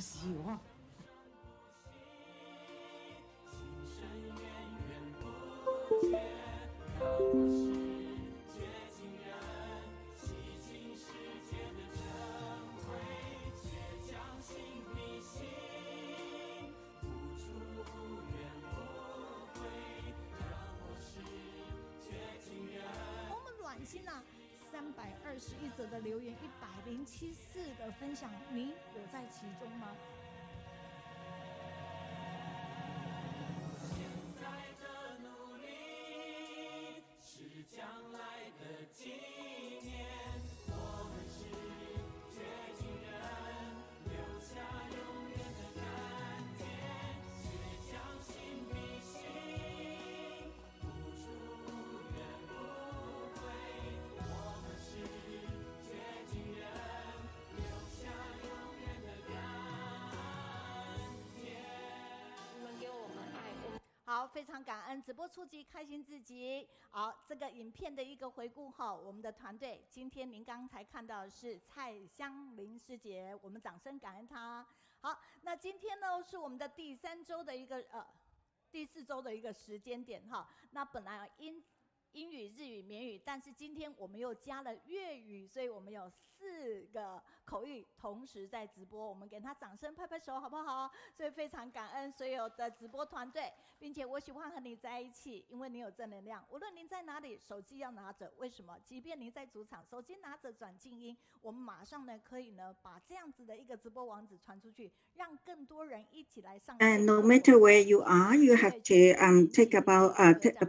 喜欢。心啊，321则的留言，107次的分享，你有在其中吗？现在的努力是将来的纪念，我们是掘金人，留下永远的甘甜，倔强心比心，付出远不回。好，非常感恩直播初级开心自己。好，这个影片的一个回顾哈，我们的团队今天您刚才看到的是蔡香林师姐，我们掌声感恩她。好，那今天呢是我们的第4周的一个时间点哈。那本来英语、日语、缅语，但是今天我们又加了粤语，所以我们有4个口语同时在直播，我们给他掌声拍拍手好不好？所以非常感恩所有的直播团队，并且我喜欢和你在一起，因为你有正能量。无论您在哪里，手机要拿着，为什么？即便您在主场，手机拿着转静音，我们马上呢可以呢把这样子的一个直播网址传出去，让更多人一起来上。And no matter where you are, you have to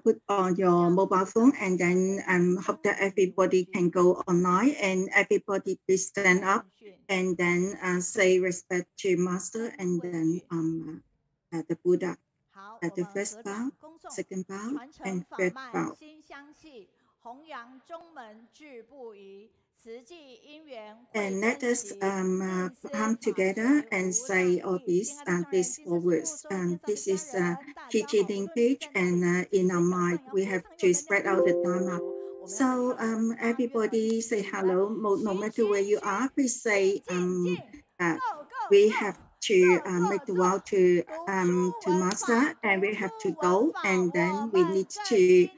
put on your mobile phone, and then hope that everybody can go online, and everybody please stand up, and then say respect to Master, and then the Buddha. At the first bow, second bow, and third bow. And let us come together and say all these words. This is Cilin page, and in our mind we have to spread out the Dharma. So everybody say hello, no matter where you are. Please say we have to make the vow to Master, and we have to go, and then we need to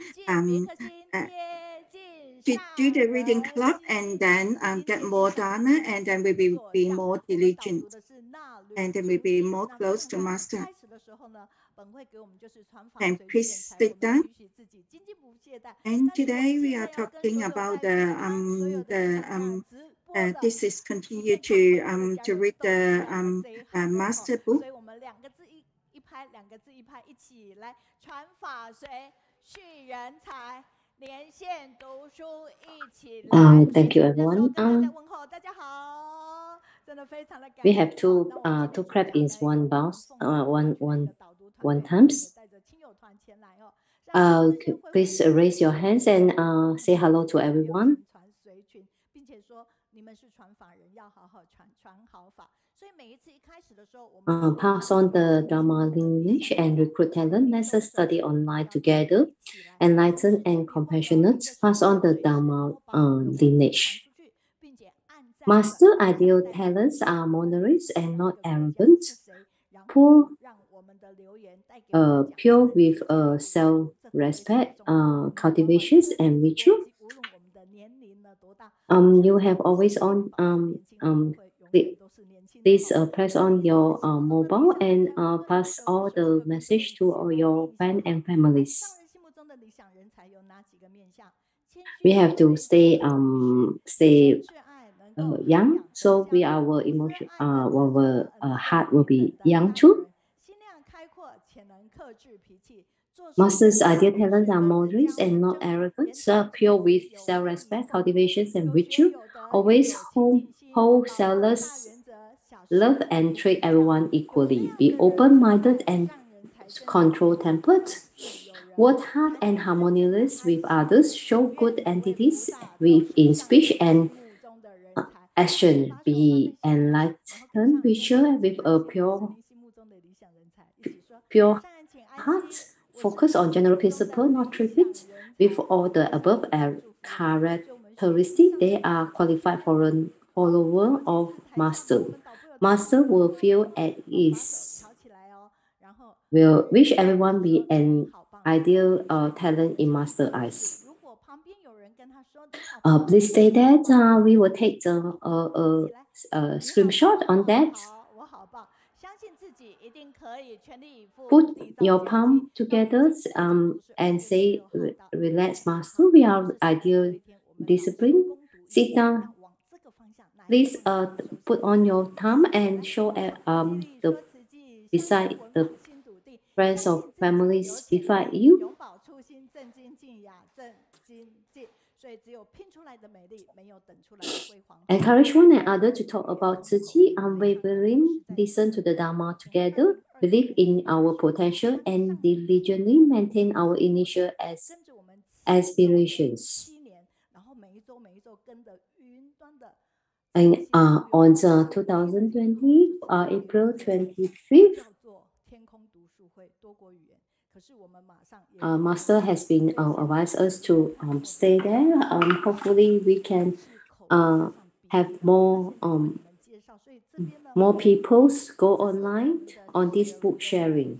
do the reading club, and then get more Dharma, and then we will be more diligent, and then we'll be more close to Master. And please sit down. And today we are talking about this is continue to read the Master book. Thank you, everyone. We have two clap in one bounce, one times. Please raise your hands and say hello to everyone. Pass on the Dharma lineage and recruit talent. Let's study online together. Enlightened and compassionate. Pass on the Dharma lineage. Master ideal talents are moderate and not arrogant. Pure with self-respect, cultivations, and ritual. You have always on please press on your mobile and pass all the message to all your friends and families. We have to stay young, so our emotion, our heart will be young too. Master's ideal talents are moderate and not arrogant, pure with self-respect, cultivations, and ritual. Always hold selfless love and treat everyone equally. Be open-minded and control-tempered. Work hard and harmonious with others. Show good entities in speech and action. Be enlightened, ritual with a pure heart. Focus on general principle, not trivial. With all the above characteristics, they are qualified for a follower of Master. Master will feel at ease. Will wish everyone be an ideal talent in Master eyes. Please say that we will take the screenshot on that. Put your palm together and say, relax, Master. We are ideal discipline. Sit down. Please put on your thumb and show the beside the friends or families beside you. Encourage one another to talk about Tzu Chi, unwavering, listen to the Dharma together, believe in our potential, and diligently maintain our initial aspirations. And on 2020, April 25th, Master has been advised us to stay there. Hopefully, we can have more people go online on this book sharing.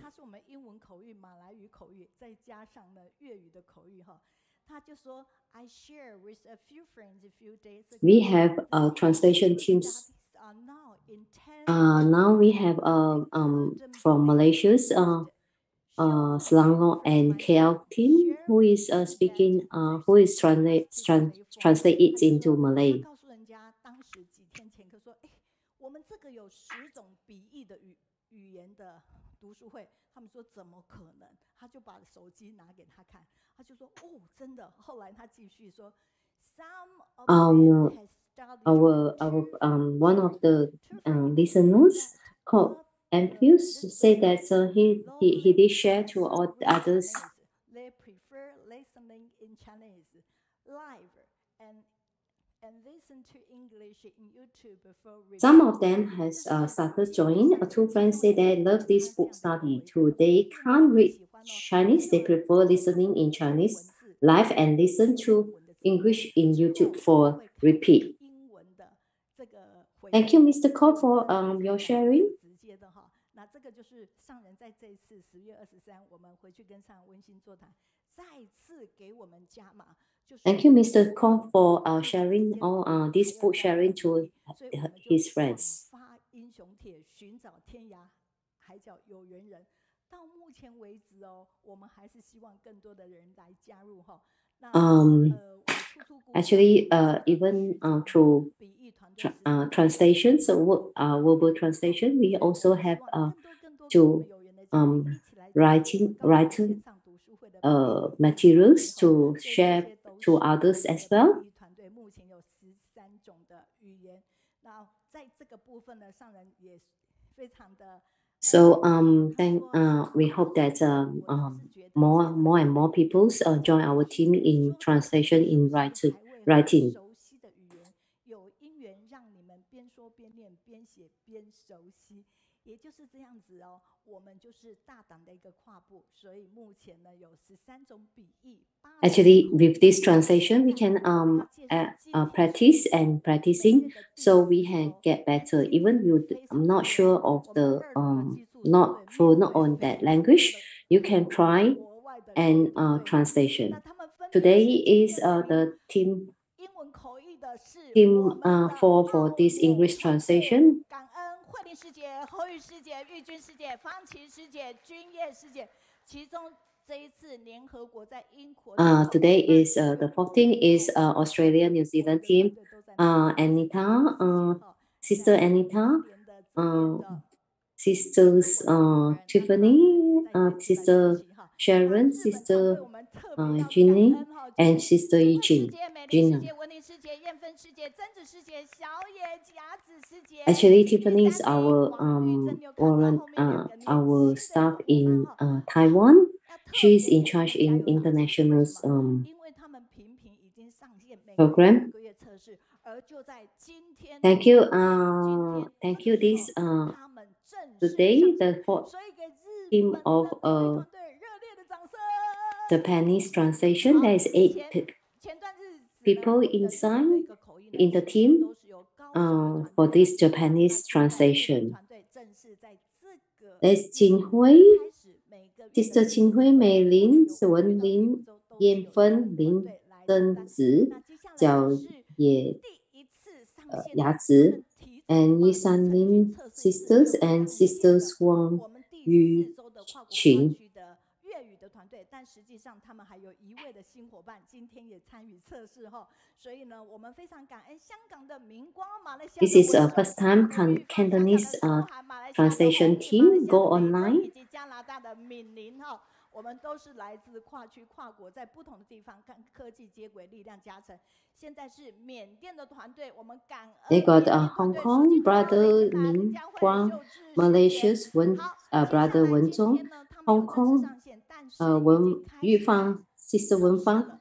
We have translation teams. Now we have from Malaysia, Selangor and KL team who is speaking, who is translate it into Malay. Our one of the listeners called Ampius said that he did share to all the others. They prefer listening in Chinese live and listen to English in YouTube before. Some of them has started joining. Two friends say they love this book study too. They can't read Chinese. They prefer listening in Chinese live and listen to English in YouTube for repeat. Thank you, Mr. Ko, for your sharing. Thank you, Mr. Kong, for sharing all this book sharing to his friends. Actually, even through translations, verbal translation, we also have to writing materials to share to others as well. So we hope that more and more people join our team in translation in writing. Actually, with this translation, we can practice and practicing, so we can get better. Even you, I'm not sure of the not on that language, you can try and translation. Today is the team for this English translation. Today is the 14th is Australia New Zealand team. Anita, Sister Anita, Sisters Tiffany, Sister Sharon, Sister Ginny, and Sister Gina. Actually, Tiffany is our staff in Taiwan. She is in charge in international program. Thank you. Thank you. This today the fourth team of Japanese translation. There is 8 people inside in the team. for this Japanese translation. There's Qinghui, Sister Qinghui, Mei Lin, Wen Lin, Yan Fen, Lin Zhen Zi, Jiao Ye Ya Zi, and Yisan Lin sisters and sisters Wang Yu Qin. 粤语的团队，但实际上他们还有一位的新伙伴，今天也参与测试哈。所以呢，我们非常感恩香港的明光马来西亚。This is a first time Cantonese translation team go online. 以及加拿大的闽林哈。我们都是来自跨区跨国，在不同的地方跟科技接轨，力量加成。现在是缅甸的团队，我们感恩。They got Hong Kong brother Min Guang, Malaysia's brother Wen Zhong, Hong Kong Wen Yufang, sister Wen Fang,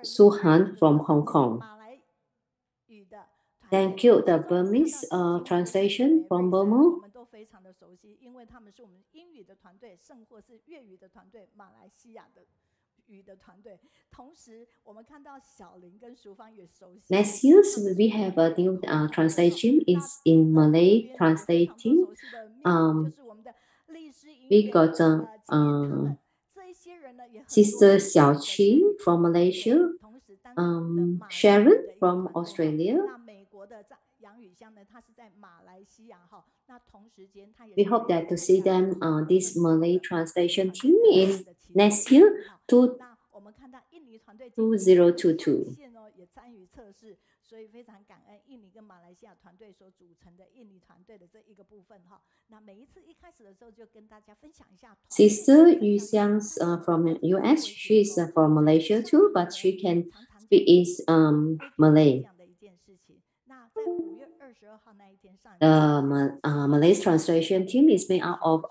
Su Han from Hong Kong. Thank you. The Burmese translation from Burma. 非常的熟悉，因为他们是我们英语的团队，甚或是粤语的团队，马来西亚的语的团队。同时，我们看到小林跟淑芳也熟悉。Next year, we have a new translation. Is in Malay translating. We got Sister Xiao Qin from Malaysia. Sharon from Australia. We hope that to see them this Malay translation team in next year 2022. 所以非常感恩印尼跟马来西亚团队所组成的印尼团队的这一个部分哈。那每一次一开始的时候就跟大家分享一下。Sister Yu Xiang's from US. She's from Malaysia too, but she can speak is Malay. The Malay's translation team is made out of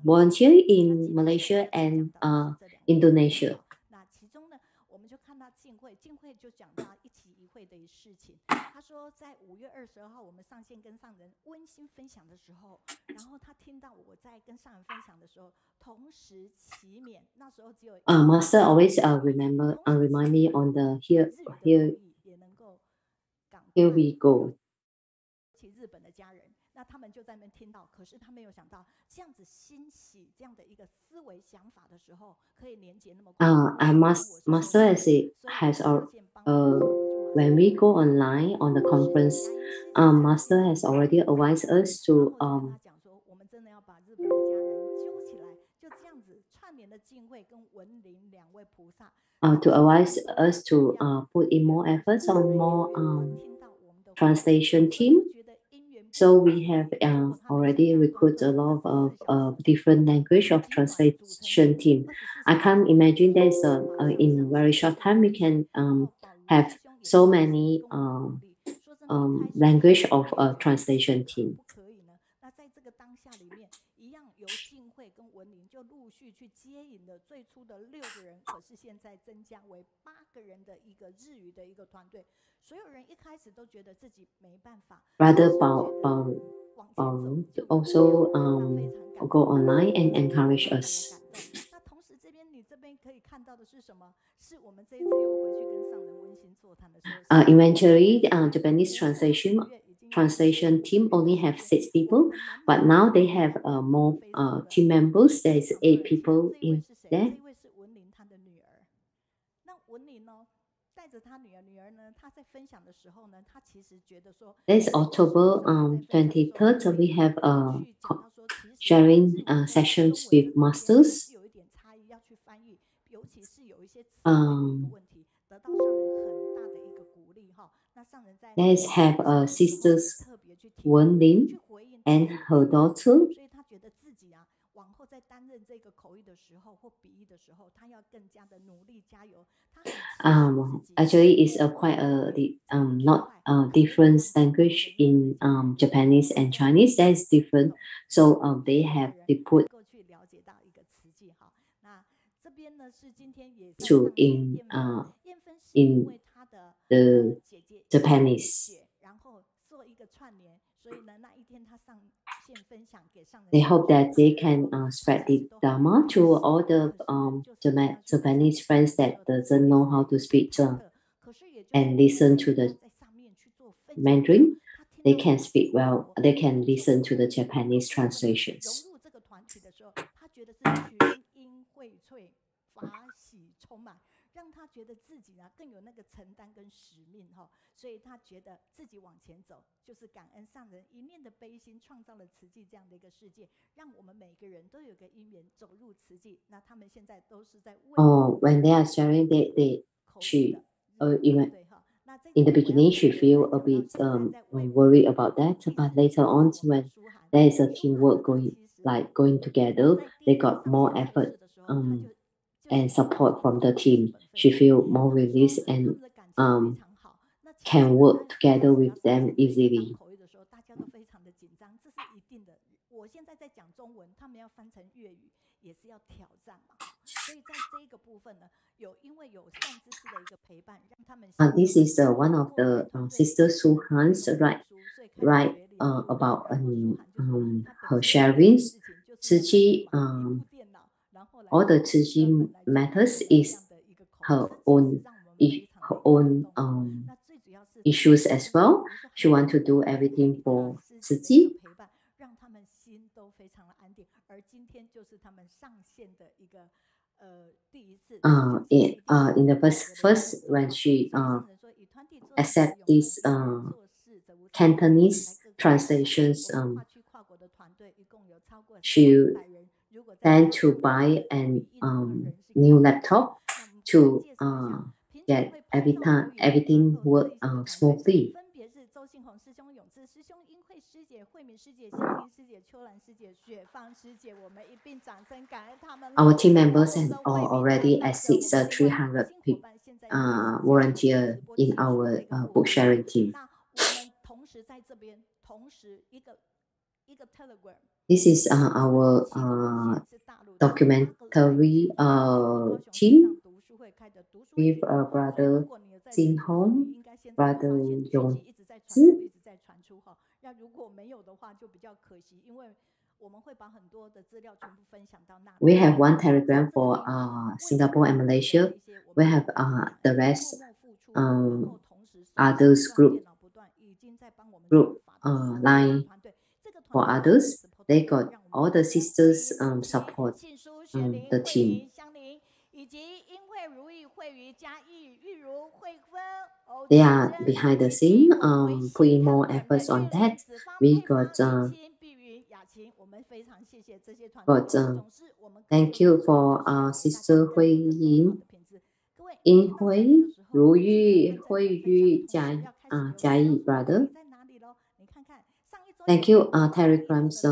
volunteers in Malaysia and Indonesia. 那其中呢，我们就看到静慧就讲到一期一会的事情。他说，在5月22号我们上线跟上人温馨分享的时候，然后他听到我在跟上人分享的时候，同时齐勉，那时候只有Master always remind me on the here we go. 日本的家人，那他们就在那边听到，可是他没有想到这样子欣喜这样的一个思维想法的时候，可以连接那么快。Master has when we go online on the conference, Master has already advised us to 讲说，我们真的要把日本的家人揪起来，就这样子串联的敬会跟文林两位菩萨。To advise us to put in more efforts on more translation team. So we have already recruited a lot of different language of translation team. I can't imagine there's in a very short time we can have so many language of a translation team. 那在这个当下里面，一样由敬会跟文林就陆续去接引了最初的6个人，可是现在增加为8个人的一个日语的一个团队。所有人一开始都觉得自己没办法。Brother Bao also go online and encourage us. 那同时这边你这边可以看到的是什么？是我们这一次又回去跟上人温馨座谈的时候。Eventually, Japanese translation team only have 6 people, but now they have more team members. There's 8 people in there. 这位是文林他的女儿。那文林呢，带着他女儿呢，他在分享的时候呢，他其实觉得说。This October 23rd, we have sharing sessions with masters. 有一点差异要去翻译，尤其是有一些词的问题，得到上人很大的一个鼓励哈。那上人在 Let's have sisters Wen Lin and her daughter. 所以他觉得自己啊，往后在担任这个口译的时候或笔译的时候，他要更加的努力加油。Actually, it's quite not different language in Japanese and Chinese. That's different. So they have to put to in the Japanese. They hope that they can spread the Dharma to all the Japanese friends that doesn't know how to speak and listen to the Mandarin, they can speak well. They can listen to the Japanese translations. When they are sharing, even in the beginning, she feel a bit worried about that, but later on, when there is a teamwork going together, they got more effort and support from the team. She feel more released and can work together with them easily. This is one of the sisters Su Han's write about her sharings. All the Tzu matters is her own issues as well. She want to do everything for Tzu. In the first when she accept these Cantonese translations, she plan to buy an new laptop to get everything work smoothly. Our team members and already exceeds 300 volunteer in our book sharing team. This is our documentary team with brother Jin Hong, brother Yong Zi. We have one Telegram for Singapore and Malaysia. We have the rest others group line for others. They got all the sisters support the team. They are behind the scene, putting more efforts on that. We got thank you for Sister Hui Yin, In Hui, Ru Yu, Hui Yu, Jia Yi brother. Thank you, Telegrams,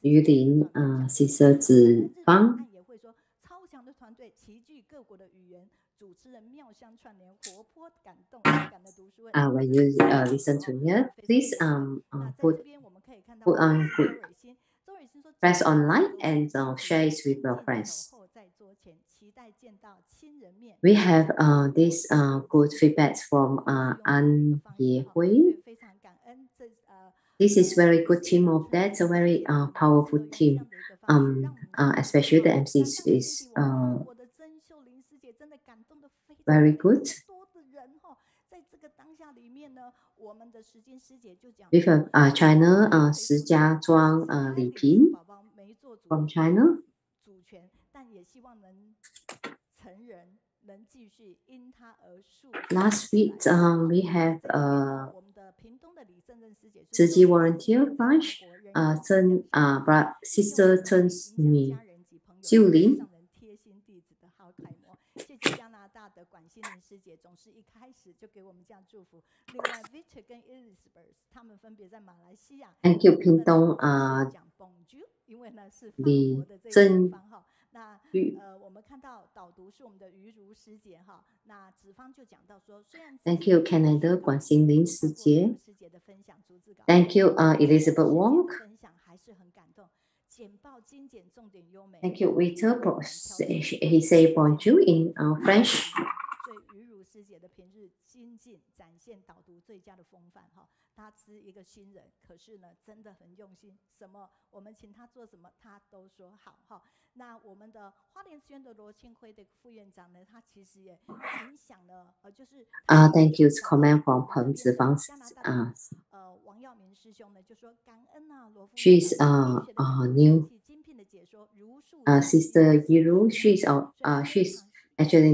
Yu Lin, Sister Zi Fang. When you listen to here, please press online and share it with your friends. We have this good feedback from An Ye Hui. This is very good team of that. It's a very powerful team. Especially the MC is very good. With China, Shi Jiazhuang Li Ping from China. Last week, we have Zhi volunteer bunch, Sister Chen Cilin. Thank you, Pingdong Li Zhen Yu. Thank you, Canada Guanxin Lin Shijie. Thank you, Elizabeth Wong. Thank you, Waiter. He say bonjour in French. 他是一个新人，可是呢，真的很用心，什么我们请他做什么，他都说好哈。那我们的花莲县的罗庆辉的副院长呢，他其实也影响了，就是Thank you. Comment from 彭子芳。王耀明师兄呢就说感恩啊，罗副院长。She's new Sister Yiru. She's actually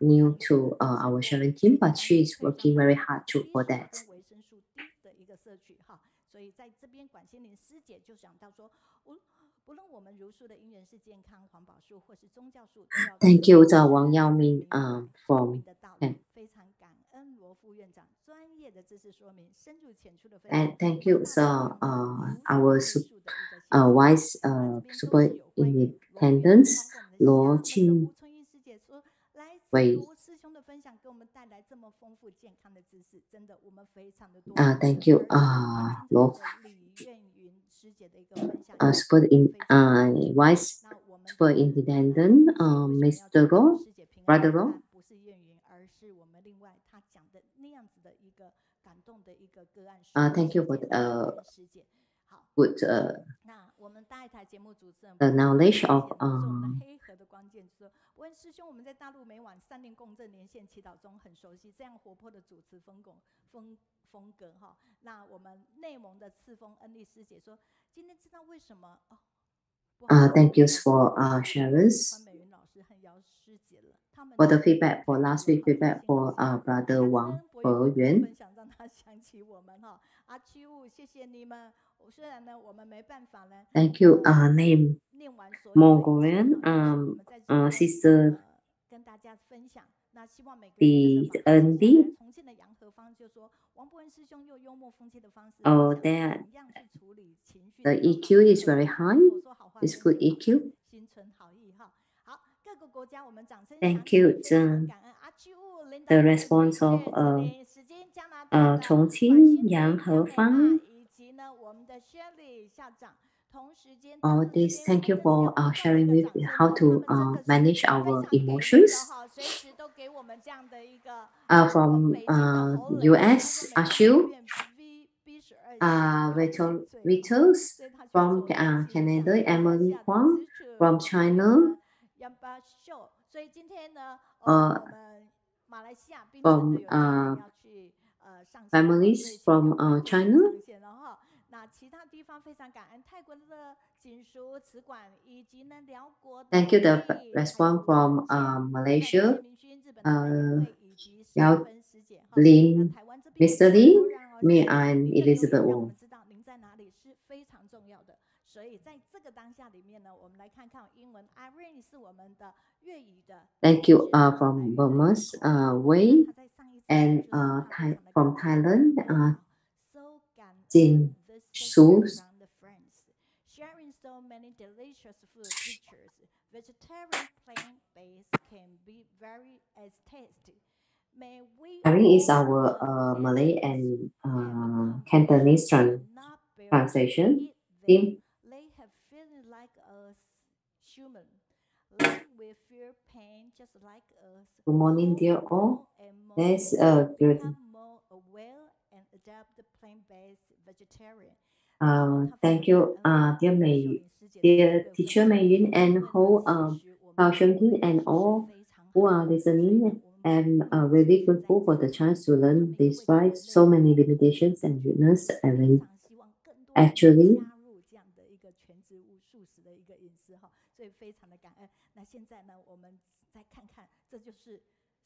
new to our sharing team, but she's working very hard for that. 维生素 D 的一个摄取哈，所以在这边管心玲师姐就想到说，不论我们茹素的因缘是健康、环保素或是宗教素， Thank you, Wang Yaoming from. 非常感恩罗副院长专业的知识说明，深入浅出的分享。And thank you, our Vice Superintendent 罗庆伟。师兄的分享给我们带来这么丰富健康的知识，真的我们非常的多。Thank you, 罗师姐的一个分享。Vice Superintendent Mr. Ro, Brother Ro. 不是谚语，而是我们另外他讲的那样子的一个感动的一个个案。Thank you for good 那我们大一台节目主持人 the knowledge of 黑盒的关键词。问师兄，我们在大陆每晚3年共振连线祈祷中很熟悉这样活泼的主持风格哈。那我们内蒙的赤峰恩利师姐说，今天知道为什么Thank you for sharers for the feedback for last week feedback for brother Wang Peyuan. 分享让他想起我们哈。阿七雾，谢谢你们。虽然呢我们没办法呢。Thank you. Name Mongolian sister 跟大家分享。那希望每个人重庆的杨和芳就说，王伯恩师兄用幽默风趣的方式，that the EQ is very high. It's good EQ. 心存好意哈。好，各个国家我们掌声。Thank you. The response of 重庆杨和芳。以及呢我们的 Shirley 校长。All this, thank you for sharing with how to manage our emotions. From US, Ashu, Vittles, from Canada, Emily Huang, from China, from families from China. 那其他地方非常感恩泰国的锦书慈管以及呢辽国。Thank you the response from Malaysia, Lin, Mr. Lin, me and Elizabeth Wong. 知道您在哪里是非常重要的，所以在这个当下里面呢，我们来看看英文 Irene 是我们的粤语的。Thank you from Burma's Wei and from Thailand Jin Su. Sharing so many delicious food pictures, vegetarian plant-based can be very as tasty. May we Irene is our Malay and Cantonese translation team. They have feeling like us human. Like we feel pain just like us. Good morning, dear all. There's become more aware and adapt the plant-based vegetarian. Thank you, dear teacher Mei Yun and whole Kaohsiung team and all who are listening. I'm really grateful for the chance to learn despite so many limitations and weaknesses. Actually,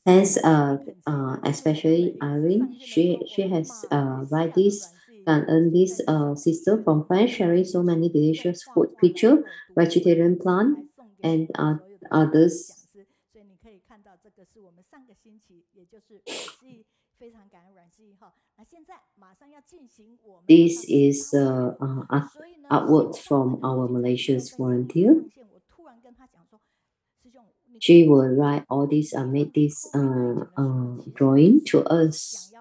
thanks, especially Irene. She has write this and earn this sister from France, sharing so many delicious food picture, vegetarian plant, and others. This is artwork from our Malaysia's volunteer. She will write all this and make this drawing to us.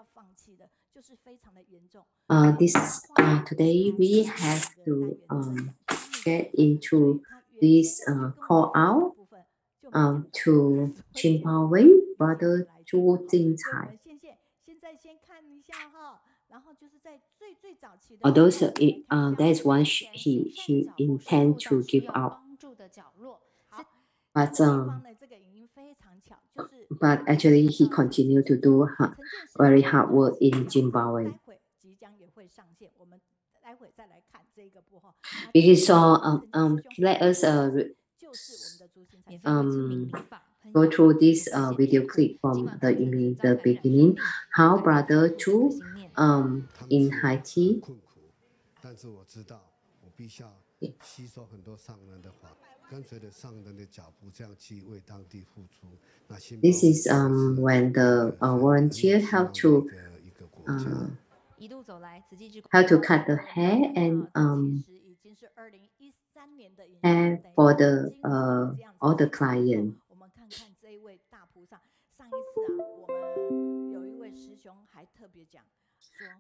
Today we have to get into this call out to Zimbabwe, Brother Zhu Jincai. Although there is one he intend to give up, but actually he continued to do very hard work in Zimbabwe. Because let us go through this video clip from the beginning, how Brother Zhu in Haiti. This is when the volunteer help to cut the hair and hair for the all the client.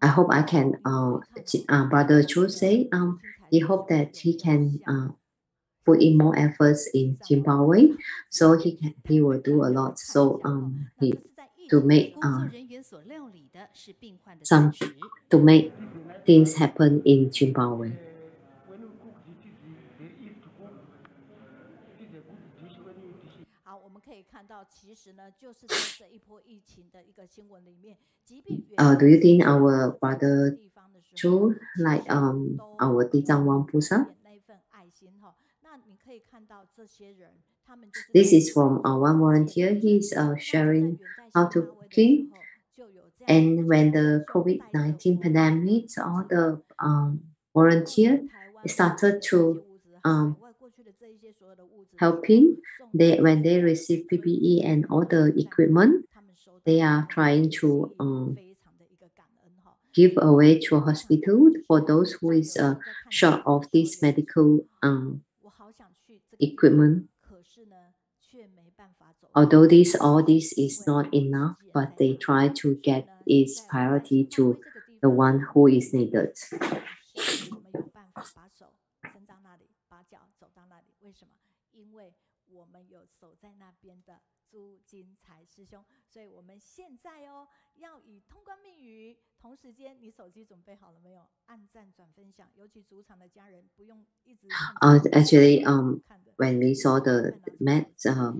I hope I can Brother Chu say he hope that he can put in more efforts in Zimbabwe, so he will do a lot. So he to make things happen in Zimbabwe. Do you think our Brother Chu like our Dizangwang Pusa? This is from one volunteer. He's sharing how to cooking. And when the COVID-19 pandemic, all the volunteers started to helping. When they receive PPE and all the equipment, they are trying to give away to a hospital for those who is short of this medical equipment. Although all this is not enough, but they try to get its priority to the one who is needed. Actually, when we saw the map,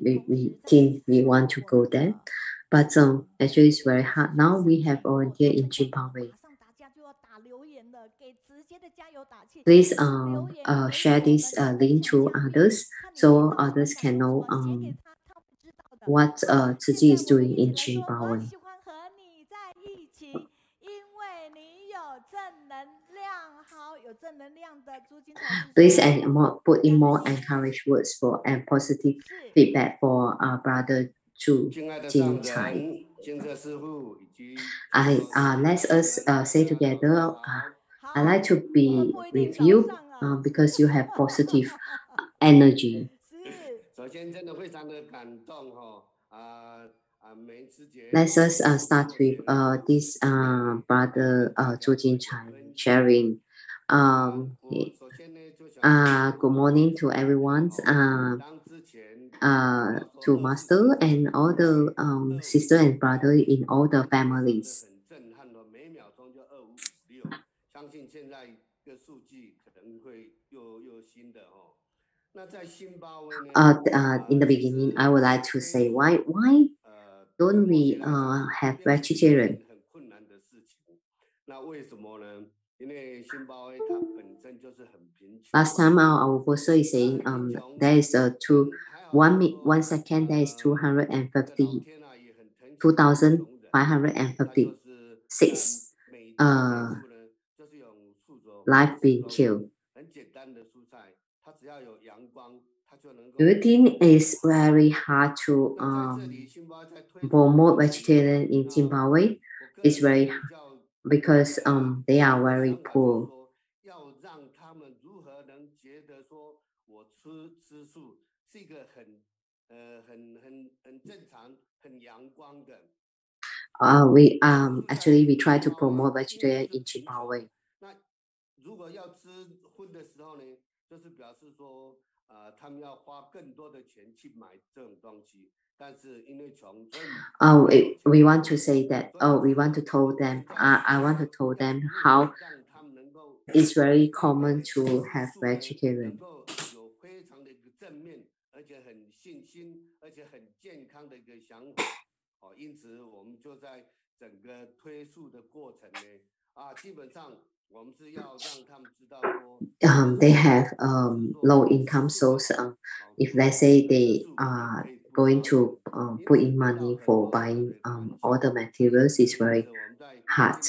we think we want to go there, but actually it's very hard. Now we have volunteer in Zimbabwe. Please share this link to others so others can know what Zhi Ji is doing in Zimbabwe. Please put in more encourage words for and positive feedback for our brother Zhu Jincai. Let us say together. I like to be with you because you have positive energy. Let us start with this brother Zhu Jincai sharing. Good morning to everyone, to Master and all the sister and brother in all the families. In the beginning, I would like to say why don't we have vegetarian? Last time our poster is saying there is one second there is 2,556 life being killed. Do you think it's very hard to promote vegetarian in Zimbabwe? It's very hard because they are very poor. We actually we try to promote vegetarian in Zimbabwe. We want to say that, we want to tell them, I want to tell them how it's very common to have vegetarian. They have low income source. If let's say they are going to put in money for buying all the materials, it's very hard.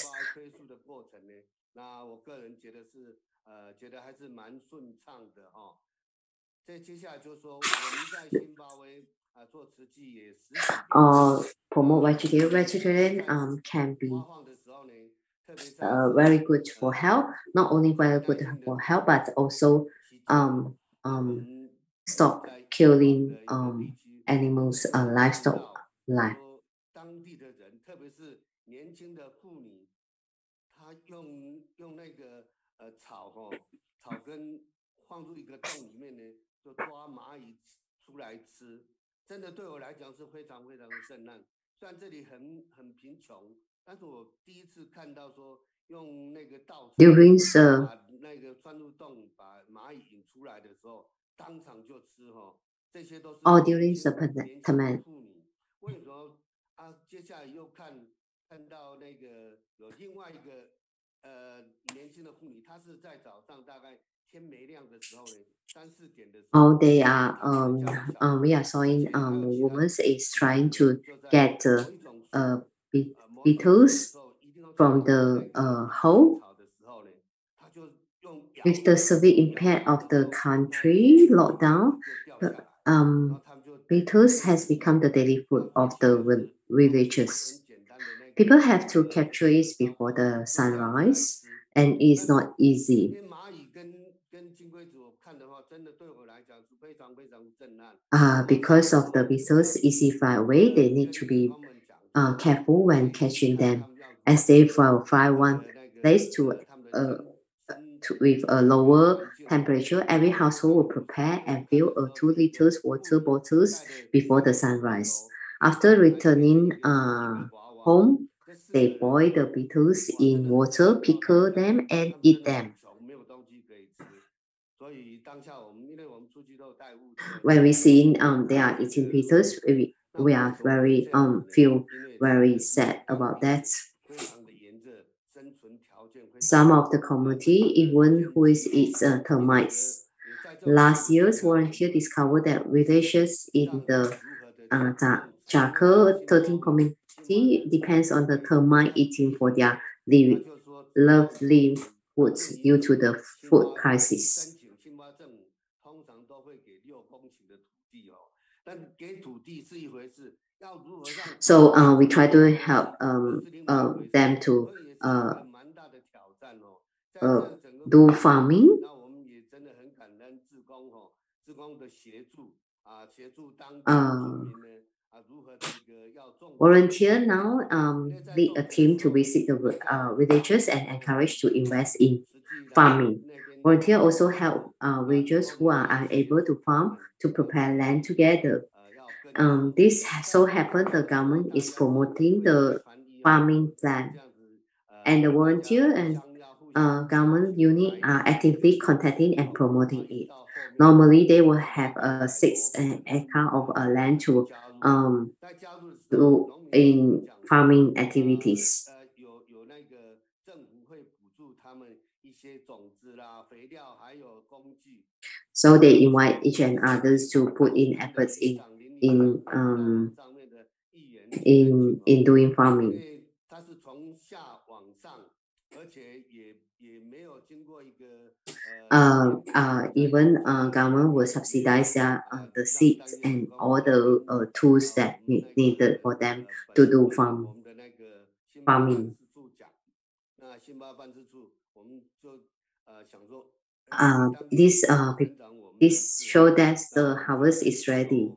Promote vegetarian can be very good for health. Not only very good for health, but also stop killing animals, livestock life. During during the pandemic. They are we are showing women is trying to get beetles from the hole. With the severe impact of the country lockdown, beetles has become the daily food of the villagers. People have to capture it before the sunrise, and it's not easy. Because of the beetles easy fly away, they need to be careful when catching them, as they fly one place to with a lower temperature. Every household will prepare and fill 2 liters water bottles before the sunrise. After returning home, they boil the beetles in water, pickle them, and eat them. When we see they are eating beetles, we are very feel very sad about that. Some of the community even who eats termites. Last year's volunteer discovered that villagers in the Chaka 13 community depends on the termite eating for their livelihoods due to the food crisis. So we try to help them to do farming. Volunteer now lead a team to visit the villagers and encourage to invest in farming. Volunteer also help villagers who are unable to farm to prepare land together. This so happened the government is promoting the farming plan, and the volunteer and government unit are actively contacting and promoting it. Normally, they will have 6 acre of land to do in farming activities. So they invite each and others to put in efforts in doing farming. Even government will subsidize the seeds and all the tools that needed for them to do farming. This show that the harvest is ready.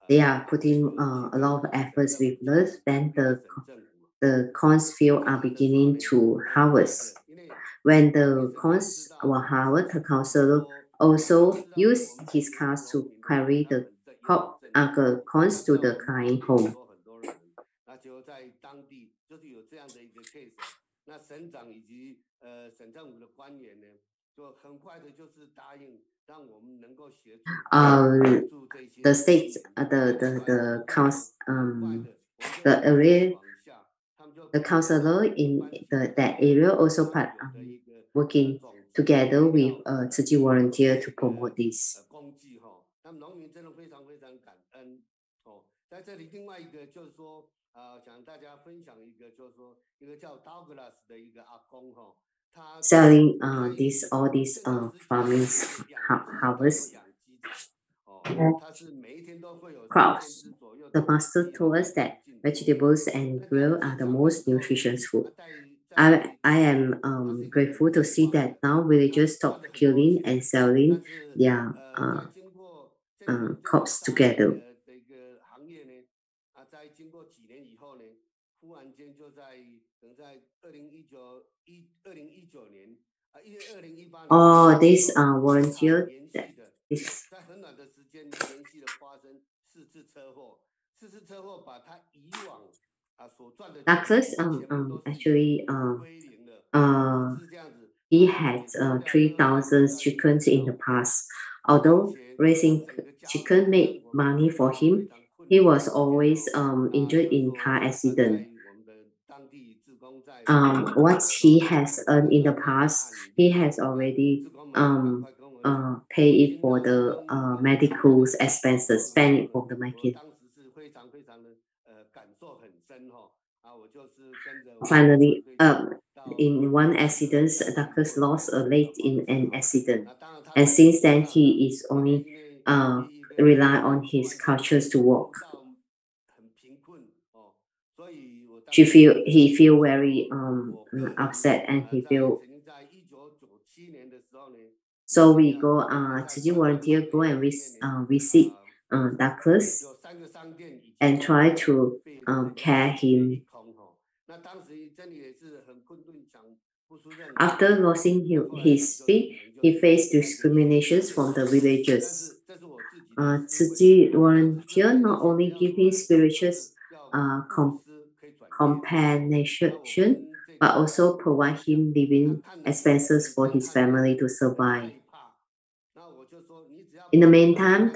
They are putting a lot of efforts with love. Then the cornfields are beginning to harvest. When the corns were harvested, the council also used his cars to carry the crop comes to the client home. The state, the council, the area, the counselor in that area also working together with Zhi Ji volunteer to promote this. 在这里，另外一个就是说，想大家分享一个，就是说，一个叫 Douglas 的一个阿公哈，他 selling all these farming harvest crops. The master told us that vegetables and grill are the most nutritious food. I am grateful to see that now villagers stop killing and selling their crops together. 在经过几年以后呢，忽然间就在2019年2018年。Oh, this volunteer that is 在很短的时间连续的发生4次车祸，4次车祸把他以往所赚的 Douglas actually he had 3,000 chickens in the past. Although raising chicken made money for him, he was always injured in car accident. What he has earned in the past, he has already paid it for the medical expenses, spend it for the medical. Finally, in one accident, Douglas lost a leg in an accident, and since then he is only rely on his cultures to work. He feel very upset, and he feel. So we go Zhi Ji volunteer go and visit Douglas and try to care him. After losing his feet, he faced discriminations from the villagers. Zhi Ji volunteer not only give him spiritual compensation, but also provide him living expenses for his family to survive. In the meantime,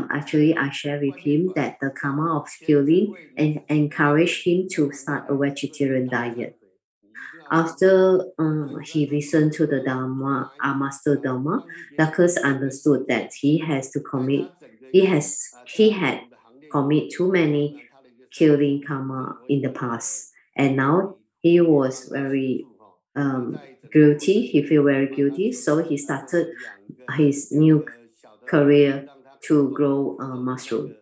actually I share with him that the karma of killing and encourage him to start a vegetarian diet. After he listened to the Dharma, Master Dharma, Douglas understood that he had committed too many killing karma in the past, and now he was very guilty. He feel very guilty, so he started his new career to grow mushroom.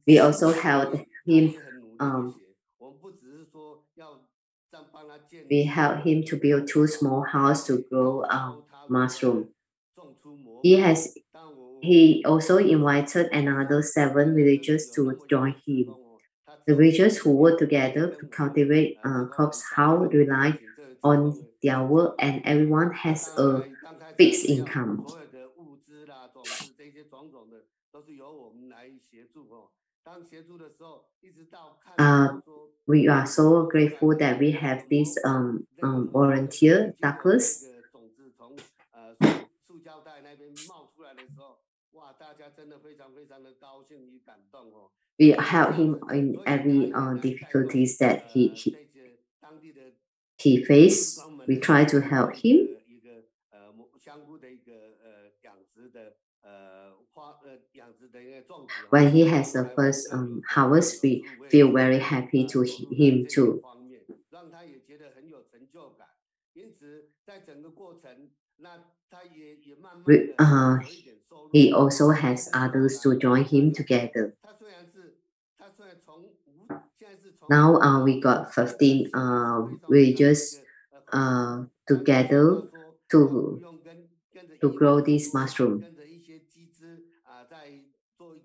We also helped him. We helped him to build 2 small houses to grow mushroom. He also invited another 7 villagers to join him. The villagers who work together to cultivate crops house rely on their work, and everyone has a fixed income. We are so grateful that we have this volunteer, Douglas. We help him in every difficulties that he faced. We try to help him. When he has the first harvest, we feel very happy to him too. He also has others to join him together. Now we got 15 villagers together to grow this mushroom.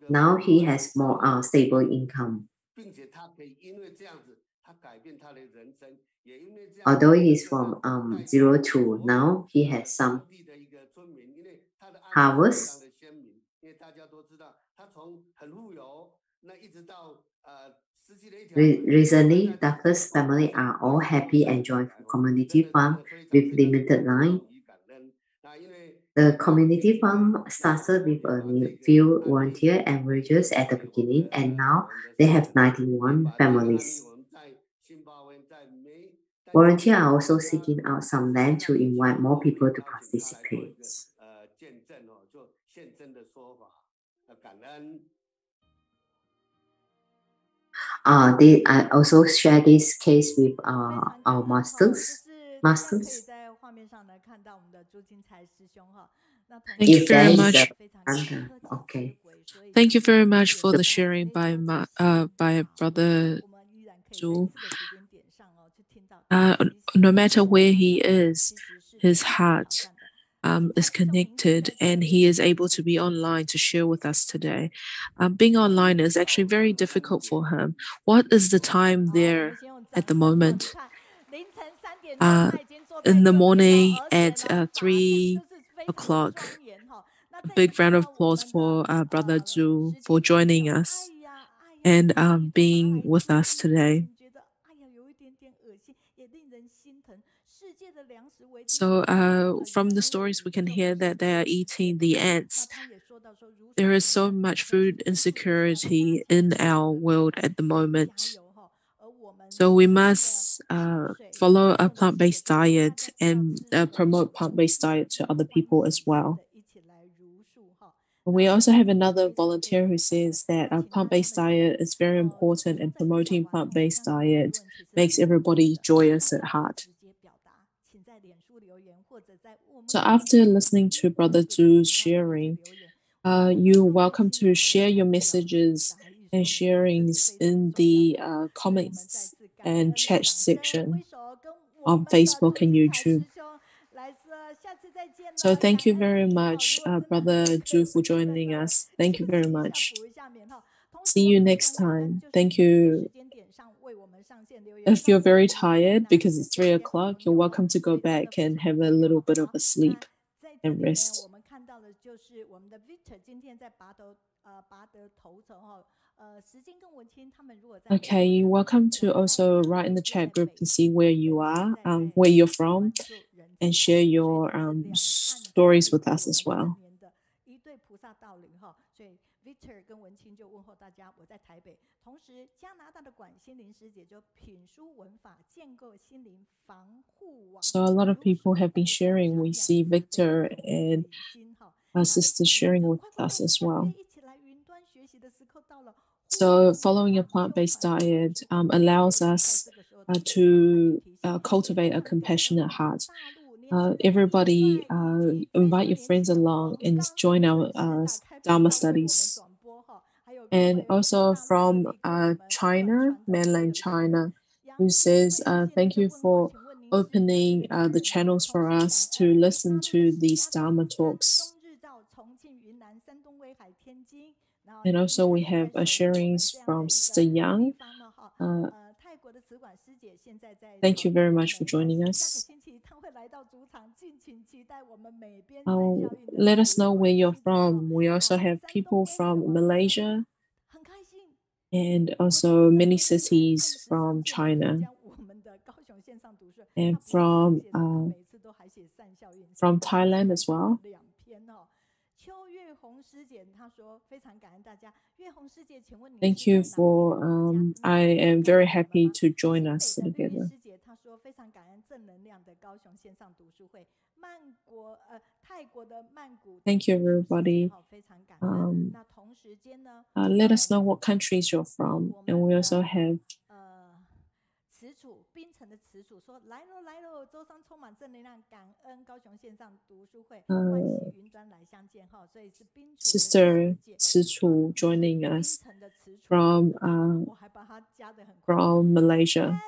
Now he has more stable income. Although he's from 0 to now, he has some harvest. Recently, Douglas family are all happy and joyful community farm with limited line. The community farm started with a few volunteer and villagers at the beginning, and now they have 91 families. Volunteers are also seeking out some land to invite more people to participate. They also share this case with our masters. Thank you very much. Okay. Thank you very much for the sharing by Brother Zhu. No matter where he is, his heart is connected, and he is able to be online to share with us today. Being online is actually very difficult for him. What is the time there at the moment? In the morning at 3 o'clock. A big round of applause for Brother Zhu for joining us and being with us today. So from the stories, we can hear that they are eating the ants. There is so much food insecurity in our world at the moment. So we must follow a plant-based diet and promote plant-based diet to other people as well. We also have another volunteer who says that a plant-based diet is very important, and promoting plant-based diet makes everybody joyous at heart. So after listening to Brother Zhu's sharing, you're welcome to share your messages and sharings in the comments and chat section on Facebook and YouTube. So thank you very much, Brother Zhu, for joining us. Thank you very much. See you next time. Thank you. If you're very tired because it's 3 o'clock, you're welcome to go back and have a little bit of a sleep and rest. Okay, you're welcome to also write in the chat group to see where you are, where you're from, and share your stories with us as well. So a lot of people have been sharing. We see Victor and our sisters sharing with us as well. So following a plant-based diet allows us to cultivate a compassionate heart. Everybody invite your friends along and join our Dharma studies. And also from China, mainland China, who says, thank you for opening the channels for us to listen to these Dharma talks. And also we have sharings from Sister Yang. Thank you very much for joining us. Let us know where you're from. We also have people from Malaysia and also many cities from China and from Thailand as well. Thank you for, I am very happy to join us together. Thank you, everybody. Let us know what countries you're from. And we also have Sister Cichu joining us from Malaysia.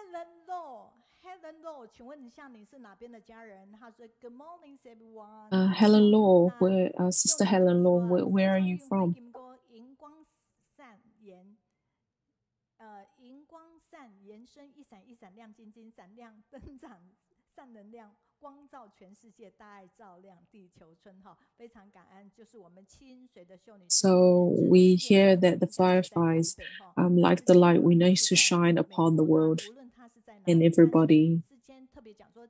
Helen Law, Sister Helen Law, where are you from? 延伸，一闪一闪亮晶晶，闪亮灯长善能量，光照全世界，大爱照亮地球村。非常感恩，就是我们清水的秀女。So we hear that the fireflies, like the light, we need to shine upon the world and everybody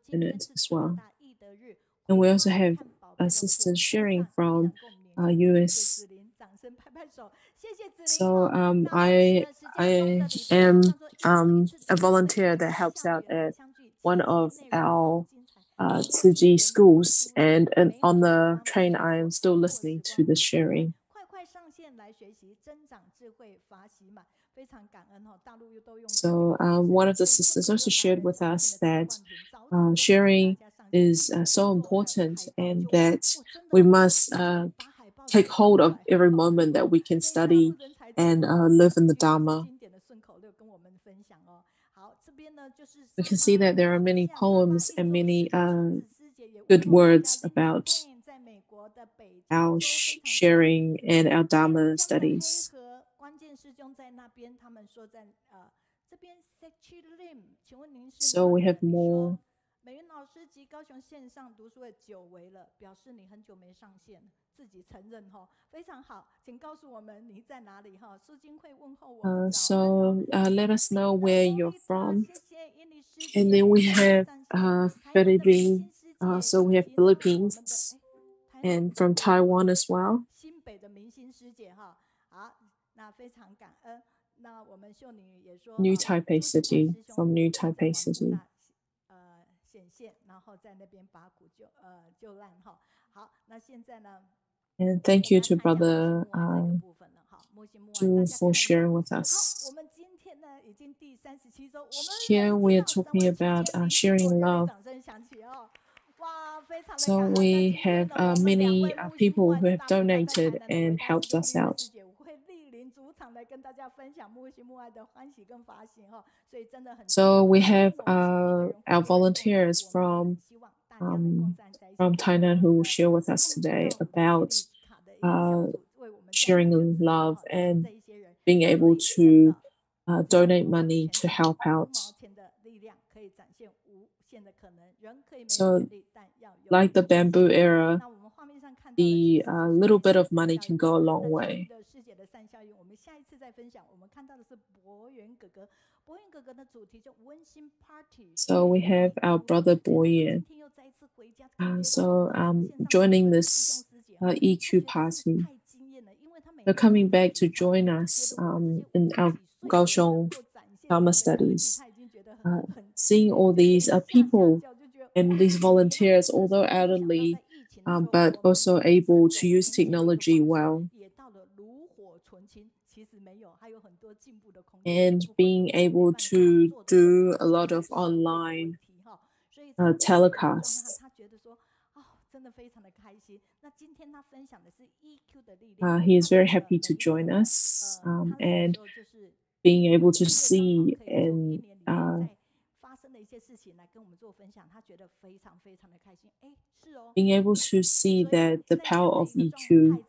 in it as well. And we also have sisters sharing from US. So I am a volunteer that helps out at one of our Zhu schools, and on the train I am still listening to the sharing. So one of the sisters also shared with us that sharing is so important, and that we must take hold of every moment that we can study and live in the Dharma. We can see that there are many poems and many good words about our sharing and our Dharma studies. So we have more. So let us know where you're from. And then we have Philippines. So we have Philippines and from Taiwan as well. New Taipei City, from New Taipei City. And thank you to Brother Zhu for sharing with us. Here we are talking about sharing love. So we have many people who have donated and helped us out. So we have our volunteers from Thailand who will share with us today about sharing love and being able to donate money to help out. So like the bamboo era, the little bit of money can go a long way. So we have our brother Boyan. So joining this EQ party. They're coming back to join us in our Kaohsiung Dharma studies. Seeing all these people and these volunteers, although elderly, but also able to use technology well. And being able to do a lot of online telecasts. He is very happy to join us and being able to see and being able to see that the power of EQ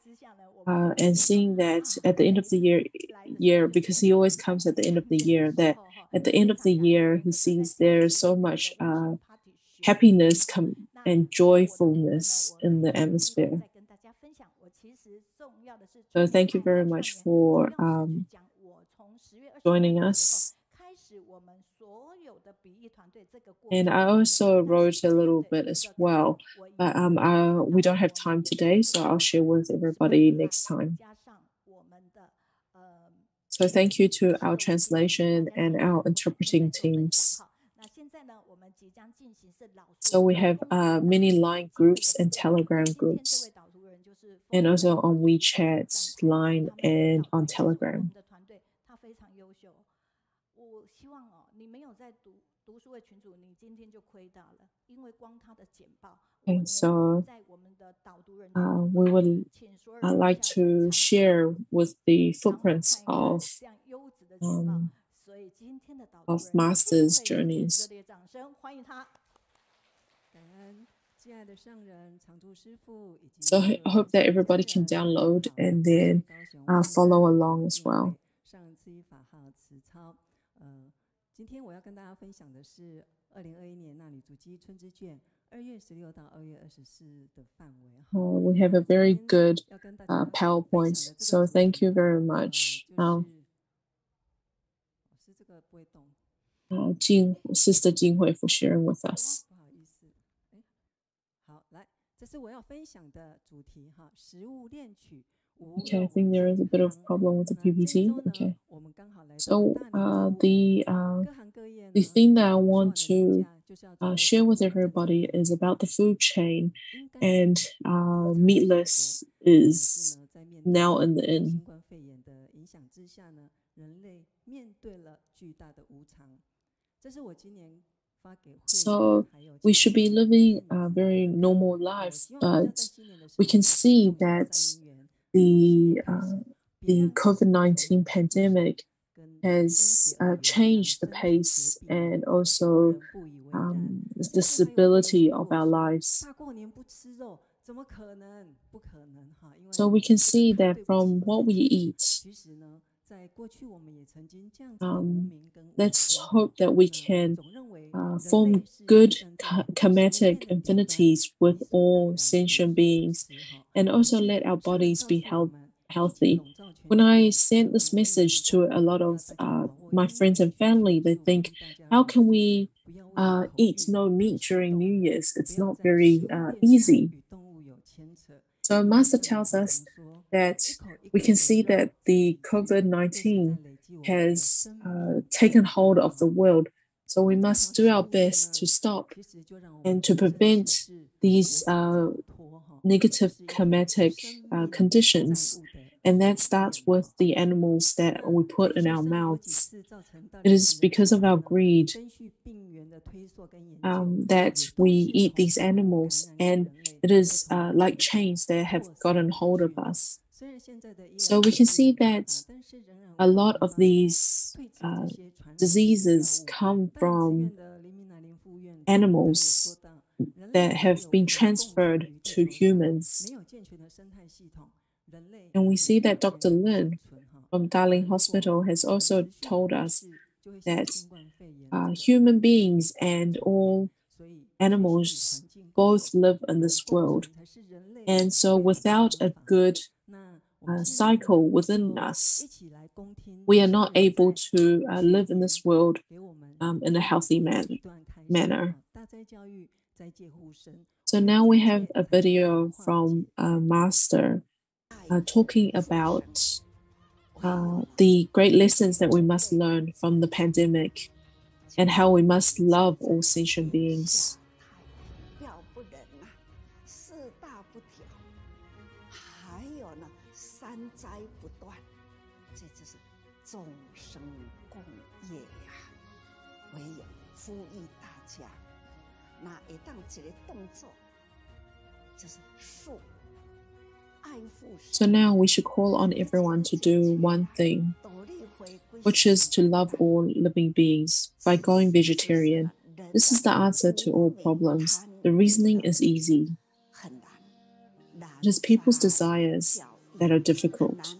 and seeing that at the end of the year, because he always comes at the end of the year, that at the end of the year, he sees there's so much happiness and joyfulness in the atmosphere. So thank you very much for joining us. And I also wrote a little bit as well, but we don't have time today, so I'll share with everybody next time. So thank you to our translation and our interpreting teams. So we have many line groups and Telegram groups, and also on WeChat, Line, and on Telegram. Okay, so we would like to share with the footprints of Master's journeys. So I hope that everybody can download and then follow along as well. 今天我要跟大家分享的是2021年那女足鸡春之卷2月16到2月24的范围。We have a very good PowerPoint, so thank you very much. 是这个不会动。Sister Jinghui for sharing with us. 不好意思，好，来，这是我要分享的主题哈，食物链曲。Okay, I think there is a bit of problem with the PPT. Okay. So the thing that I want to share with everybody is about the food chain, and meatless is now in the in. So we should be living a very normal life, but we can see that the COVID-19 pandemic has changed the pace and also the stability of our lives. So we can see that from what we eat, let's hope that we can form good karmatic affinities with all sentient beings, and also let our bodies be healthy. When I sent this message to a lot of my friends and family, they think, how can we eat no meat during New Year's? It's not very easy. So Master tells us that we can see that the COVID-19 has taken hold of the world. So we must do our best to stop and to prevent these negative karmatic conditions. And that starts with the animals that we put in our mouths. It is because of our greed that we eat these animals, and it is like chains that have gotten hold of us. So we can see that a lot of these diseases come from animals that have been transferred to humans. And we see that Dr. Lin from Darling Hospital has also told us that human beings and all animals both live in this world. And so without a good cycle within us, we are not able to live in this world in a healthy manner. So now we have a video from Master talking about the great lessons that we must learn from the pandemic and how we must love all sentient beings. So now we should call on everyone to do one thing, which is to love all living beings by going vegetarian. This is the answer to all problems. The reasoning is easy. It is people's desires that are difficult.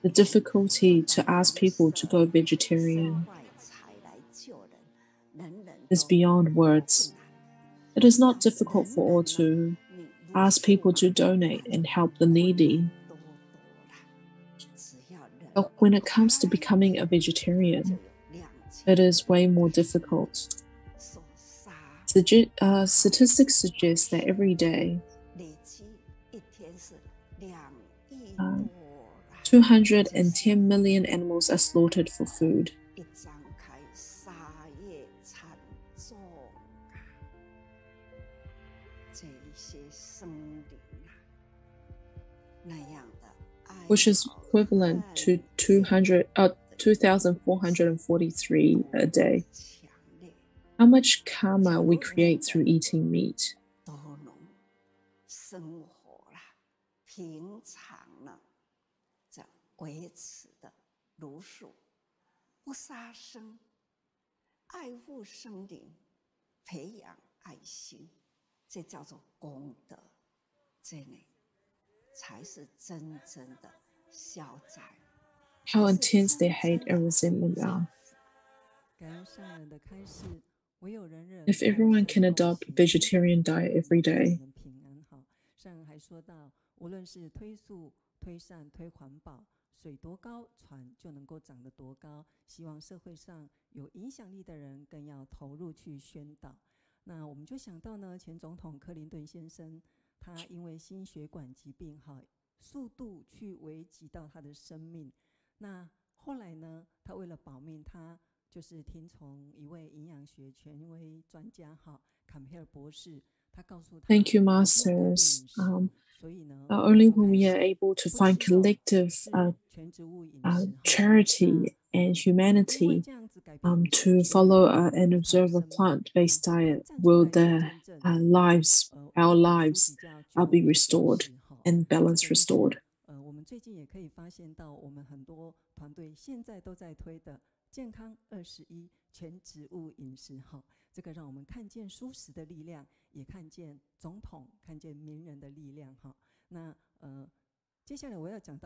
The difficulty to ask people to go vegetarian is beyond words. It is not difficult for all to ask people to donate and help the needy. But when it comes to becoming a vegetarian, it is way more difficult. Statistics suggest that every day 210 million animals are slaughtered for food. Which is equivalent to 2,443 a day. How much karma we create through eating meat. how intense their hate and resentment are. If everyone can adopt a vegetarian diet every day, thank you, Masters. Only when we are able to find collective charity and humanity to follow and observe a plant-based diet will our lives be restored and balance restored.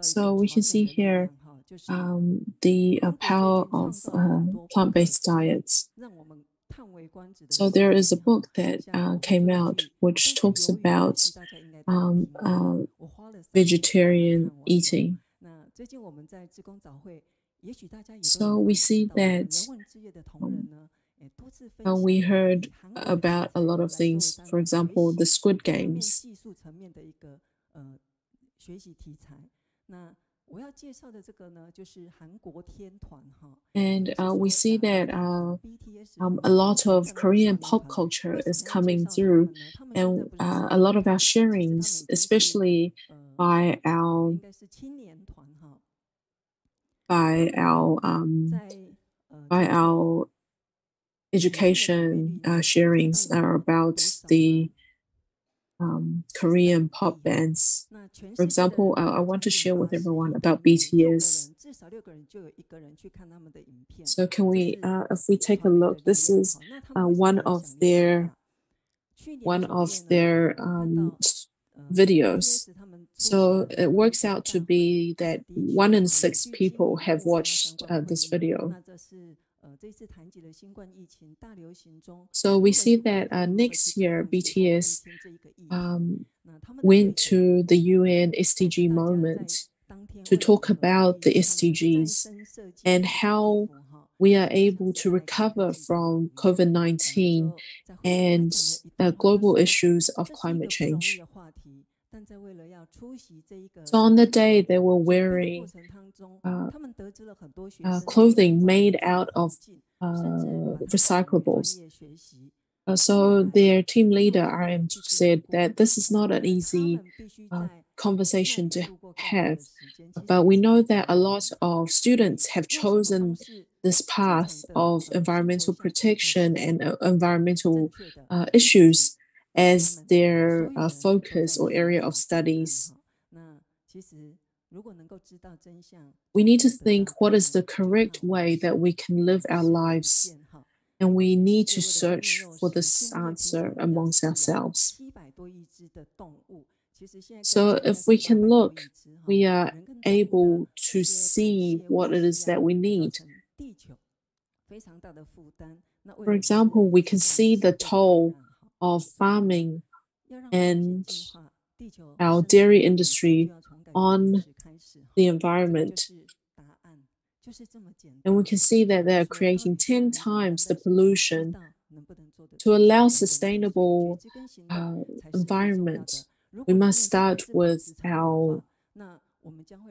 So we can see here the power of plant-based diets. So there is a book that came out which talks about vegetarian eating. So we see that we heard about a lot of things. For example, the Squid Games. And we see that a lot of Korean pop culture is coming through, and a lot of our sharings, especially by our education sharings are about the Korean pop bands. For example, I want to share with everyone about BTS. So can we, if we take a look, this is one of their videos. So it works out to be that 1 in 6 people have watched this video. So we see that next year BTS went to the UN SDG moment to talk about the SDGs and how we are able to recover from COVID-19 and global issues of climate change. So on the day, they were wearing clothing made out of recyclables. So their team leader, RM, said that this is not an easy conversation to have, but we know that a lot of students have chosen this path of environmental protection and environmental issues as their focus or area of studies. We need to think what is the correct way that we can live our lives, and we need to search for this answer amongst ourselves. So if we can look, we are able to see what it is that we need. For example, we can see the toll of farming and our dairy industry on the environment. And we can see that they're creating 10 times the pollution. To allow sustainable environment, we must start with our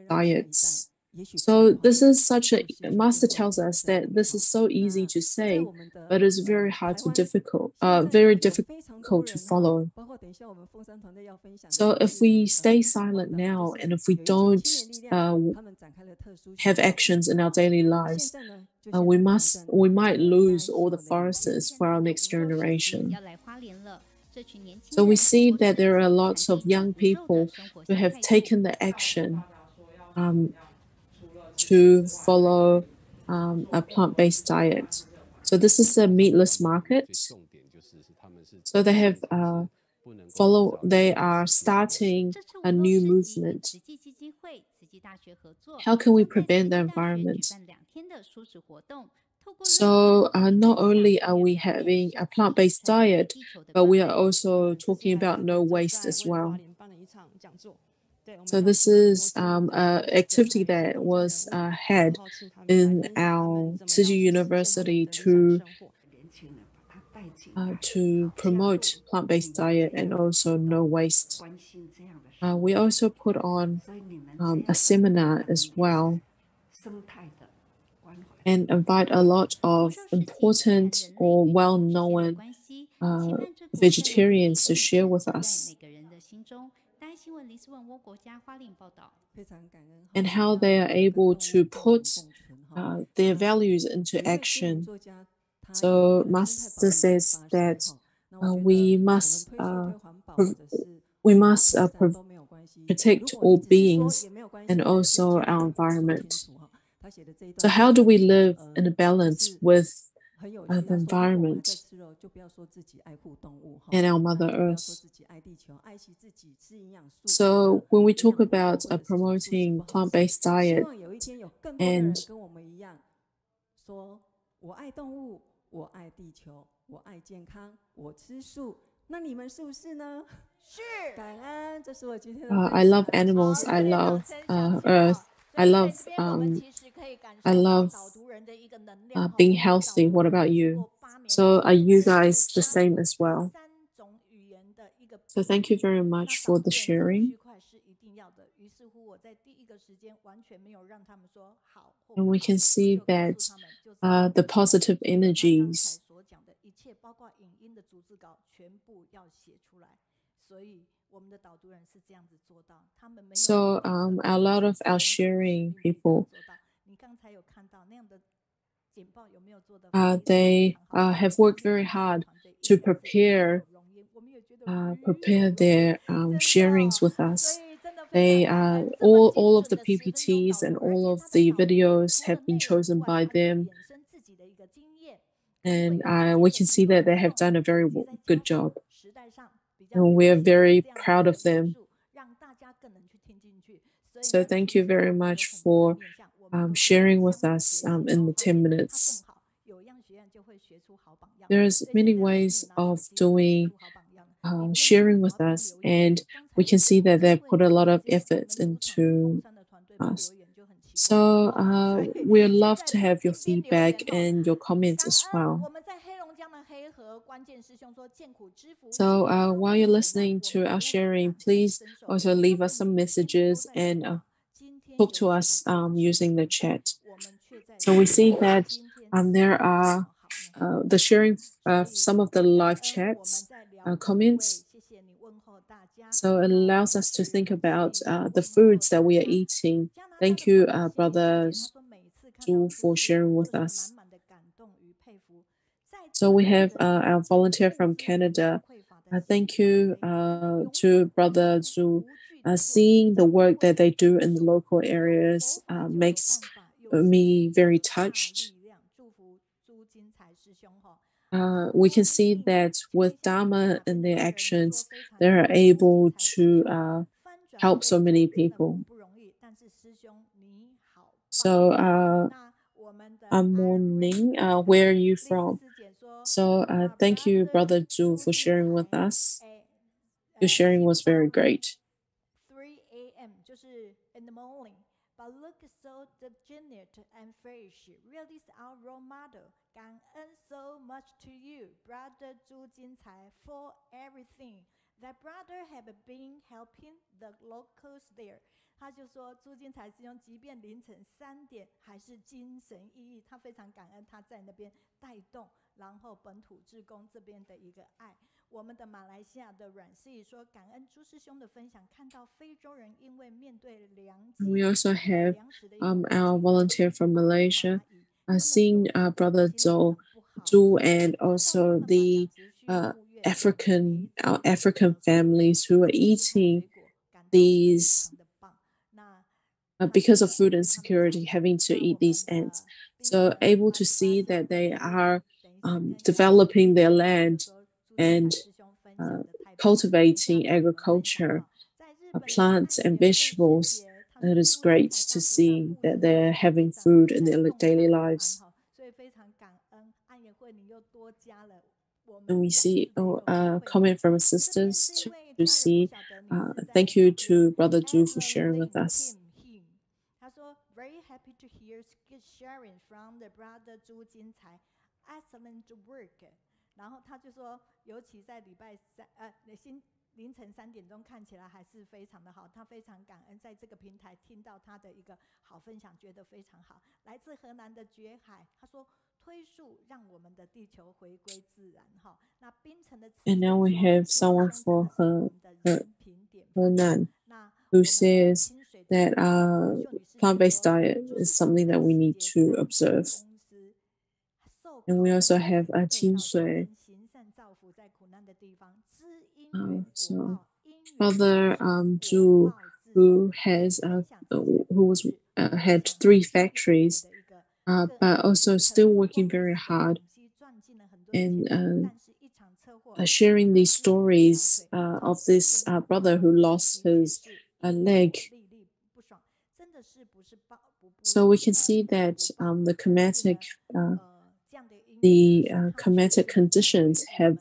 diets. So this is such a, Master tells us that this is so easy to say, but it's very very difficult to follow. So if we stay silent now, and if we don't have actions in our daily lives, we might lose all the forests for our next generation. So we see that there are lots of young people who have taken the action to follow a plant-based diet. So this is a meatless market. So they have they are starting a new movement. how can we prevent the environment? So not only are we having a plant-based diet, but we are also talking about no waste as well. So this is an activity that was had in our Tzu University to promote plant-based diet and also no waste. We also put on a seminar as well and invite a lot of important or well-known vegetarians to share with us and how they are able to put their values into action. So Master says that we must protect all beings and also our environment. So how do we live in a balance with the environment and our Mother Earth? So when we talk about promoting plant-based diet and I love animals, I love Earth, I love being healthy. What about you? So are you guys the same as well? So thank you very much for the sharing. And we can see that the positive energies so a lot of our sharing people, they have worked very hard to prepare their sharings with us. They all of the PPTs and all of the videos have been chosen by them, and we can see that they have done a very good job, and we are very proud of them. So thank you very much for sharing with us in the 10 minutes. There's many ways of doing sharing with us, and we can see that they've put a lot of effort into us. So we'd love to have your feedback and your comments as well. So while you're listening to our sharing, please also leave us some messages and talk to us using the chat. So we see that there are the sharing some of the live chats, comments. So it allows us to think about the foods that we are eating. Thank you, Brother Zhu, for sharing with us. So we have our volunteer from Canada. Thank you to Brother Zhu. Seeing the work that they do in the local areas makes me very touched. We can see that with Dharma in their actions, they are able to help so many people. So, morning, where are you from? So, thank you, Brother Zhu, for sharing with us. Your sharing was very great. 3 a.m. 就是in the morning, but look so degenerate and fresh. Really is our role model. 感恩 so much to you, Brother Zhu Jincai, for everything. That brother have been helping the locals there. 他就说，朱金才师兄即便凌晨3点，还是精神奕奕。他非常感恩他在那边带动，然后本土志工这边的一个爱。我们的马来西亚的阮思怡说，感恩朱师兄的分享，看到非洲人因为面对粮食。We also have our volunteer from Malaysia, seeing Brother Zhou and also the African families who are eating these. Because of food insecurity, having to eat these ants. So able to see that they are developing their land and cultivating agriculture, plants and vegetables it is great to see that they're having food in their daily lives. And we see a comment from our sisters to see. Thank you to Brother Zhu for sharing with us. Very happy to hear good sharing from the brother Zhu Jincai, excellent work. 然后他就说，尤其在礼拜三，凌晨3点钟看起来还是非常的好。他非常感恩在这个平台听到他的一个好分享，觉得非常好。来自荷兰的绝海，他说推树让我们的地球回归自然。哈，那槟城的。And now we have someone for Henan who says that plant-based diet is something that we need to observe. And we also have Qin Sui. So Father Zhu, who had 3 factories, but also still working very hard and sharing these stories of this brother who lost his leg. So we can see that the climatic conditions have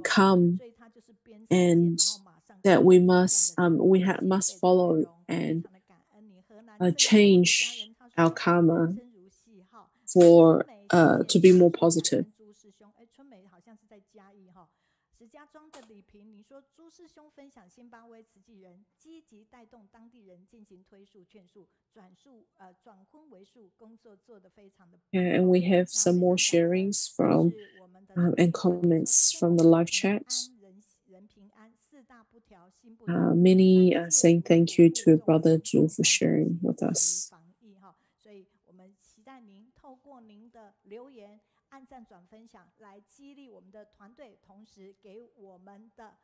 come, and that we must follow and change our karma for to be more positive. 石家庄的李平，你说朱师兄分享辛巴威慈济人积极带动当地人进行推树劝树，转荤为素，工作做得非常的。Yeah, and we have some more sharings from and comments from the live chat. Many saying thank you to Brother Zhu for sharing with us. 所以我们期待您透过您的留言。按赞转分享来激励我们的团队，同时给我们的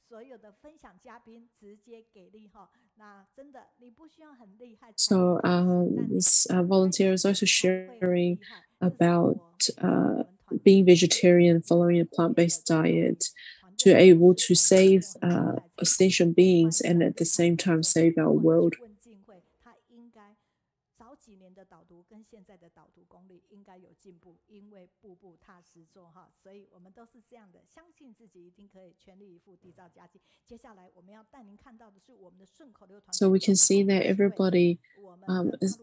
所有的分享嘉宾直接给力哈。那真的你不需要很厉害。So this volunteer is also sharing about being vegetarian, following a plant-based diet, to able to save sentient beings and at the same time save our world. 几年的导读跟现在的导读功力应该有进步，因为步步踏实做哈，所以我们都是这样的，相信自己一定可以全力以赴缔造佳绩。接下来我们要带您看到的是我们的顺口溜团队。So we can see that everybody is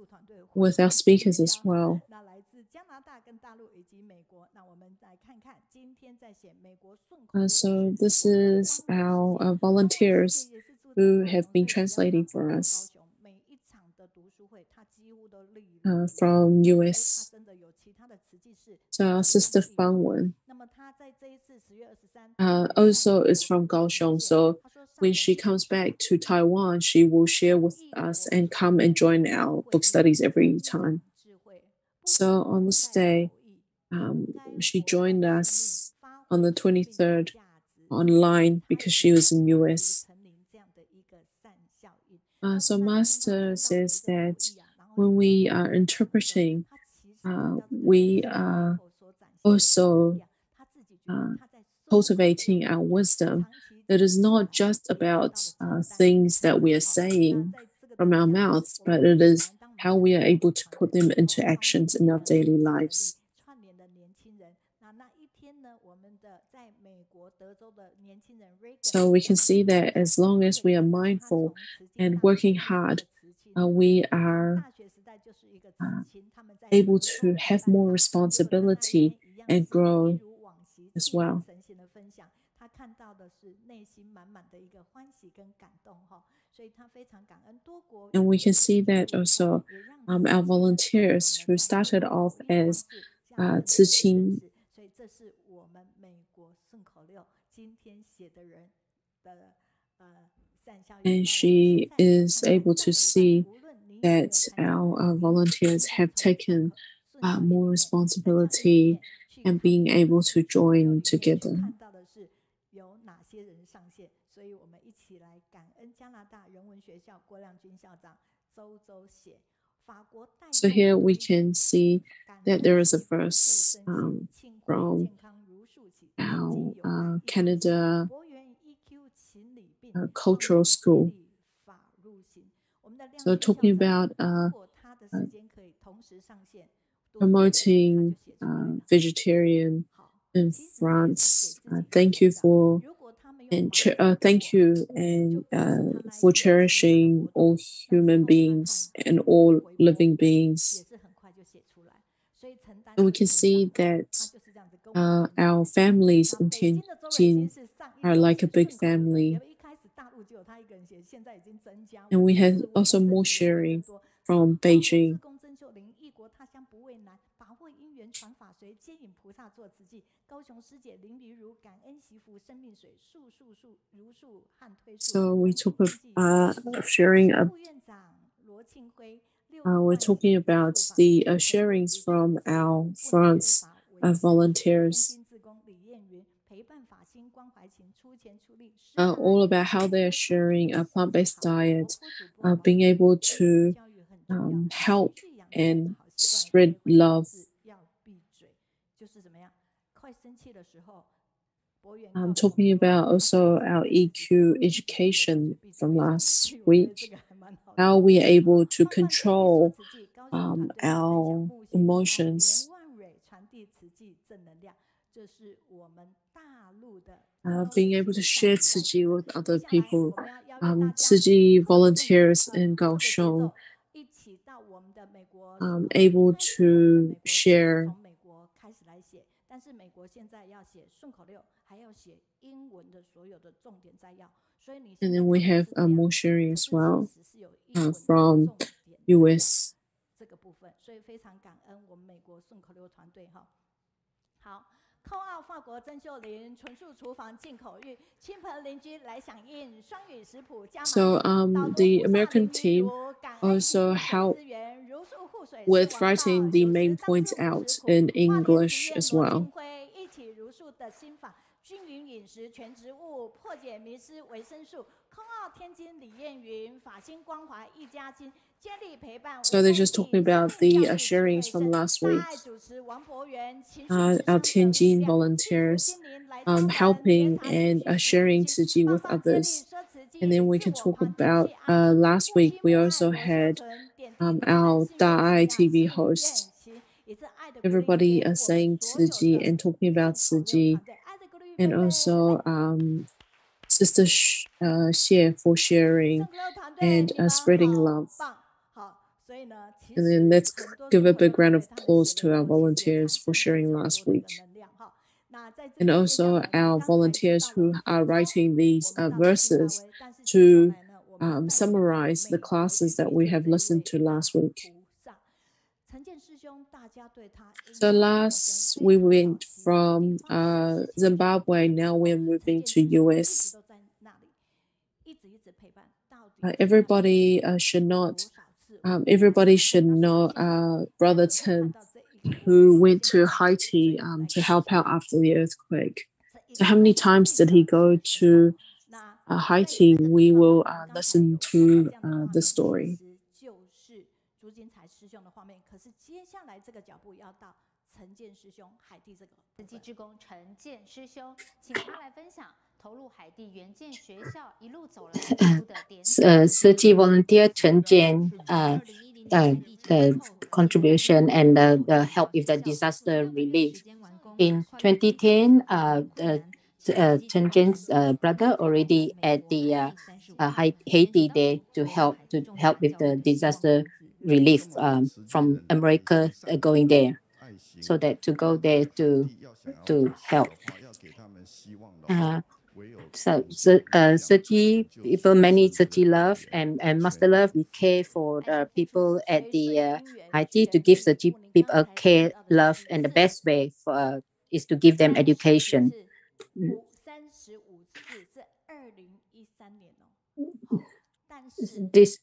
with our speakers as well. 那来自加拿大跟大陆以及美国，那我们来看看今天在写美国顺口溜。So this is our volunteers who have been translating for us. From US. So our sister Fang Wen also is from Kaohsiung. So when she comes back to Taiwan, she will share with us and come and join our book studies every time. So on this day, she joined us on the 23rd online because she was in US. So Master says that when we are interpreting, we are also cultivating our wisdom. It is not just about things that we are saying from our mouths, but it is how we are able to put them into actions in our daily lives. So we can see that as long as we are mindful and working hard, we are able to have more responsibility and grow as well. And we can see that also our volunteers who started off as Cilin, and she is able to see that our volunteers have taken more responsibility and being able to join together. So here we can see that there is a verse from our Canada Cultural School. So talking about promoting vegetarian in France. Thank you for for cherishing all human beings and all living beings. And we can see that our families in Tianjin are like a big family. And we have also more sharing from Beijing. So we talk of sharing we're talking about the sharings from our France volunteers. All about how they're sharing a plant-based diet, being able to help and spread love. I'm talking about also our EQ education from last week, how we are able to control our emotions. Being able to share Tzu Ji with other people. Tzu Ji volunteers in Kaohsiung able to share. And then we have more sharing as well from US. 扣奥法国珍馐林纯素厨房进口玉，亲朋邻居来响应双语食谱加码。So the American team also helped with writing the main points out in English as well. 一起如素的心法，均匀饮食全植物，破解迷思维生素。空奥天津李艳云法心关怀一家亲。 So they're just talking about the sharings from last week. Our Tianjin volunteers helping and sharing Tzu Ji with others. And then we can talk about last week we also had our Daerah TV hosts. Everybody saying Tzu Ji and talking about Tzu Ji. And also Sister Xie for sharing and spreading love. And then let's give a big round of applause to our volunteers for sharing last week. And also our volunteers who are writing these verses to summarize the classes that we have listened to last week. So last we went from Zimbabwe, now we're moving to US. Everybody should know Brother Chen, who went to Haiti to help out after the earthquake. So how many times did he go to Haiti? We will listen to the story. 陈建师兄，海地这个慈济志工陈建师兄，请他来分享投入海地援建学校一路走来的点。Tzu Ji volunteer Chen Jian the contribution and the help with the disaster relief. In 2010, Chen Jian's brother already at the Haiti there to help with the disaster relief from America going there. So that to go there to help. So Tzu Ji people, many Tzu Ji love and Master Love, we care for the people at the Haiti to give Tzu Ji people a care, love, and the best way for is to give them education. This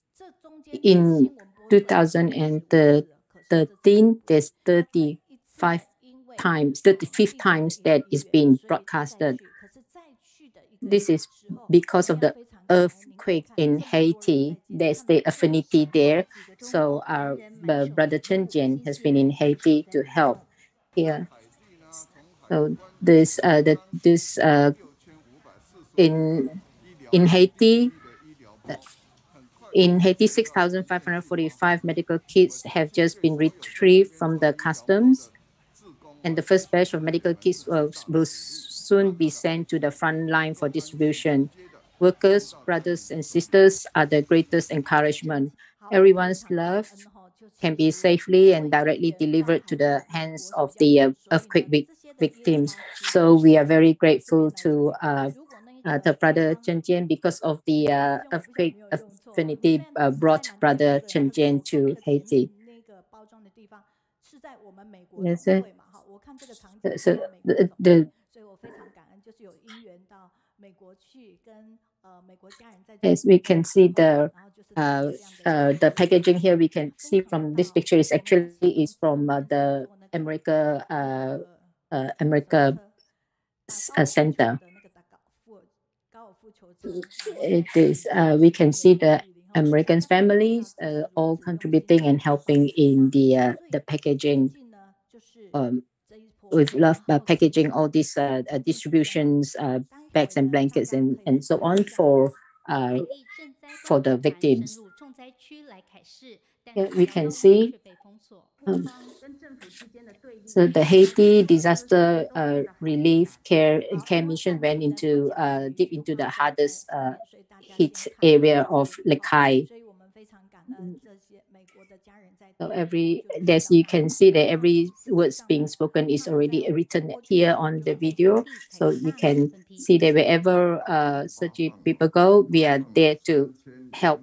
in 2013, there's 35 times, 35th times that is being broadcasted. This is because of the earthquake in Haiti. There's the affinity there. So our brother Chen Jian has been in Haiti to help here. So in Haiti, In Haiti, 6,545 medical kits have just been retrieved from the customs, and the first batch of medical kits will soon be sent to the front line for distribution. Workers, brothers, and sisters are the greatest encouragement. Everyone's love can be safely and directly delivered to the hands of the earthquake victims. So we are very grateful to the brother Chen Jian because of the earthquake affinity brought brother Chen Jian to Haiti. Yes, sir. So as we can see the packaging here, we can see from this picture is actually is from the America Center. It is we can see the American families all contributing and helping in the packaging. With love packaging all these distributions, bags and blankets and so on for the victims. Here we can see so the Haiti disaster relief care mission went into deep into the hardest hit area of Lekai. So as you can see that every words being spoken is already written here on the video. So you can see that wherever such people go, we are there to help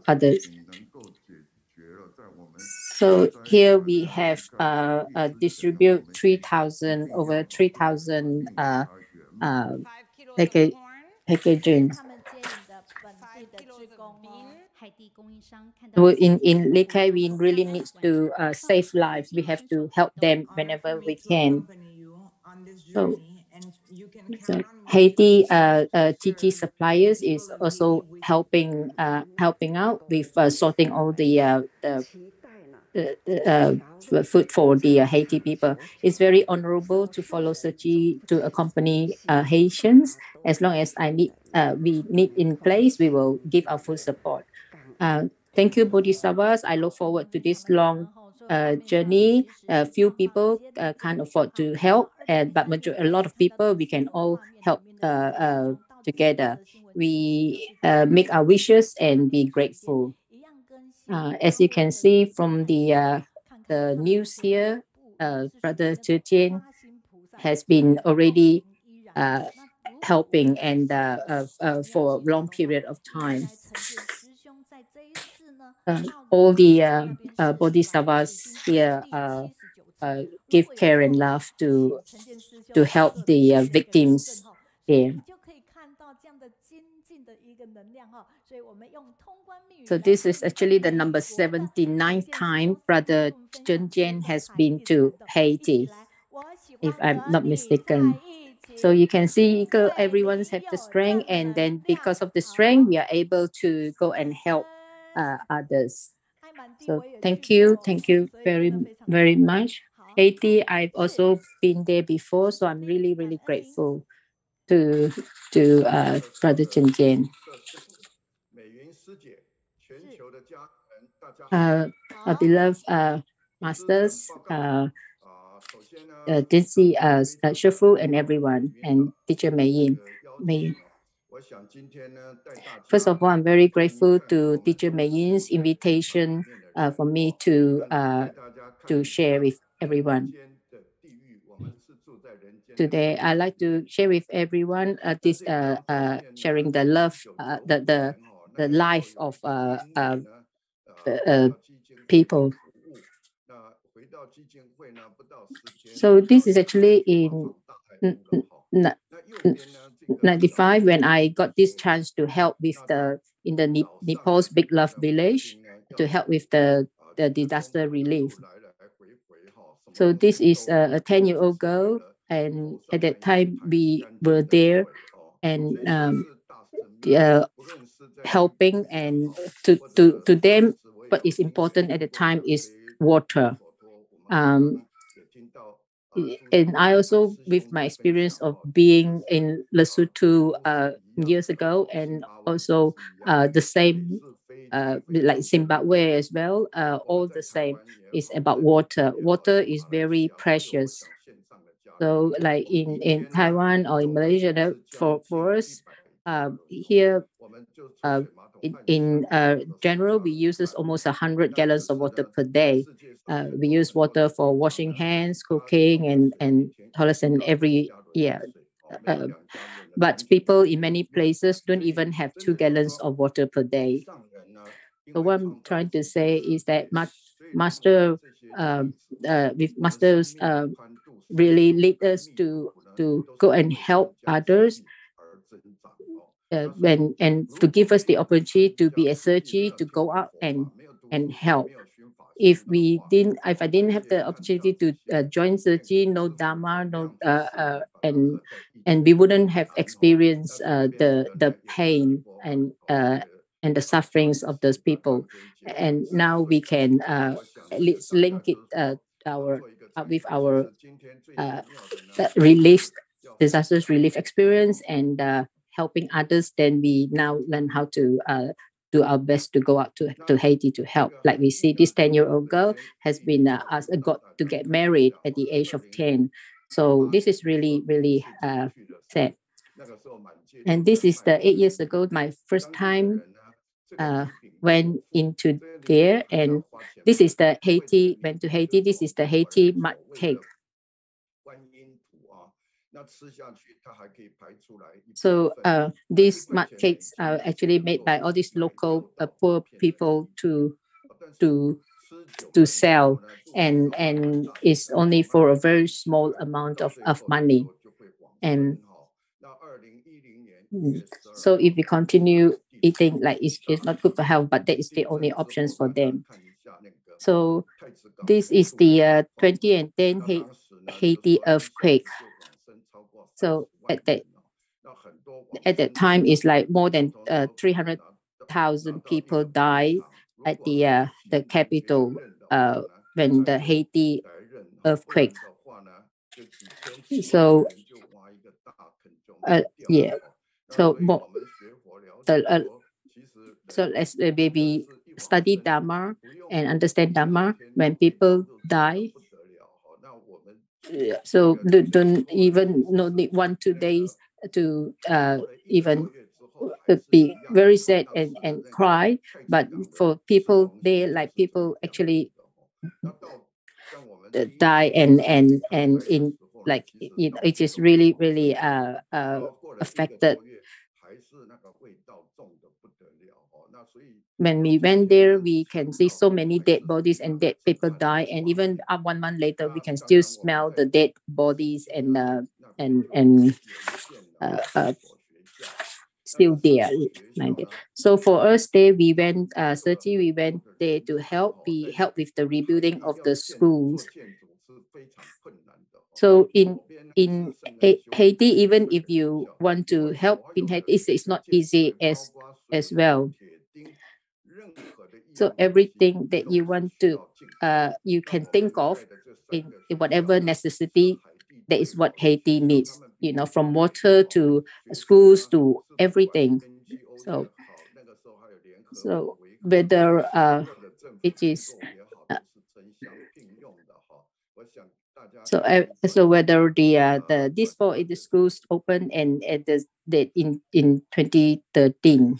others. So here we have distribute over 3,000 packaging. In Lekai, we really need to save lives. We have to help them whenever we can. So Haiti TT suppliers is also helping out with sorting all the food for the Haiti people. It's very honorable to follow Sochi to accompany Haitians. As long as we need in place, we will give our full support. Thank you, Bodhisattvas. I look forward to this long journey. Few people can't afford to help, but a lot of people, we can all help together. We make our wishes and be grateful. As you can see from the news here, Brother Zhu Jian has been already helping and for a long period of time. All the bodhisattvas here give care and love to help the victims here. So this is actually the number 79th time Brother Chen Jian has been to Haiti, if I'm not mistaken. So you can see everyone's have the strength, and then because of the strength, we are able to go and help others. So thank you very, very much. Haiti, I've also been there before, so I'm really, really grateful to Brother Chen Jian. Our beloved masters, Dincy, Shifu, and everyone, and Teacher Mei Yin. First of all, I'm very grateful to Teacher Mei Yin's invitation for me to share with everyone. Today, I'd like to share with everyone this sharing the love, the life of people. So this is actually in 95 when I got this chance to help with in the Nepal's Big Love Village to help with the disaster relief. So this is a 10-year-old girl, and at that time we were there and helping, and to them what is important at the time is water. and I also, with my experience of being in Lesotho years ago, and also the same like Zimbabwe as well, all the same is about water. Water is very precious. So like in Taiwan or in Malaysia, for us here, in general, we use almost 100 gallons of water per day. We use water for washing hands, cooking, and toilets, and every year. But people in many places don't even have 2 gallons of water per day. So what I'm trying to say is that with masters really lead us to go and help others, and to give us the opportunity to be a searchy, to go out and help. If I didn't have the opportunity to join searchy, no Dharma, and we wouldn't have experienced the pain and the sufferings of those people. And now we can at least link it with our relief, disasters relief experience, and helping others. Then we now learn how to do our best to go out to Haiti to help. Like we see this 10-year-old girl has been got to get married at the age of 10. So this is really, really sad. And this is the 8 years ago, my first time went into there. And this is the Haiti, went to Haiti. This is the Haiti mud cake. So these mud cakes are actually made by all these local poor people to sell, and it's only for a very small amount of money. And so if we continue eating, like it's not good for health, but that is the only options for them. So this is the 2010 Haiti earthquake. So at that time, it's like more than 300,000 people died at the capital when the Haiti earthquake. So yeah, so so as a baby study Dharma and understand Dharma, when people die, so don't even need 1-2 days to even be very sad and cry. But for people there, like people actually die and in like it is really really affected. When we went there, we can see so many dead bodies and dead people die, and even 1 month later, we can still smell the dead bodies and still there. So for us there, we went we went there to help. We help with the rebuilding of the schools. So in Haiti, even if you want to help in Haiti, it's not easy as well. So everything that you want to you can think of in whatever necessity, that is what Haiti needs, from water to schools to everything. So whether it is so whether the this fall the schools open and at the in 2013.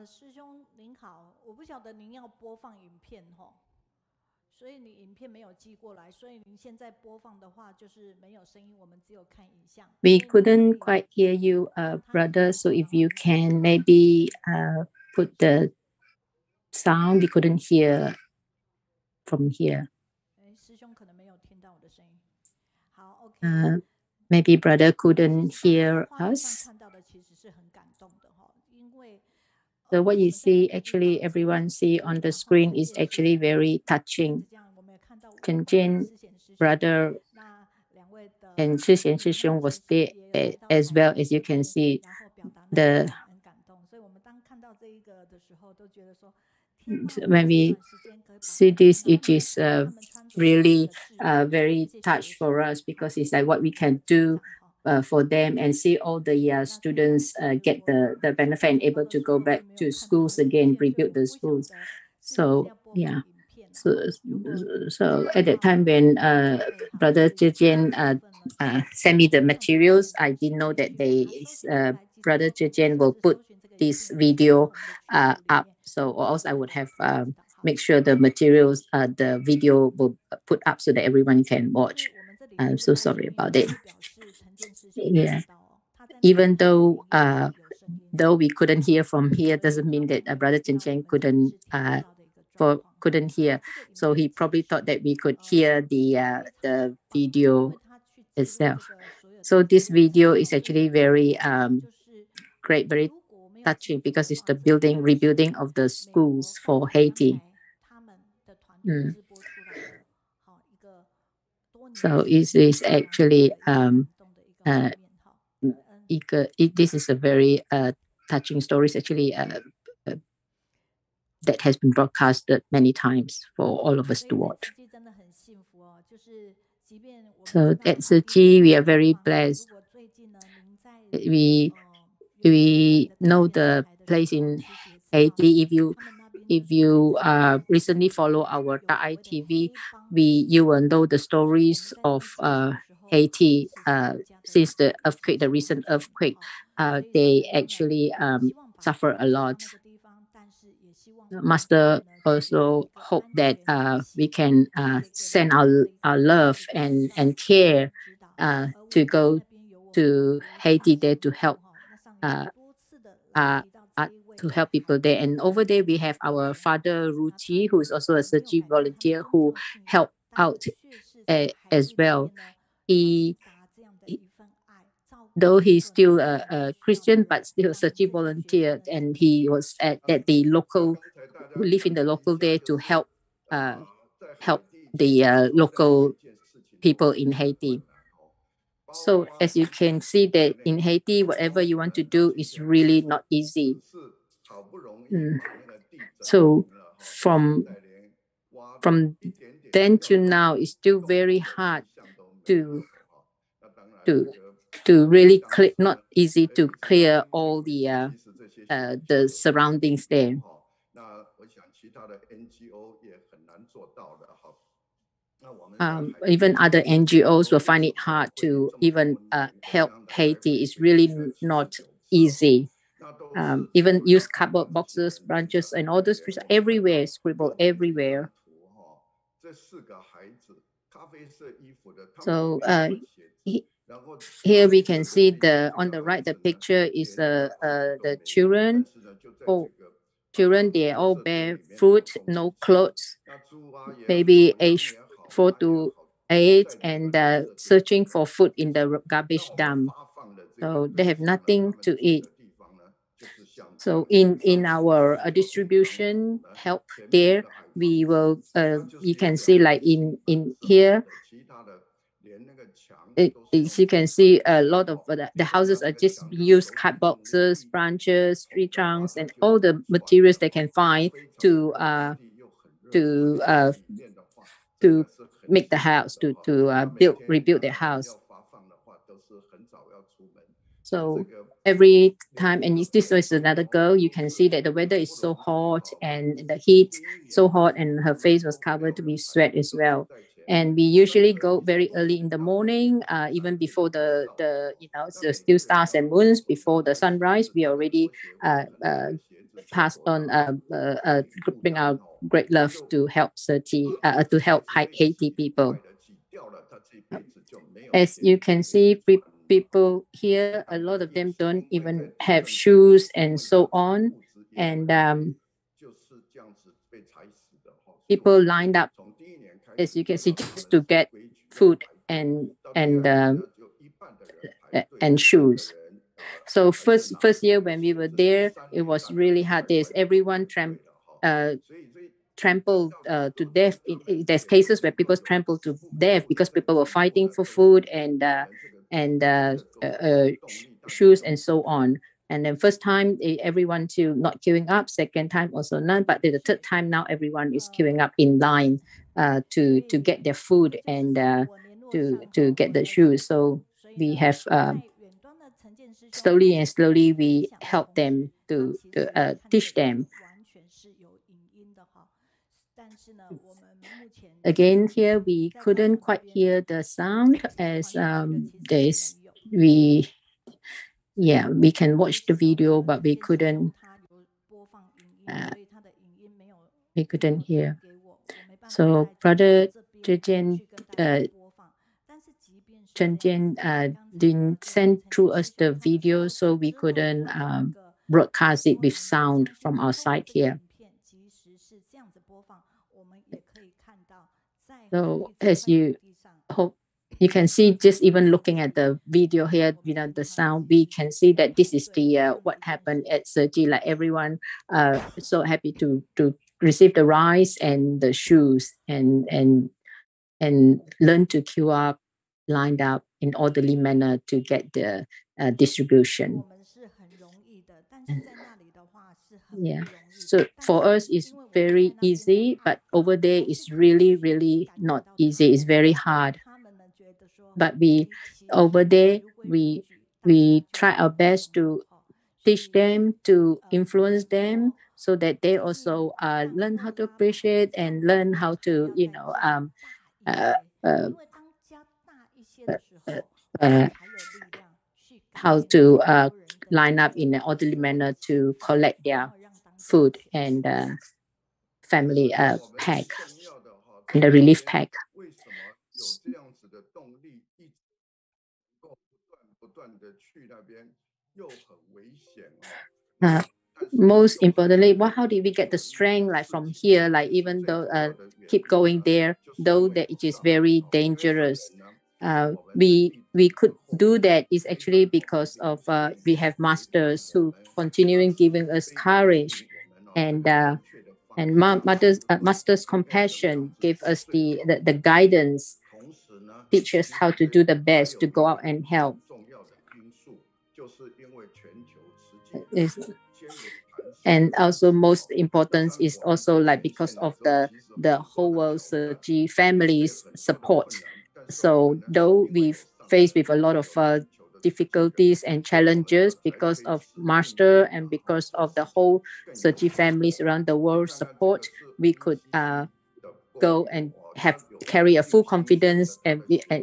师兄您好，我不晓得您要播放影片吼，所以你影片没有寄过来，所以您现在播放的话就是没有声音，我们只有看影像。We couldn't quite hear you, brother. So if you can maybe put the sound, we couldn't hear from here. 师兄可能没有听到我的声音。好 ，OK。Maybe brother couldn't hear us. 看到的其实是很感动的哈，因为。So what you see, actually, everyone see on the screen is actually very touching. Chen Jian, brother, and Shi Xian Shi Xiong was there as well, as you can see. when we see this, it is really very touched for us, because it's like what we can do for them, and see all the students get the benefit and able to go back to schools again, rebuild the schools. So yeah. So at that time when Brother Zhe Jian sent me the materials, I didn't know that Brother Zhe Jian will put this video up. So or else I would have make sure the materials, the video will put up so that everyone can watch. I'm so sorry about it. Yeah. Even though we couldn't hear from here, doesn't mean that Brother Chen Jian couldn't hear. So he probably thought that we could hear the video itself. So this video is actually very great, very touching, because it's the rebuilding of the schools for Haiti. So it is actually this is a very touching story. It's actually that has been broadcasted many times for all of us to watch. So at Tzu Chi, we are very blessed. We know the place in Haiti. If you recently follow our Daerah TV, you will know the stories of Haiti since the earthquake, the recent earthquake. They actually suffer a lot. Master also hope that we can send our love and care to go to Haiti there to help people there. And over there we have our Father Ruchi, who is also a Tzu Chi volunteer, who helped out as well. Though he's still a Christian, but still a Tzu Chi volunteer, and he was live in the local there to help the local people in Haiti. So as you can see that in Haiti, whatever you want to do is really not easy. So from then to now, it's still very hard to really clear, not easy to clear all the surroundings there. Even other NGOs will find it hard to even help Haiti. It's really not easy. Even use cardboard boxes, branches, and all those trees everywhere, scribble everywhere. So here we can see on the right, the picture is the children. Children, they all barefoot, no clothes, maybe age 4 to 8, and searching for food in the garbage dump. So they have nothing to eat. So in our distribution help there, we will you can see like in here, as you can see, a lot of the houses are just use card boxes, branches, tree trunks, and all the materials they can find to make the house, to rebuild their house. So every time, and this is another girl, you can see that the weather is so hot and the heat so hot, and her face was covered with sweat as well. And we usually go very early in the morning, even before the still stars and moons, before the sunrise. We already passed on, bring our great love to help Haiti people. As you can see, people here, a lot of them don't even have shoes and so on. And people lined up, as you can see, just to get food and shoes. So first year when we were there, it was really hard. Everyone trampled to death. There's cases where people trampled to death because people were fighting for food and shoes and so on. And then first time, everyone to not queuing up. Second time, also none. But the third time, now everyone is queuing up in line to get their food and to get the shoes. So we have slowly and slowly we help them to teach them. Again, here we couldn't quite hear the sound as we can watch the video, but we couldn't hear. So Brother Chen Jian didn't send through us the video, so we couldn't broadcast it with sound from our side here. So as you hope you can see, just even looking at the video here without the sound, we can see that this is the what happened at Sergi. Like everyone so happy to receive the rice and the shoes and learn to queue up, lined up in orderly manner to get the distribution. Yeah, so for us it's very easy, but over there it's really, really not easy. It's very hard. But over there we try our best to teach them, to influence them, so that they also learn how to appreciate and learn how to, how to line up in an orderly manner to collect their food and family pack and the relief pack. Most importantly, how did we get the strength like from here, like even though keep going there, though that it is very dangerous? We could do that is actually because of we have masters who continuing giving us courage, and master's compassion give us the guidance, teach us how to do the best to go out and help. And also most important is also like because of the whole world Sergi families support. So though we've faced with a lot of difficulties and challenges because of master and because of the whole Sergi families around the world support, we could go and carry a full confidence and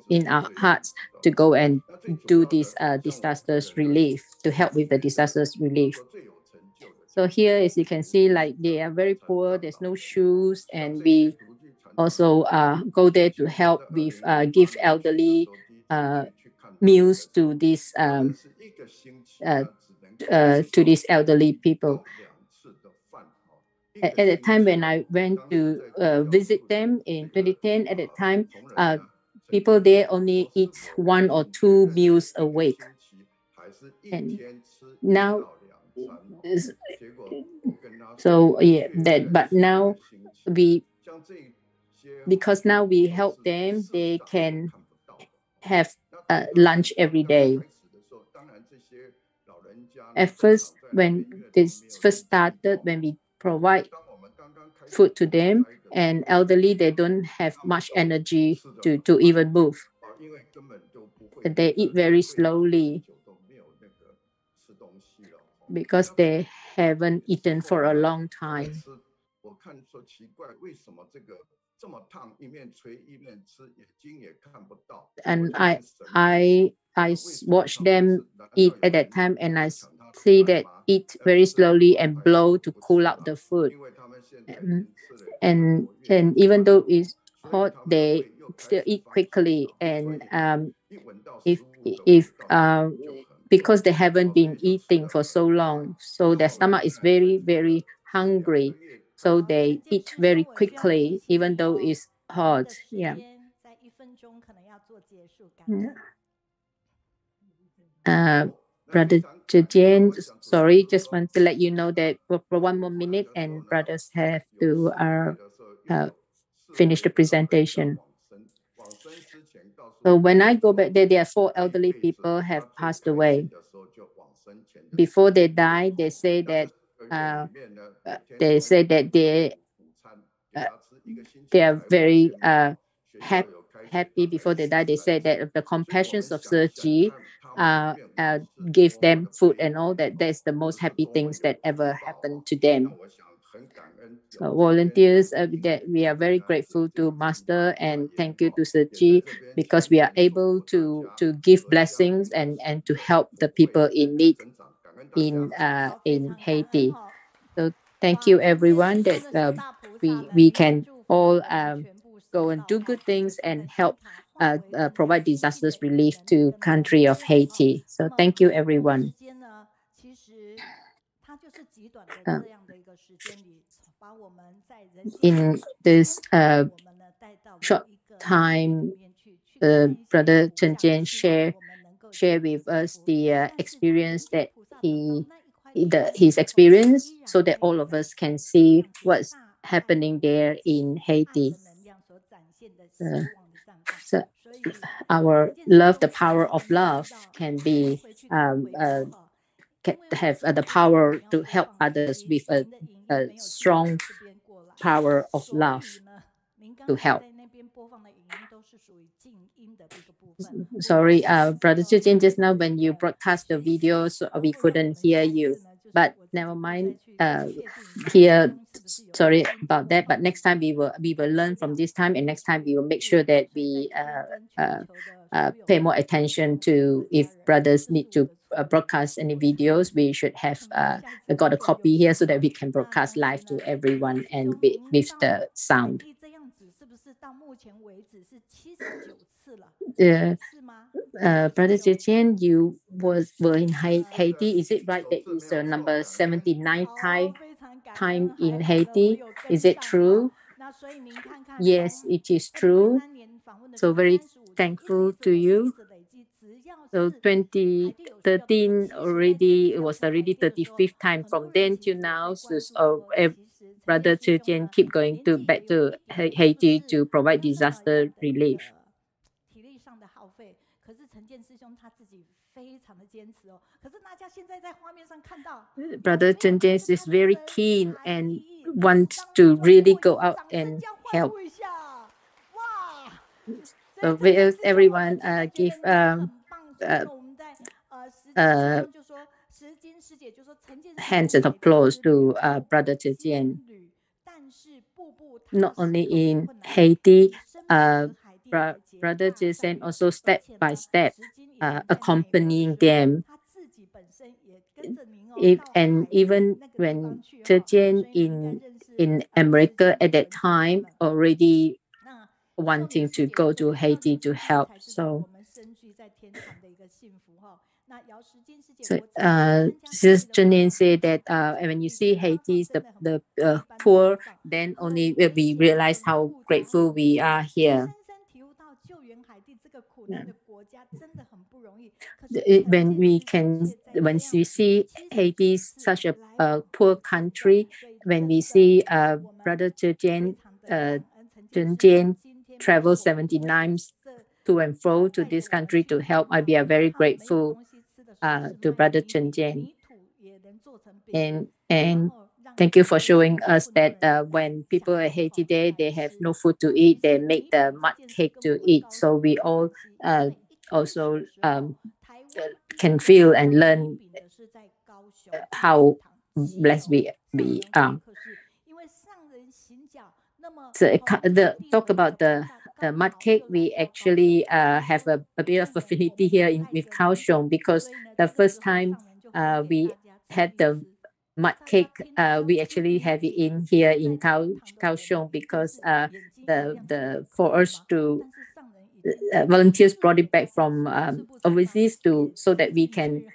in our hearts to go and do this disasters relief, to help with the disasters relief. So here, as you can see, like they are very poor, there's no shoes, and we also go there to help with give elderly meals to these elderly people. At the time when I went to visit them in 2010, at the time, people there only eat 1 or 2 meals a week. And now, so yeah, but now because now we help them, they can have lunch every day. At first, when this first started, when we provide food to them, and elderly, they don't have much energy to even move. They eat very slowly because they haven't eaten for a long time. And I watch them eat at that time, and I see that eat very slowly and blow to cool out the food. And even though it's hot, they still eat quickly. And because they haven't been eating for so long, so their stomach is very, very hungry. So they eat very quickly, even though it's hot. Yeah. Brother Zhu Jian, sorry, just want to let you know that for 1 more minute, and brothers have to finish the presentation. So when I go back there, there are 4 elderly people have passed away. before they die, they say that they are very happy before they die. They say that the compassions of Ji give them food and all that. That's the most happy things that ever happened to them. So volunteers, that we are very grateful to Master and thank you to Ji because we are able to give blessings and to help the people in need in Haiti. So thank you everyone that we can all go and do good things and help provide disasters relief to country of Haiti. So thank you everyone. In this short time, Brother Chen Jian share with us the experience that his experience, so that all of us can see what's happening there in Haiti. So our love, the power of love, can be can have the power to help others with a strong power of love to help. Sorry, Brother Zhu Jincai, just now when you broadcast the video, so we couldn't hear you. But never mind. Here, sorry about that. But next time we will learn from this time, and next time we will make sure that we pay more attention to if brothers need to broadcast any videos. We should have got a copy here so that we can broadcast live to everyone and with the sound. Brother Jia Jian, you were in Haiti. Is it right that it's number 79 time in Haiti? Is it true? Yes, it is true. So very thankful to you. So 2013 already, it was already 35th time from then to now. So Brother Chen Jian keep going back to Haiti to provide disaster relief. Brother Chen Jian is very keen and wants to really go out and help. So everyone give hands and applause to Brother Chen Jian. Not only in Haiti, Brother Jian also step by step accompanying them. And even when Jian in America at that time already wanting to go to Haiti to help. So Sister Janine said that when you see Haiti, the poor, then only we realize how grateful we are here. When we see Haiti such a poor country, when we see Brother Chen Jian travel 79 to and fro to this country to help, I be very grateful to Brother Chen Jian. And thank you for showing us that when people at Haiti they have no food to eat, they make the mud cake to eat. So we all also can feel and learn how blessed we are. So talk about the mud cake, we actually have a bit of affinity here with Kaohsiung, because the first time we had the mud cake, we actually have it in here in Kaohsiung, because for us to volunteers brought it back from overseas so that we can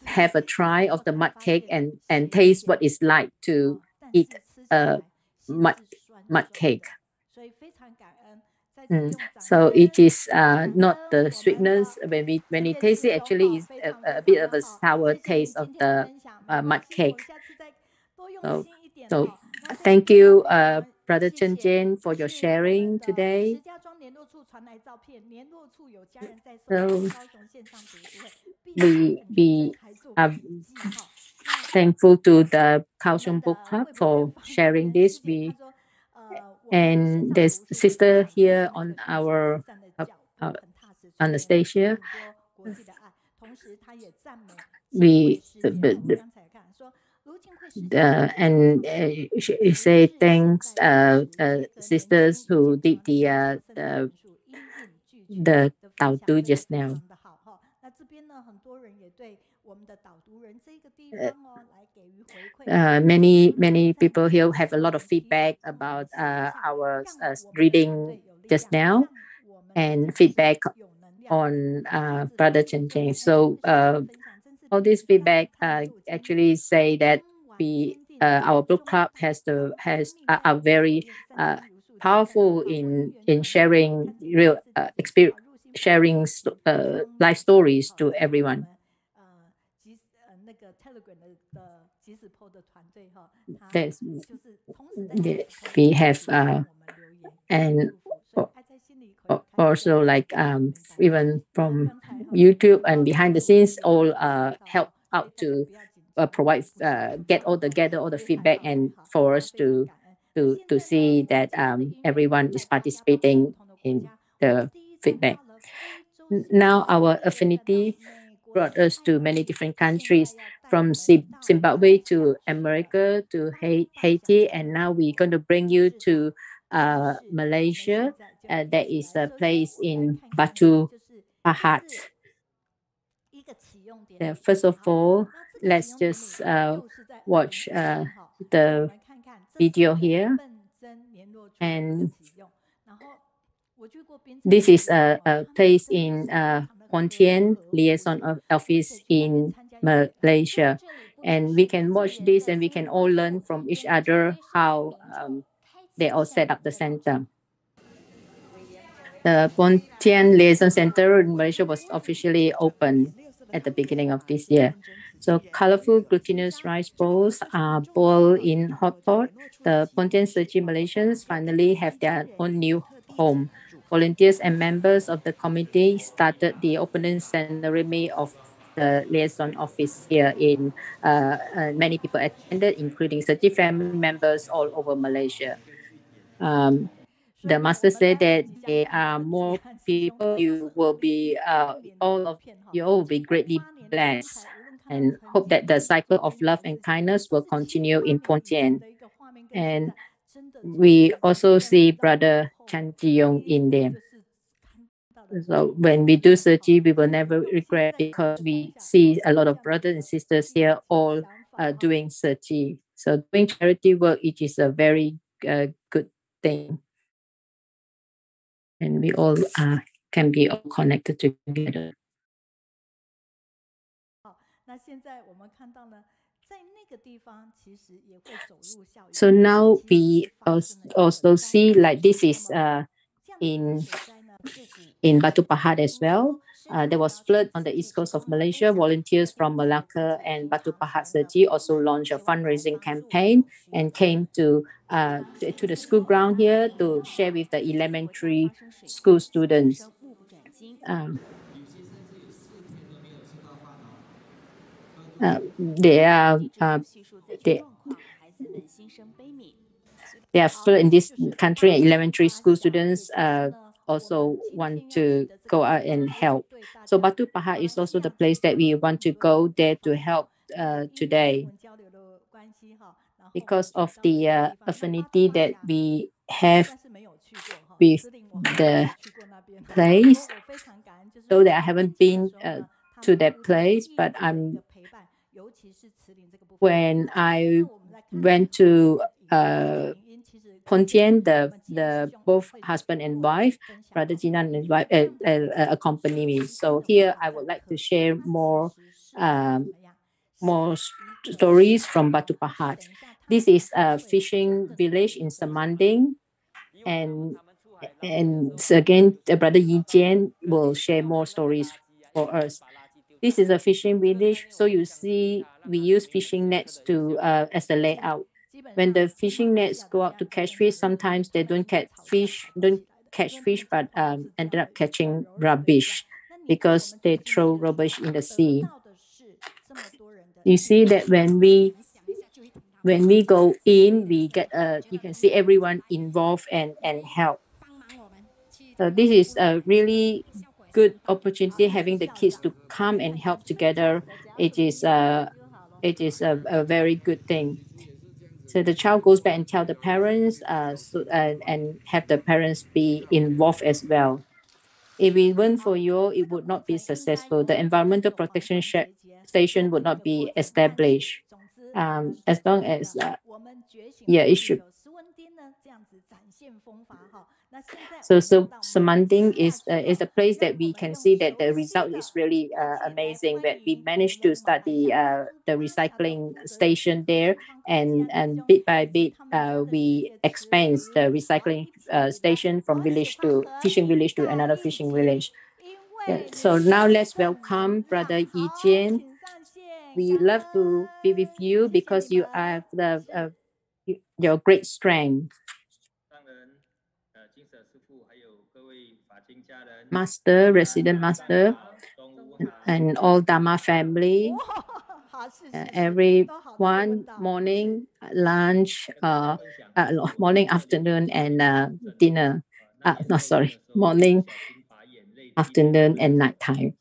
have a try of the mud cake and taste what it's like to eat mud cake. So it is not the sweetness. When you taste it, actually is a bit of a sour taste of the mud cake. So thank you, Brother Chen Jian, for your sharing today. So we thankful to the Kaohsiung Book Club for sharing this. And there's sister here on our on the stage here. She say thanks sisters who did the Tao Tu just now. Many people here have a lot of feedback about our reading just now and feedback on Brother Chen Jian. So all this feedback actually say that our book club are very powerful in sharing real experience, sharing life stories to everyone. We have and also like even from YouTube and behind the scenes, all help out to provide gather all the feedback and for us to see that everyone is participating in the feedback. Now our affinity brought us to many different countries, from Zimbabwe to America to Haiti, and now we're going to bring you to Malaysia. There is a place in Batu, Pahat. First of all, let's just watch the video here. And this is a place in Monte liaison office in Malaysia. And we can watch this and we can all learn from each other how they all set up the center. The Pontian Liaison Center in Malaysia was officially opened at the beginning of this year. So colorful glutinous rice bowls are boiled in hot pot. The Pontian Sergi Malaysians finally have their own new home. Volunteers and members of the committee started the opening ceremony of the liaison office here in many people attended, including Sergi family members all over Malaysia. The master said that there are more people. You will be all of you all will be greatly blessed, and hope that the cycle of love and kindness will continue in Pontian. And we also see Brother Chan Jian in there. So when we do Sergi, we will never regret, because we see a lot of brothers and sisters here all doing Sergi. So doing charity work, it is a very good thing. And we all can be all connected together. So now we also see, like, this is in Batu Pahat as well. There was flood on the east coast of Malaysia. Volunteers from Malacca and Batu Pahat Sergi also launched a fundraising campaign and came to the school ground here to share with the elementary school students. They are flood in this country, and elementary school students also want to go out and help. So Batu Pahat is also the place that we want to go there to help today, because of the affinity that we have with the place. Though that I haven't been to that place, but when I went to Pontian, the both husband and wife, Brother Jinan and his wife, accompany me. So here I would like to share more stories from Batu Pahat. This is a fishing village in Semanding, and again, Brother Yi Jian will share more stories for us. This is a fishing village, so you see we use fishing nets to as a layout. When the fishing nets go out to catch fish, sometimes they don't catch fish, but ended up catching rubbish because they throw rubbish in the sea. You see that when we go in, we get you can see everyone involved and help. So this is a really good opportunity having the kids to come and help together. It is a very good thing. So the child goes back and tell the parents, and have the parents be involved as well. If it weren't for you, it would not be successful. The environmental protection station would not be established. As long as it should. So Samanding is a place that we can see that the result is really amazing. That we managed to start the recycling station there, and bit by bit we expand the recycling station from fishing village to another fishing village. Yeah. So now let's welcome Brother Yi Jian. We love to be with you because you have your great strength. Master, resident master, and all Dharma family, everyone, morning, lunch, morning, afternoon, and dinner. No, sorry, morning, afternoon, and nighttime.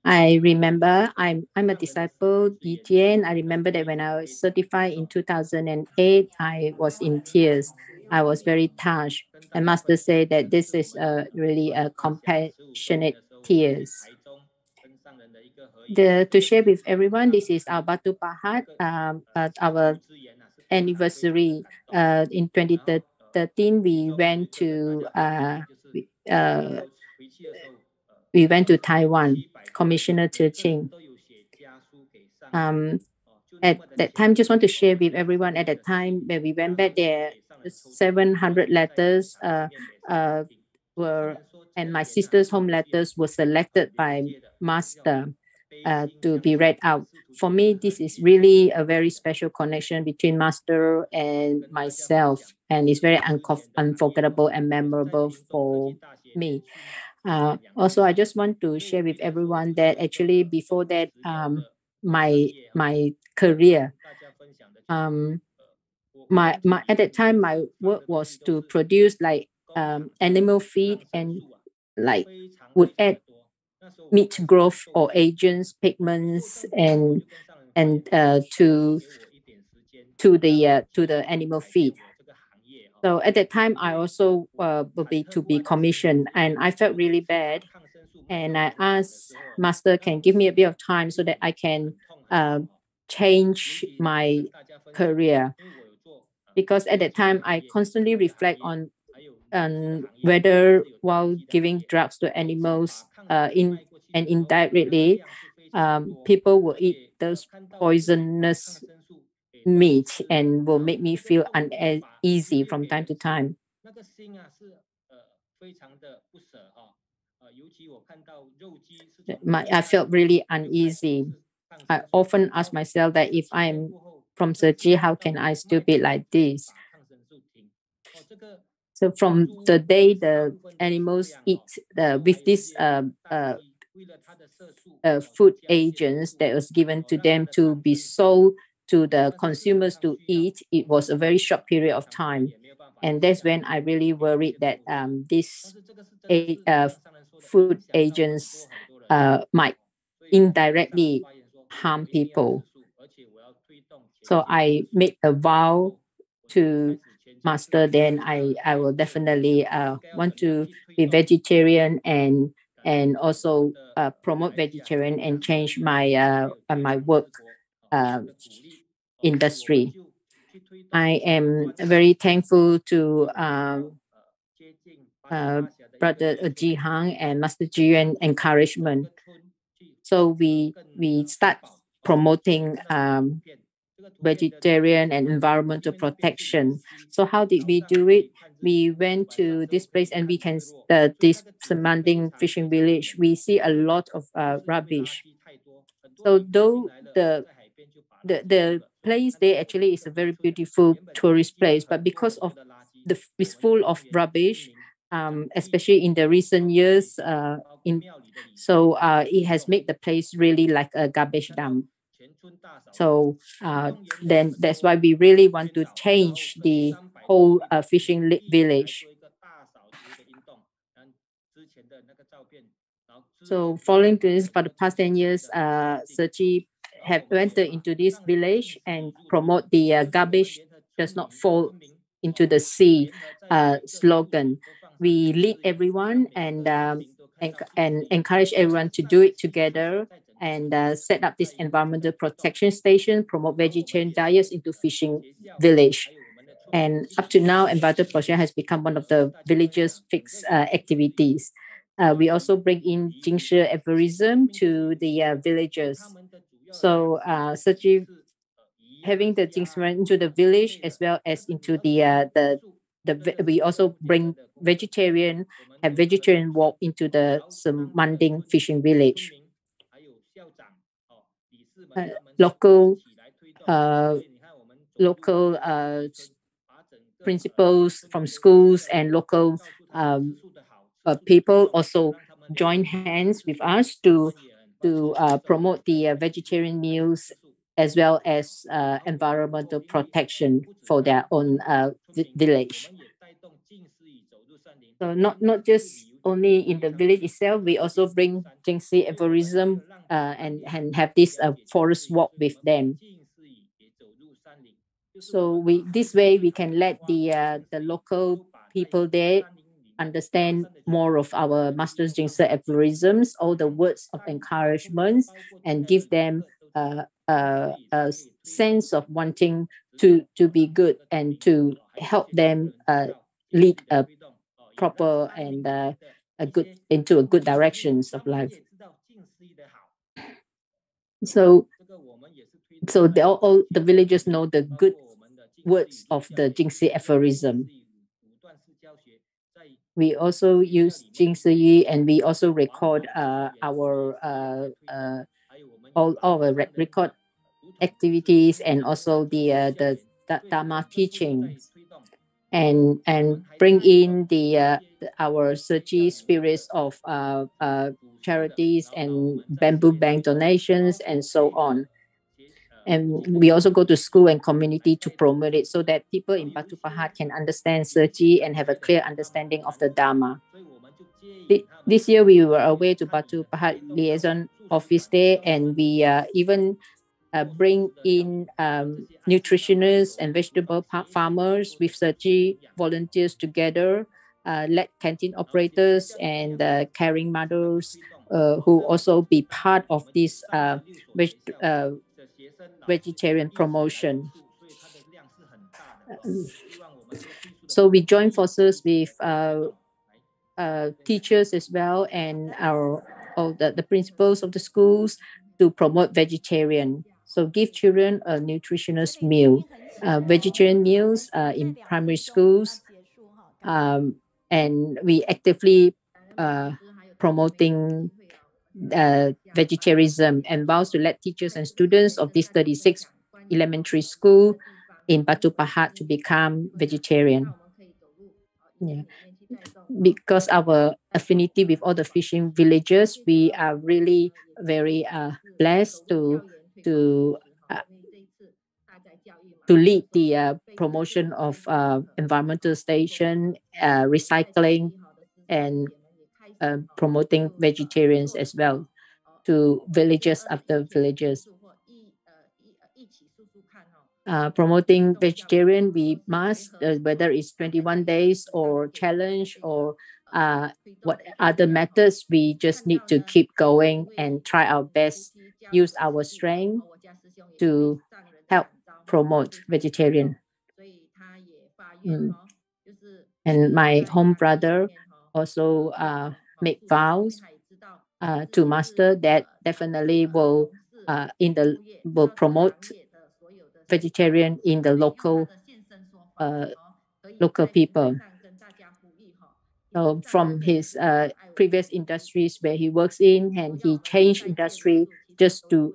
I remember I'm a disciple, Yi Jian. I remember that when I was certified in 2008, I was in tears. I was very touched. And Master said that this is really a compassionate tears. To share with everyone, this is our Batu Pahat, our anniversary. In 2013, we went to Taiwan, Commissioner Ching. At that time, just want to share with everyone, at that time when we went back there, 700 letters were, and my sister's home letters were selected by Master to be read out. For me, this is really a very special connection between Master and myself, and it's very unforgettable and memorable for me. Also, I just want to share with everyone that actually before that, my career, my at that time my work was to produce like animal feed and like would add meat growth or agents, pigments, and to the animal feed. So at that time, I also would be to be commissioned, and I felt really bad. And I asked Master, can give me a bit of time so that I can change my career. Because at that time, I constantly reflect on whether while giving drugs to animals and indirectly, people will eat those poisonous meat and will make me feel uneasy from time to time. I felt really uneasy. I often ask myself that if I'm from Tzu Chi, how can I still be like this? So from the day the animals eat with this food agents that was given to them to be sold to the consumers to eat, it was a very short period of time. And that's when I really worried that these food agents might indirectly harm people. So I made a vow to Master, then I will definitely want to be vegetarian and also promote vegetarian and change my my work industry. I am very thankful to Brother Jihang and Master Jian encouragement. So we start promoting vegetarian and environmental protection. So how did we do it? We went to this place and we can this Samanding fishing village. We see a lot of rubbish. So though the place there actually is a very beautiful tourist place, but because of it's full of rubbish, especially in the recent years. It has made the place really like a garbage dump. So then that's why we really want to change the whole fishing village. So following to this, for the past 10 years, Sergi have entered into this village and promote the garbage does not fall into the sea slogan. We lead everyone and encourage everyone to do it together and set up this environmental protection station, promote vegetarian diets into fishing village. And up to now, environmental protection has become one of the village's fixed activities. We also bring in Jingshi aphorism to the villagers. So having the Jingshi into the village as well as into we also bring have vegetarian walk into the Manding fishing village. Local principals from schools and local people also join hands with us to promote the vegetarian meals as well as environmental protection for their own village. So not just only in the village itself, we also bring Jingshi aphorism and have this forest walk with them. So this way we can let the local people there understand more of our Master's Jingshi aphorisms, all the words of encouragement, and give them a sense of wanting to be good and to help them lead a proper and into a good directions of life. So all the villagers know the good words of the Jingshi aphorism. We also use Jingshi and we also record all our record activities and also the Dharma teachings and bring in our Sergi spirits of charities and bamboo bank donations and so on. And we also go to school and community to promote it so that people in Batu Pahat can understand Sergi and have a clear understanding of the Dharma. This year we were away to Batu Pahat Liaison Office Day, and we even bring in nutritionists and vegetable farmers with Sergi volunteers together, let canteen operators and caring mothers who also be part of this vegetarian promotion. So we join forces with teachers as well and the principals of the schools to promote vegetarian. So give children a nutritious meal, vegetarian meals in primary schools, and we actively promoting vegetarianism and vows to let teachers and students of this 36 elementary school in Batu Pahat to become vegetarian. Yeah. Because our affinity with all the fishing villages, we are really very blessed to lead the promotion of environmental station, recycling, and promoting vegetarians as well to villages after villages. Promoting vegetarian, we must, whether it's 21 days or challenge or what other methods, we just need to keep going and try our best, use our strength to help promote vegetarian. And my home brother also make vows to master that definitely will promote vegetarian in the local people. So from his previous industries where he works in, and he changed industry just to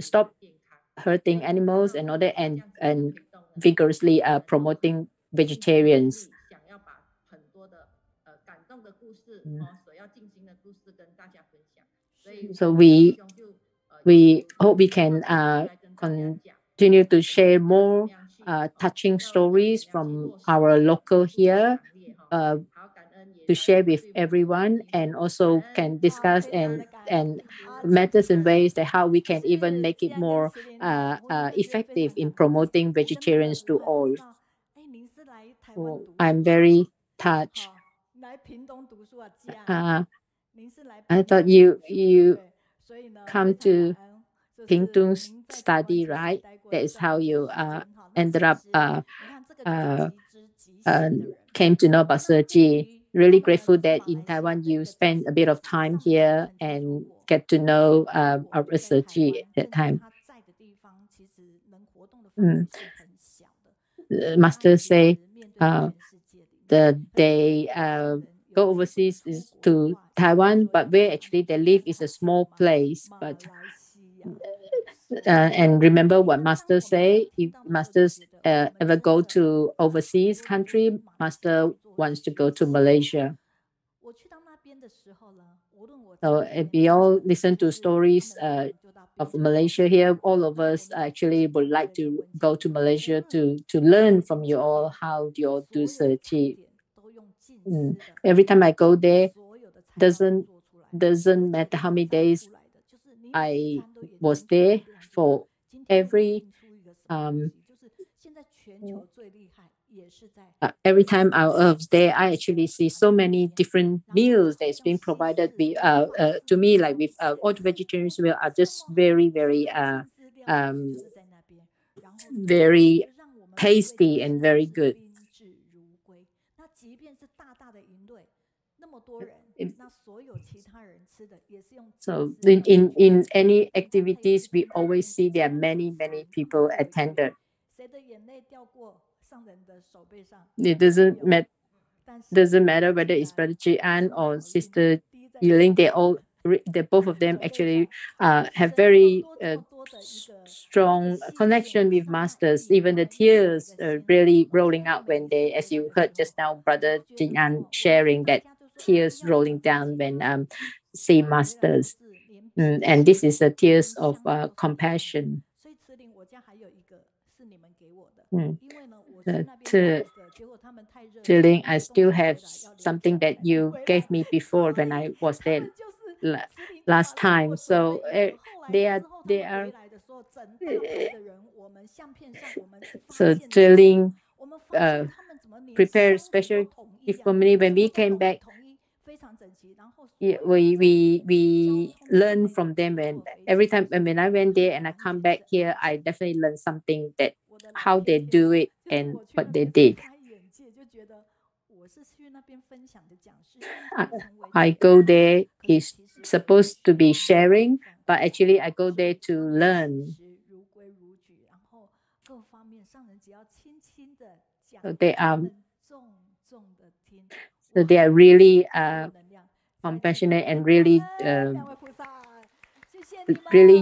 stop hurting animals and all that, and vigorously promoting vegetarians. So we hope we can continue to share more touching stories from our local here to share with everyone, and also can discuss and methods and ways that how we can even make it more effective in promoting vegetarians to all. I'm very touched. I thought you come to Pingtung study, right? That is how you ended up came to know about Zhu Ji. Really grateful that in Taiwan you spend a bit of time here and get to know our Zhu Ji at that time. Master say they go overseas is to Taiwan, but where actually they live is a small place. But and remember what Master say, if Masters ever go to overseas country, Master wants to go to Malaysia. So if we all listen to stories of Malaysia here, all of us actually would like to go to Malaysia to learn from you all how you all do Zhu Ji. Every time I go there, doesn't matter how many days I was there, for every time I was there, I actually see so many different meals that is being provided to me, like with all the vegetarians meal are just very, very very tasty and very good. So in any activities, we always see there are many people attended. It doesn't matter whether it's Brother Jian or Sister Yilin. They both of them actually have very strong connection with masters. Even the tears really rolling out when they, as you heard just now, Brother Jian sharing that tears rolling down when see masters. And this is a tears of compassion. Cilin, I still have something that you gave me before when I was there last time. So they are so Cilin prepared special gift for me when we came back. We learn from them, and every time when I went there and I come back here, I definitely learn something that how they do it and what they did. I go there is supposed to be sharing, but actually I go there to learn. So they are really compassionate and really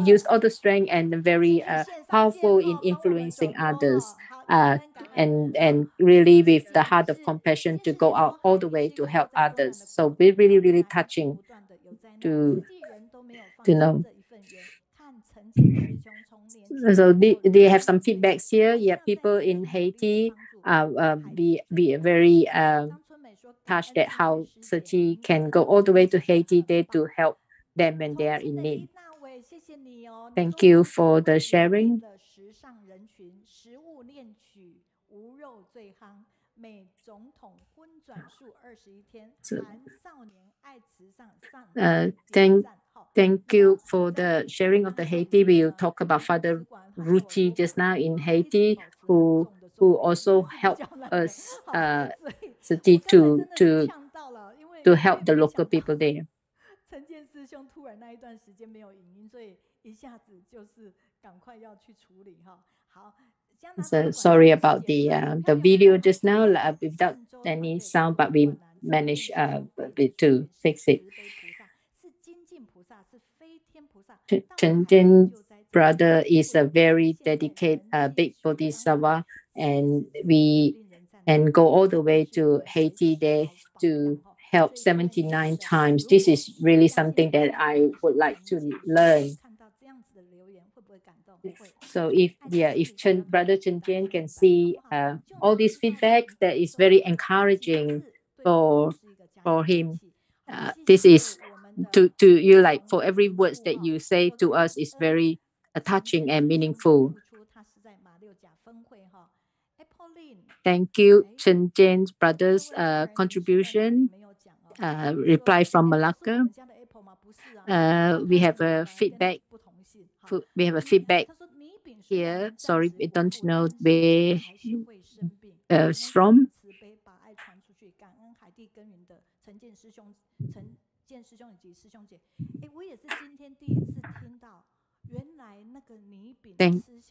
use all the strength and very powerful in influencing others, and really with the heart of compassion to go out all the way to help others. So we're really touching to know. So they have some feedbacks here. Yeah, people in Haiti be very touched at how Zhu Ji can go all the way to Haiti there to help them when they are in need. Thank you for the sharing. So, thank you for the sharing of the Haiti. We'll talk about Father Ruchi just now in Haiti, who also helped us to help the local people there. So sorry about the video just now without any sound, but we managed to fix it. Chen Jian brother is a very dedicated big bodhisattva, and go all the way to Haiti there to help 79 times. This is really something that I would like to learn. So if Brother Chen Jian can see all these feedback, that is very encouraging for him. This is to you, like for every words that you say to us is very touching and meaningful. Thank you, Chen Jian's brother's contribution. Reply from Malacca. We have a feedback. We have a feedback here. Sorry, we don't know where it's from.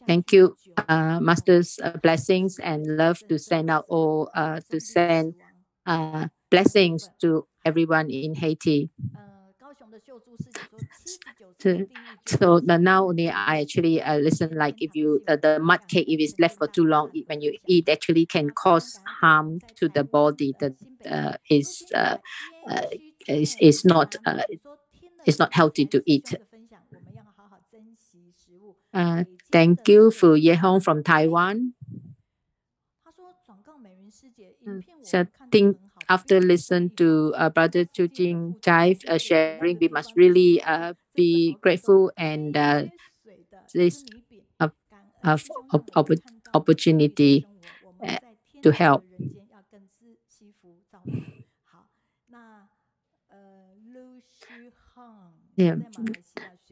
Thank you, Master's blessings and love to send out all blessings to everyone in Haiti. So now only I actually listen, like if you the mud cake, if it's left for too long, when you eat, actually can cause harm to the body. That is not healthy to eat. Thank you, Fu Yehong from Taiwan. So I think after listening to Brother Zhu Jincai sharing, we must really be grateful and this opportunity to help. Yeah.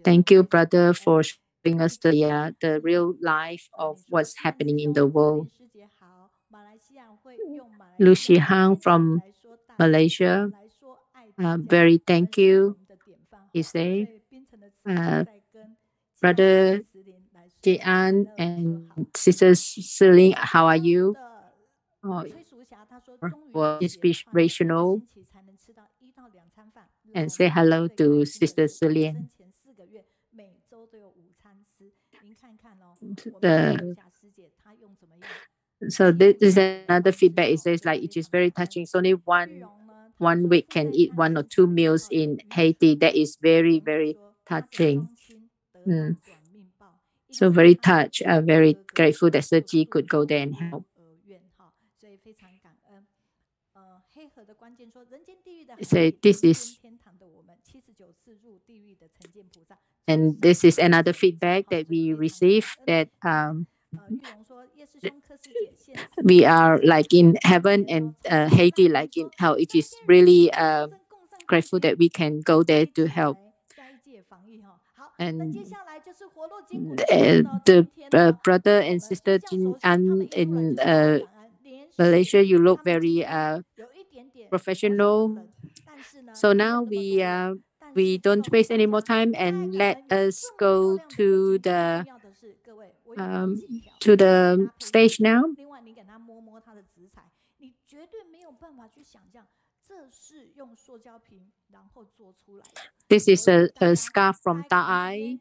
Thank you, brother, for showing us the real life of what's happening in the world. Lu Shihang from Malaysia, very thank you. He say, Brother Jian and Sister Cilin, how are you? Inspirational. And say hello to Sister Cilin. So this is another feedback. It says like it is very touching. It's only one week can eat 1 or 2 meals in Haiti. That is very, very touching. So very touched, very grateful that Sir Ji could go there and help. So this is, and this is another feedback that we received, that we are like in heaven and Haiti like in hell. It is really grateful that we can go there to help. And the brother and sister Jin An in Malaysia, you look very professional. So now we don't waste any more time and let us go to the stage now. This is a scarf from Daerah.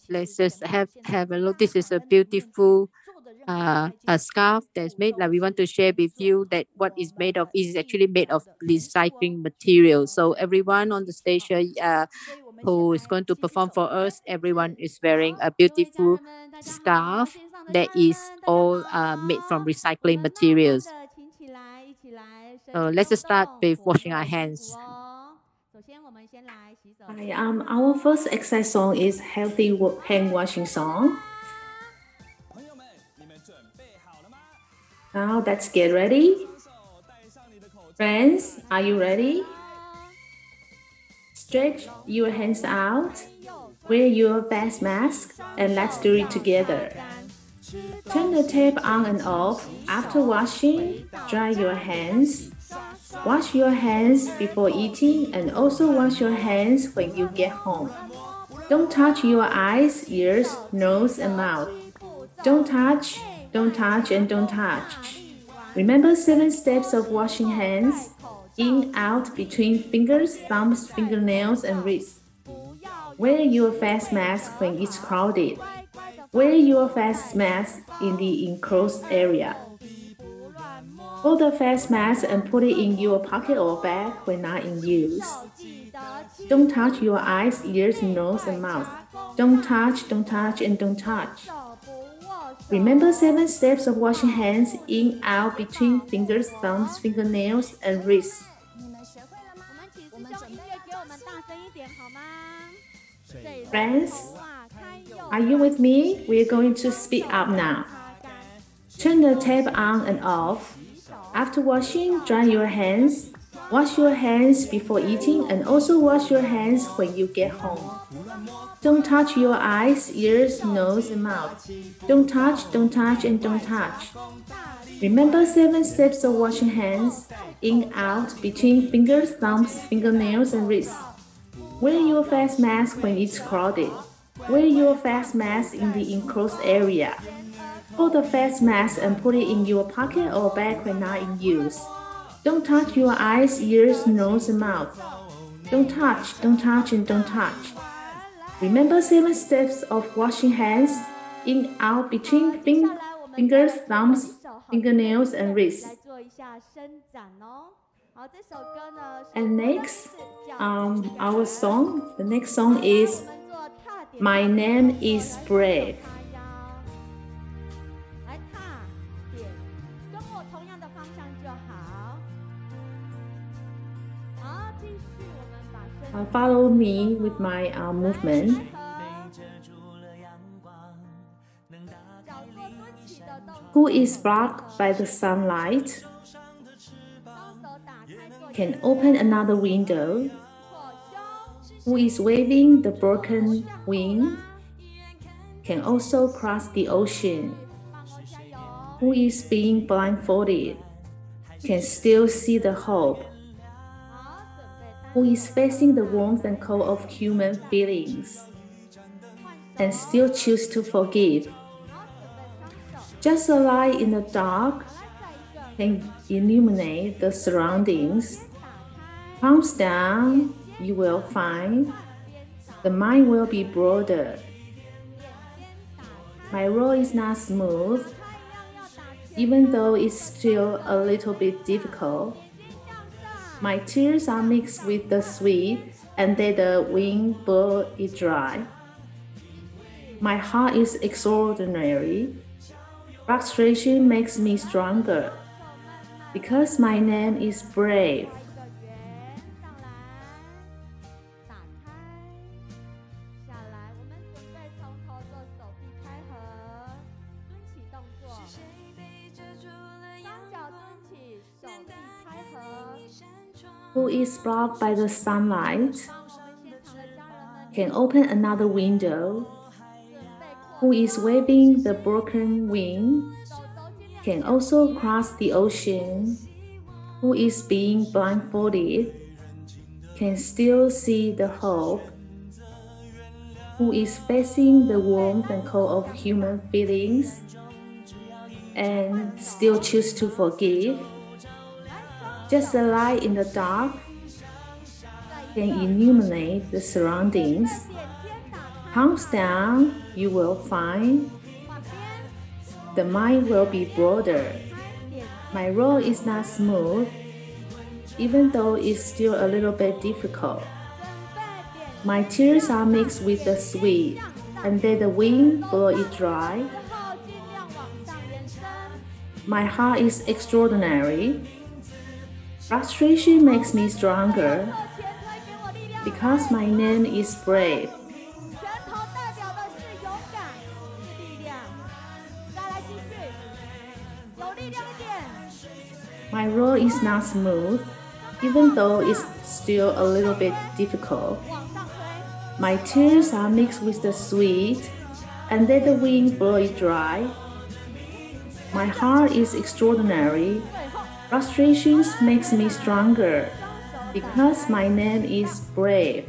Let's just have a look. This is a beautiful a scarf that's made, like we want to share with you that what is made of is actually made of recycling material. So everyone on the stage who is going to perform for us, everyone is wearing a beautiful scarf that is all made from recycling materials. So let's start with washing our hands. Hi, our first exercise song is Healthy Hand Washing Song. Now let's get ready. Friends, are you ready? Stretch your hands out, wear your face mask, and let's do it together. Turn the tap on and off. After washing, dry your hands. Wash your hands before eating and also wash your hands when you get home. Don't touch your eyes, ears, nose, and mouth. Don't touch, and don't touch. Remember 7 steps of washing hands. In, out, between fingers, thumbs, fingernails, and wrists. Wear your face mask when it's crowded. Wear your face mask in the enclosed area. Fold the face mask and put it in your pocket or bag when not in use. Don't touch your eyes, ears, nose, and mouth. Don't touch, and don't touch. Remember 7 steps of washing hands in, out, between fingers, thumbs, fingernails, and wrists. Friends, are you with me? We're going to speed up now. Turn the tap on and off. After washing, dry your hands. Wash your hands before eating and also wash your hands when you get home. Don't touch your eyes, ears, nose, and mouth. Don't touch, and don't touch. Remember 7 steps of washing hands, in, out, between fingers, thumbs, fingernails, and wrists. Wear your face mask when it's crowded. Wear your face mask in the enclosed area. Fold the face mask and put it in your pocket or bag when not in use. Don't touch your eyes, ears, nose, and mouth. Don't touch, and don't touch. Remember 7 steps of washing hands, in, out, between fingers, thumbs, fingernails, and wrists. And next, our song. The next song is My Name is Brave. Follow me with my movement. Who is blocked by the sunlight? Can open another window. Who is waving the broken wing? Can also cross the ocean. Who is being blindfolded? Can still see the hope. Who is facing the warmth and cold of human feelings and still choose to forgive. Just a light in the dark can illuminate the surroundings. Palms down, you will find the mind will be broader. My road is not smooth, even though it's still a little bit difficult. My tears are mixed with the sweet, and let the wind blow it dry. My heart is extraordinary. Frustration makes me stronger, because my name is brave. Who is blocked by the sunlight? Can open another window. Who is waving the broken wing? Can also cross the ocean. Who is being blindfolded? Can still see the hope. Who is facing the warmth and cold of human feelings and still choose to forgive. Just a light in the dark can illuminate the surroundings. Palms down, you will find the mind will be broader. My road is not smooth, even though it's still a little bit difficult. My tears are mixed with the sweet, and let the wind blow it dry. My heart is extraordinary. Frustration makes me stronger, because my name is brave. My road is not smooth, even though it's still a little bit difficult. My tears are mixed with the sweet, and let the wind blow it dry. My heart is extraordinary. Frustrations makes me stronger, because my name is brave.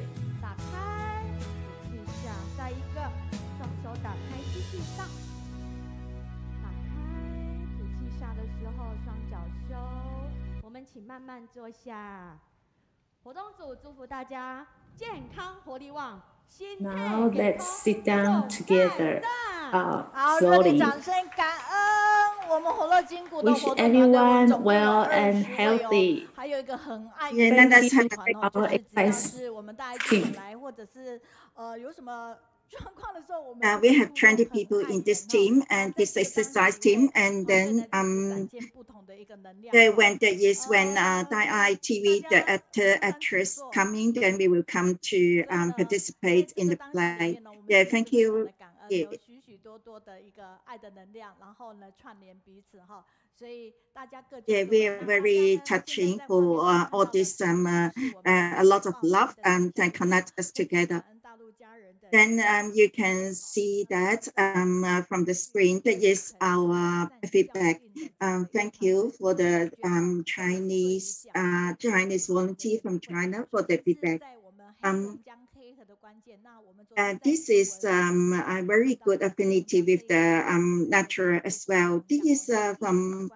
Now let's sit down together. Slowly. Wish everyone well and healthy. Yeah, let us have our exercise team. we have 20 people in this team and this exercise team, and then when there is Daerah TV, the actress coming, then we will come to participate in the play. Yeah, thank you. Yeah. Yeah, we are very touching for all this a lot of love and connect us together. Then you can see that from the screen, that is our feedback. Thank you for the Chinese volunteer from China for the feedback. This is a very good affinity with the natural as well. This is from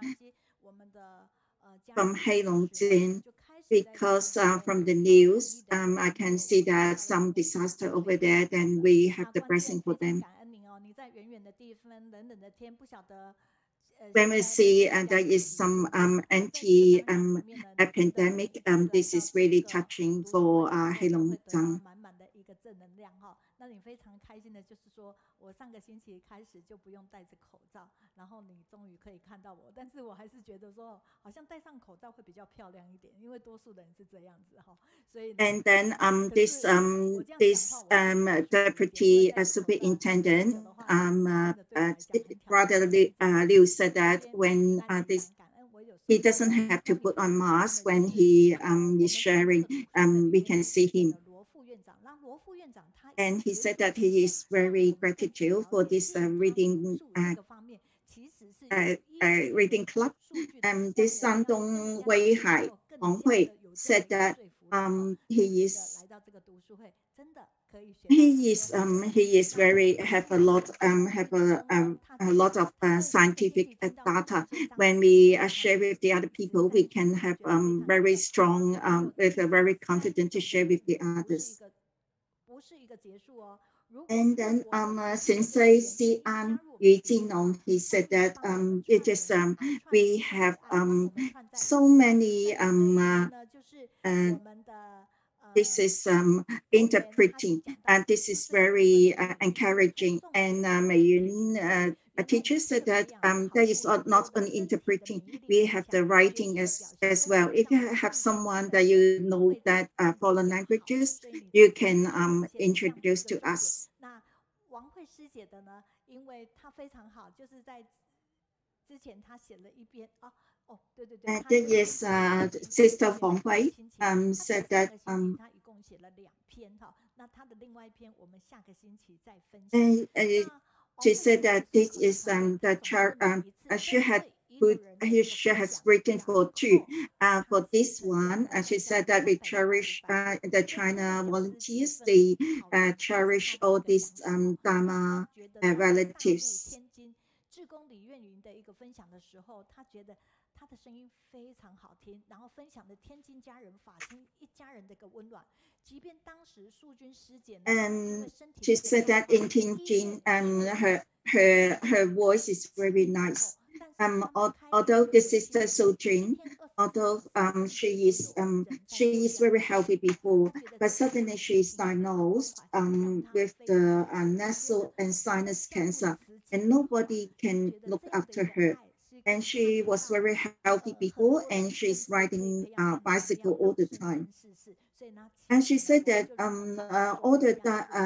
Heilongjiang, because from the news, I can see that some disaster over there, then we have the blessing for them. When we see there is some anti-pandemic, this is really touching for Heilongjiang. And then this deputy superintendent Brother Liu said that when he doesn't have to put on mask when he is sharing, we can see him. And he said that he is very grateful for this reading club. This Shandong Weihai Honghui said that he is very have a lot of scientific data. When we share with the other people, we can have very strong, with a very confident to share with the others. And then Sensei Xian Yu Jinong, he said that it is we have so many this is interpreting, and this is very encouraging. And a teacher said that there is not only interpreting, we have the writing as well. If you have someone that you know that foreign languages, you can introduce to us. There is Sister Huang Hui said that she said that this is she has written for two. For this one, she said that we cherish the China volunteers. They cherish all these Dharma relatives. And she said that in Tianjin, her voice is very nice. Although the sister Zhu Jincai, although she is very healthy before, but suddenly she is diagnosed with the nasal and sinus cancer, and nobody can look after her. And she was very healthy before, and she's riding bicycle all the time. And she said that all the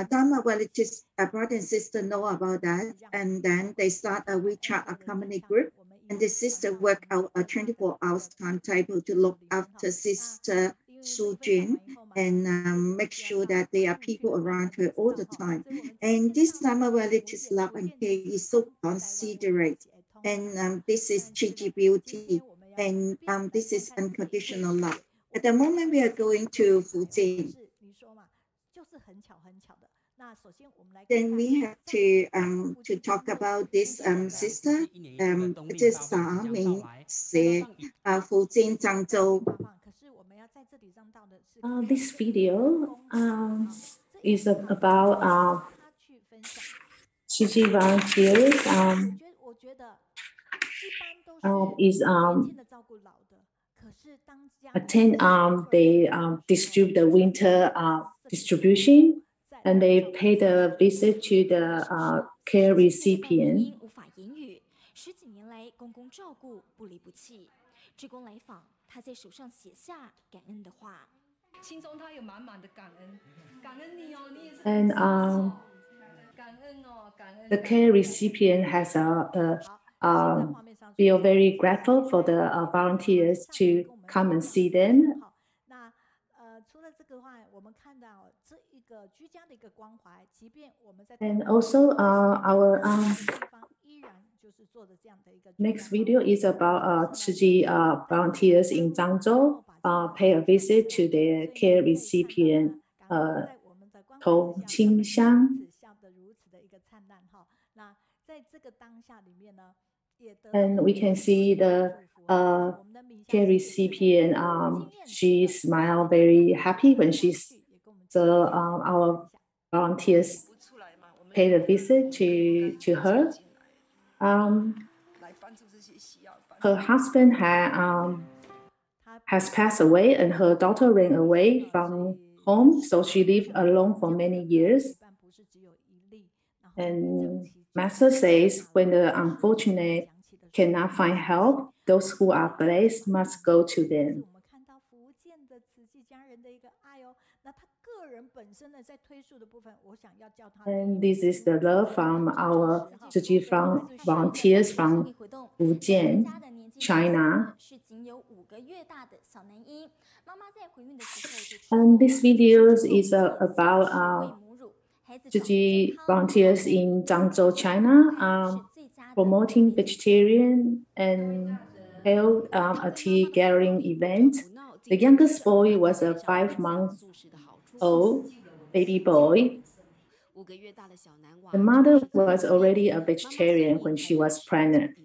Dharma relatives, brother and sister, know about that, and then they start a WeChat community group, and the sister work out a 24 hours timetable to look after Sister Zhu Jincai and make sure that there are people around her all the time. And this Dharma relatives love and care is so considerate. And this is Chi beauty, and this is unconditional love. At the moment, we are going to Fujian. Then we have to talk about this sister, this Jia Minxia, Fujian Zhangzhou. This video is about Zhijiang is attend they distribute the winter distribution, and they pay the visit to the care recipient. And the care recipient has feel very grateful for the volunteers to come and see them. And also our next video is about Zhi volunteers in Zhangzhou pay a visit to their care recipient, Zhu Jincai. And we can see the care recipient, she smiled very happy when she saw our volunteers pay the visit to her. Her husband has passed away, and her daughter ran away from home, so she lived alone for many years. And Master says, when the unfortunate cannot find help, those who are blessed must go to them. And this is the love from our Zhi volunteers from Fujian, China. And this video is about Zhi volunteers in Zhangzhou, China, promoting vegetarian and held a tea gathering event. The youngest boy was a 5-month-old baby boy. The mother was already a vegetarian when she was pregnant.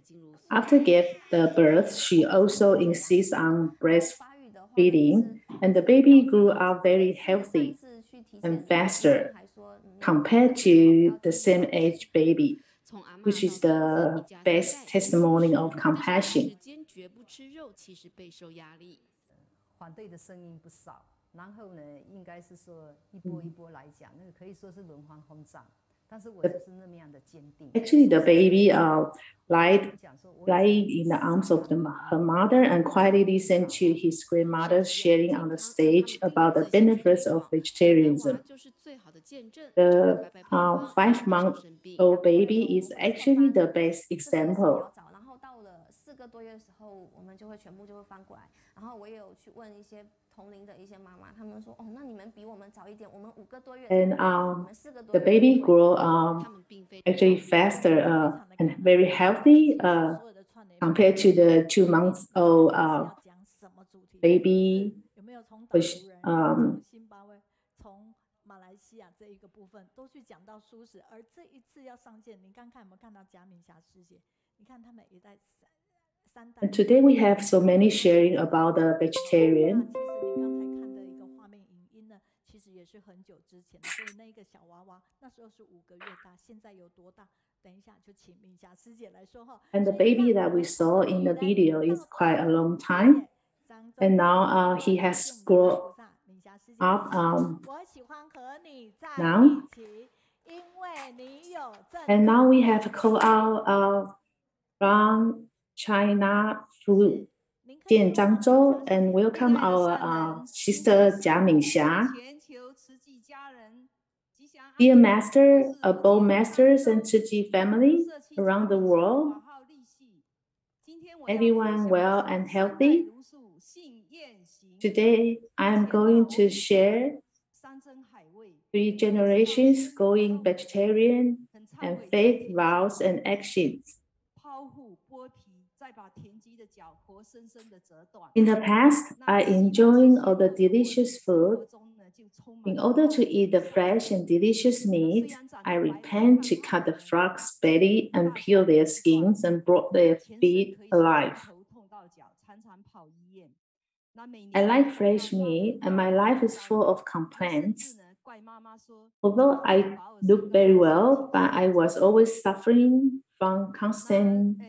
After giving the birth, she also insists on breastfeeding, and the baby grew up very healthy and faster compared to the same age baby, which is the best testimony of compassion. Actually, the baby lied in the arms of her mother and quietly listened to his grandmother sharing on the stage about the benefits of vegetarianism. The 5-month-old baby is actually the best example. And the baby grew actually faster and very healthy compared to the 2-month-old baby, which and today we have so many sharing about the vegetarian. And the baby that we saw in the video is quite a long time. And now he has grown up now. And now we have called out from China, Fujian, Zhangzhou, and welcome our sister Jia Minxia. Dear Master, both Masters and Zhi family around the world, everyone well and healthy. Today, I am going to share 3 generations going vegetarian and faith vows and actions. In the past, I enjoyed all the delicious food. In order to eat the fresh and delicious meat, I repent to cut the frog's belly and peel their skins and broil their feet alive. I like fresh meat, and my life is full of complaints. Although I look very well, but I was always suffering from constant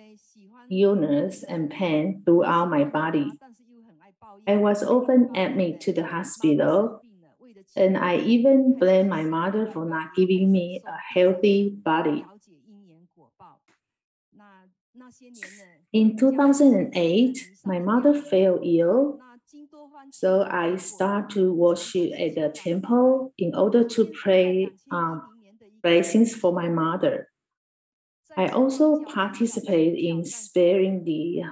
illness and pain throughout my body. I was often admitted to the hospital, and I even blamed my mother for not giving me a healthy body. In 2008, my mother fell ill, so I started to worship at the temple in order to pray blessings for my mother. I also participate in sparing the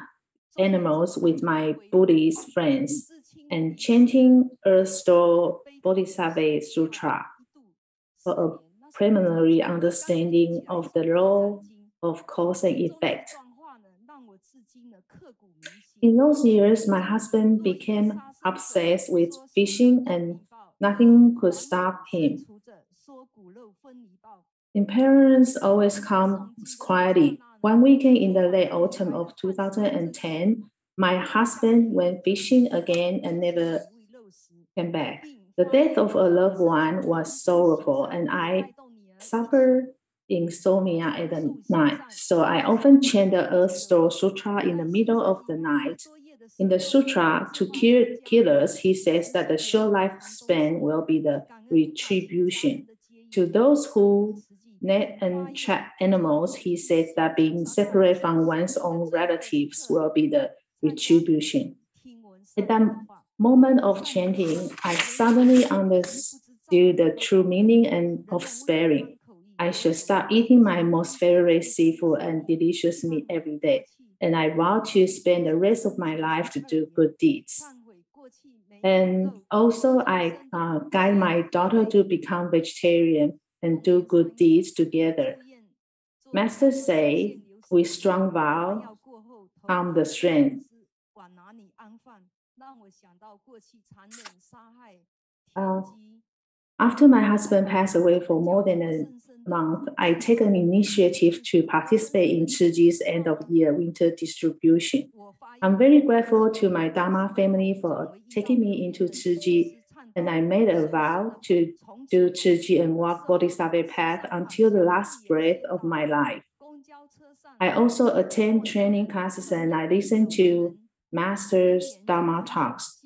animals with my Buddhist friends and chanting Earth-Store Bodhisattva Sutra for a preliminary understanding of the law of cause and effect. In those years, my husband became obsessed with fishing and nothing could stop him. Impairments always come quietly. One weekend in the late autumn of 2010, my husband went fishing again and never came back. The death of a loved one was sorrowful, and I suffered insomnia at the night. So I often chant the Earth-Store Sutra in the middle of the night. In the sutra, to kill killers, he says that the short lifespan will be the retribution. To those who net and trap animals, he says that being separated from one's own relatives will be the retribution. At that moment of chanting, I suddenly understood the true meaning of sparing. I should start eating my most favorite seafood and delicious meat every day, and I vow to spend the rest of my life to do good deeds. And also, I guide my daughter to become vegetarian and do good deeds together. Masters say, with strong vow, come the strength. After my husband passed away for more than a month, I take an initiative to participate in Zhu Ji's end-of-year winter distribution. I'm very grateful to my Dharma family for taking me into Zhu Ji, and I made a vow to do Zhu Ji and walk Bodhisattva path until the last breath of my life. I also attend training classes and I listen to Master's Dharma talks.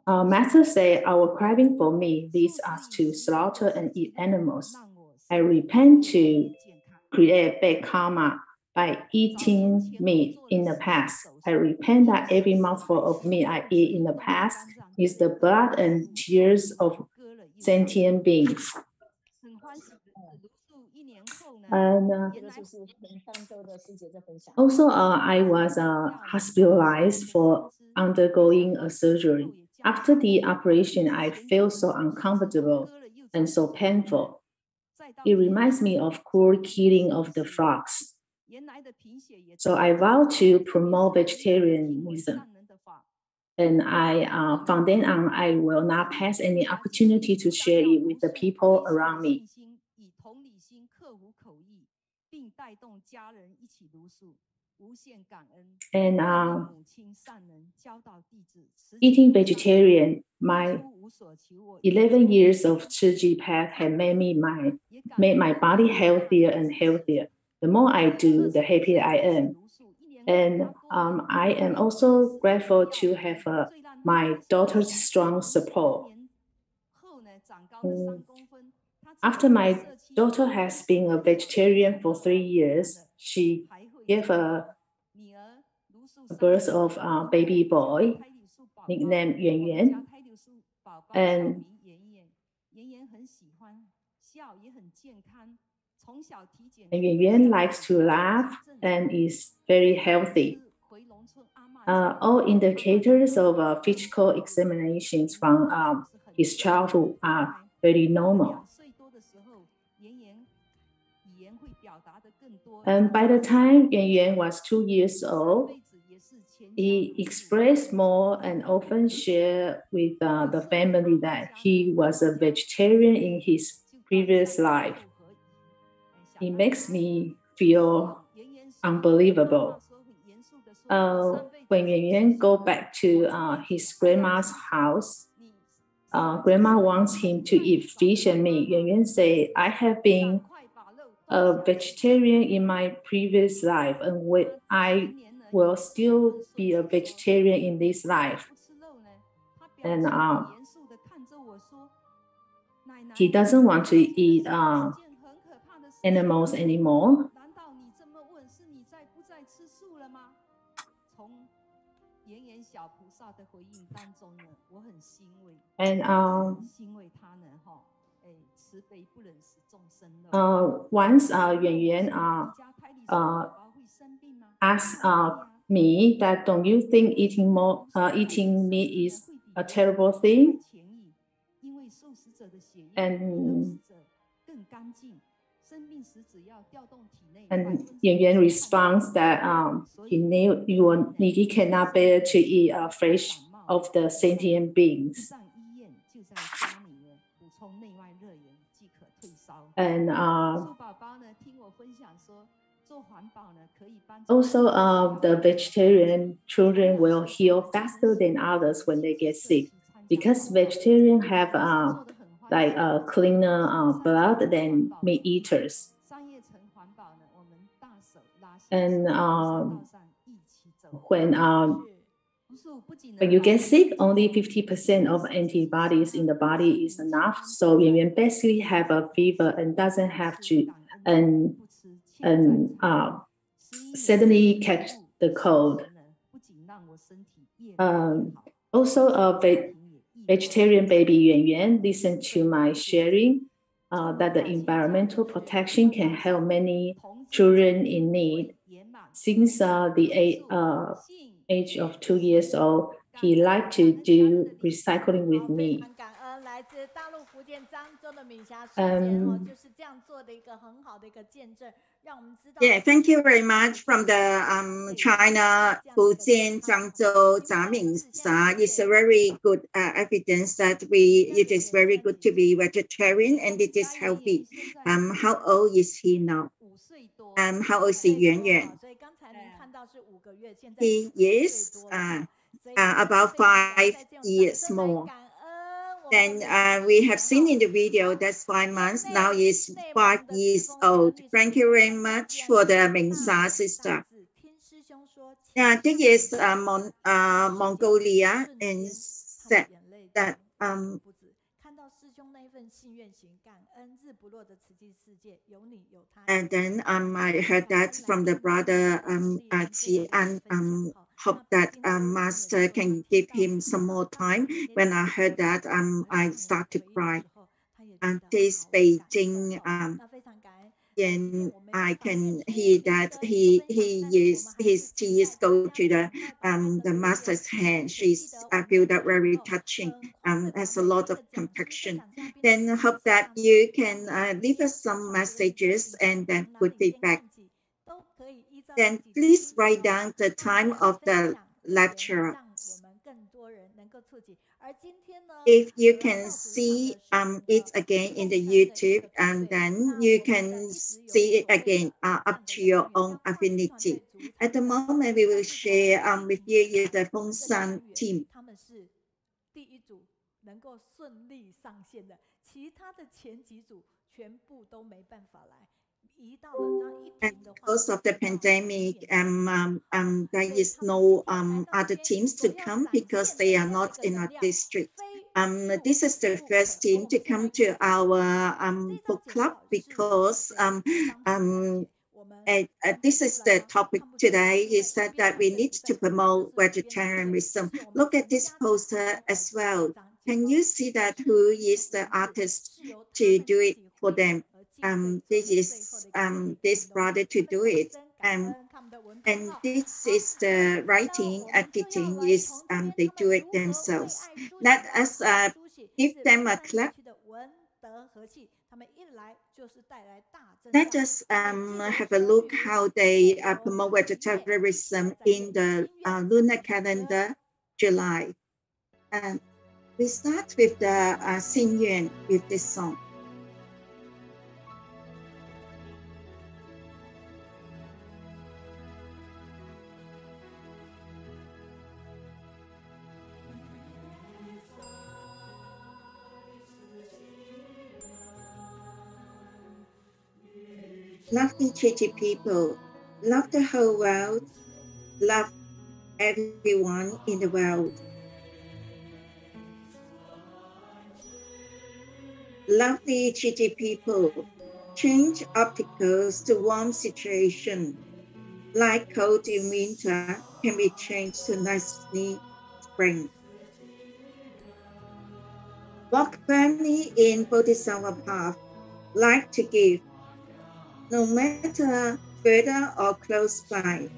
Masters say our craving for meat leads us to slaughter and eat animals. I repent to create bad karma by eating meat in the past. I repent that every mouthful of meat I eat in the past is the blood and tears of sentient beings. And also, I was hospitalized for undergoing a surgery. After the operation, I felt so uncomfortable and so painful. It reminds me of cruel killing of the frogs. So I vowed to promote vegetarianism. And from then on, I will not pass any opportunity to share it with the people around me. And eating vegetarian, my 11 years of Zhu Ji path have made my body healthier and healthier. The more I do, the happier I am. And I am also grateful to have my daughter's strong support. After my daughter has been a vegetarian for 3 years, she gave a birth of a baby boy nicknamed Yuan Yuan. And Yuan Yuan likes to laugh and is very healthy. All indicators of physical examinations from his childhood are very normal. And by the time Yuan Yuan was 2 years old, he expressed more and often shared with the family that he was a vegetarian in his previous life. It makes me feel unbelievable. When Yuan Yuan go back to his grandma's house, grandma wants him to eat fish and meat. Yuan Yuan say, I have been a vegetarian in my previous life, and I will still be a vegetarian in this life. And he doesn't want to eat animals anymore. And once Yuan Yuan asked me that, don't you think eating meat is a terrible thing? And Yuan Yuan responds that he cannot bear to eat flesh of the sentient beings. And also the vegetarian children will heal faster than others when they get sick, because vegetarians have like a cleaner blood than meat eaters. And when you get sick, only 50% of antibodies in the body is enough. So Yuan Yuan basically have a fever and doesn't have to suddenly catch the cold. Also, a vegetarian baby Yuan Yuan listened to my sharing that the environmental protection can help many children in need. Since the age of 2 years old, he liked to do recycling with me. Yeah, thank you very much from the China, Fujian, Zhangzhou, Jia Minxia. It's a very good evidence that it is very good to be vegetarian and it is healthy. How old is he now? How old is Yuan Yuan? He is about 5 years more. And we have seen in the video that's 5 months. Now is 5 years old. Thank you very much for the Minxia sister. This is Mongolia, and said that and then I heard that from the brother Jian. Hope that Master can give him some more time. When I heard that, I start to cry. And this Beijing, and I can hear that his tears go to the Master's hand. I feel that very touching. Has a lot of compassion. Then hope that you can leave us some messages and then good feedback. Then please write down the time of the lecture. If you can see it again in the YouTube, and then you can see it again up to your own affinity. At the moment, we will share with you the Fengshen team. And because of the pandemic, there is no other teams to come because they are not in our district. This is the first team to come to our book club because this is the topic today, is that we need to promote vegetarianism. Look at this poster as well. Can you see that who is the artist to do it for them? This is this brother to do it. And this is the writing, editing is they do it themselves. Let us give them a clap. Let us have a look how they promote vegetarianism in the lunar calendar, July. And we start with the Xin Yuan with this song. love the Chichi people, love the whole world, love everyone in the world. Love the Chichi people, change obstacles to warm situation, like cold in winter can be changed to nicely spring. Walk firmly in Bodhisattva path, like to give, no matter further or close by.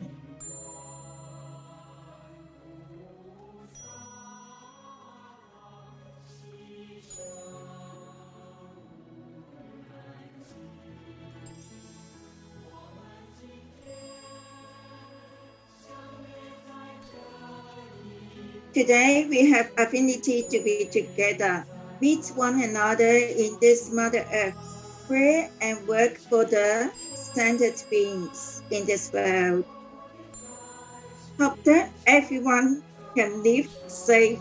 Today we have affinity to be together, meet one another in this Mother Earth, pray and work for the standard beings in this world. Hope that everyone can live safe.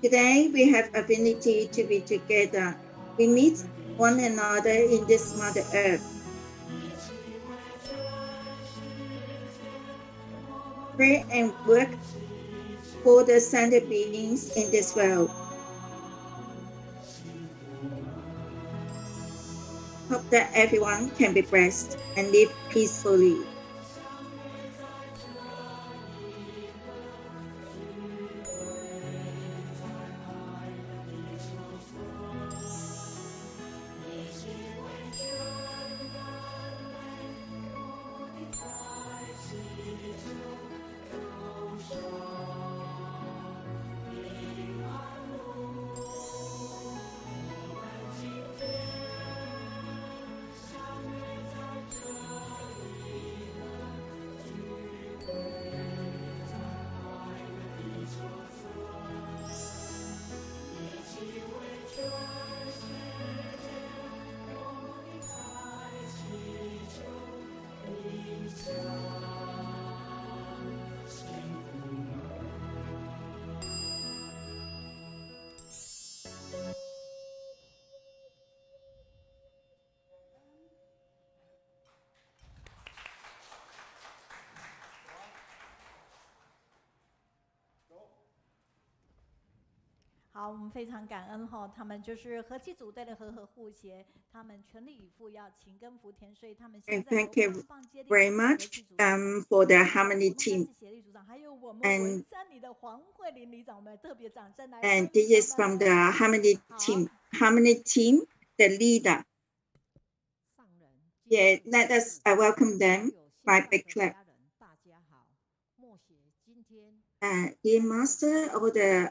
Today we have affinity to be together. We meet one another in this Mother Earth. Pray and work for the standard beings in this world. Hope that everyone can be blessed and live peacefully.好，我们非常感恩哈，他们就是和气组队的和互协，他们全力以赴要勤耕福田，所以他们现在 Thank you very much for the Harmony team. 还有我们 And 文山里的黄慧玲里长，我们特别掌声来。And this is from the Harmony team. Harmony team, the leader. Yeah, let us welcome them by big clap. Dear Master, all the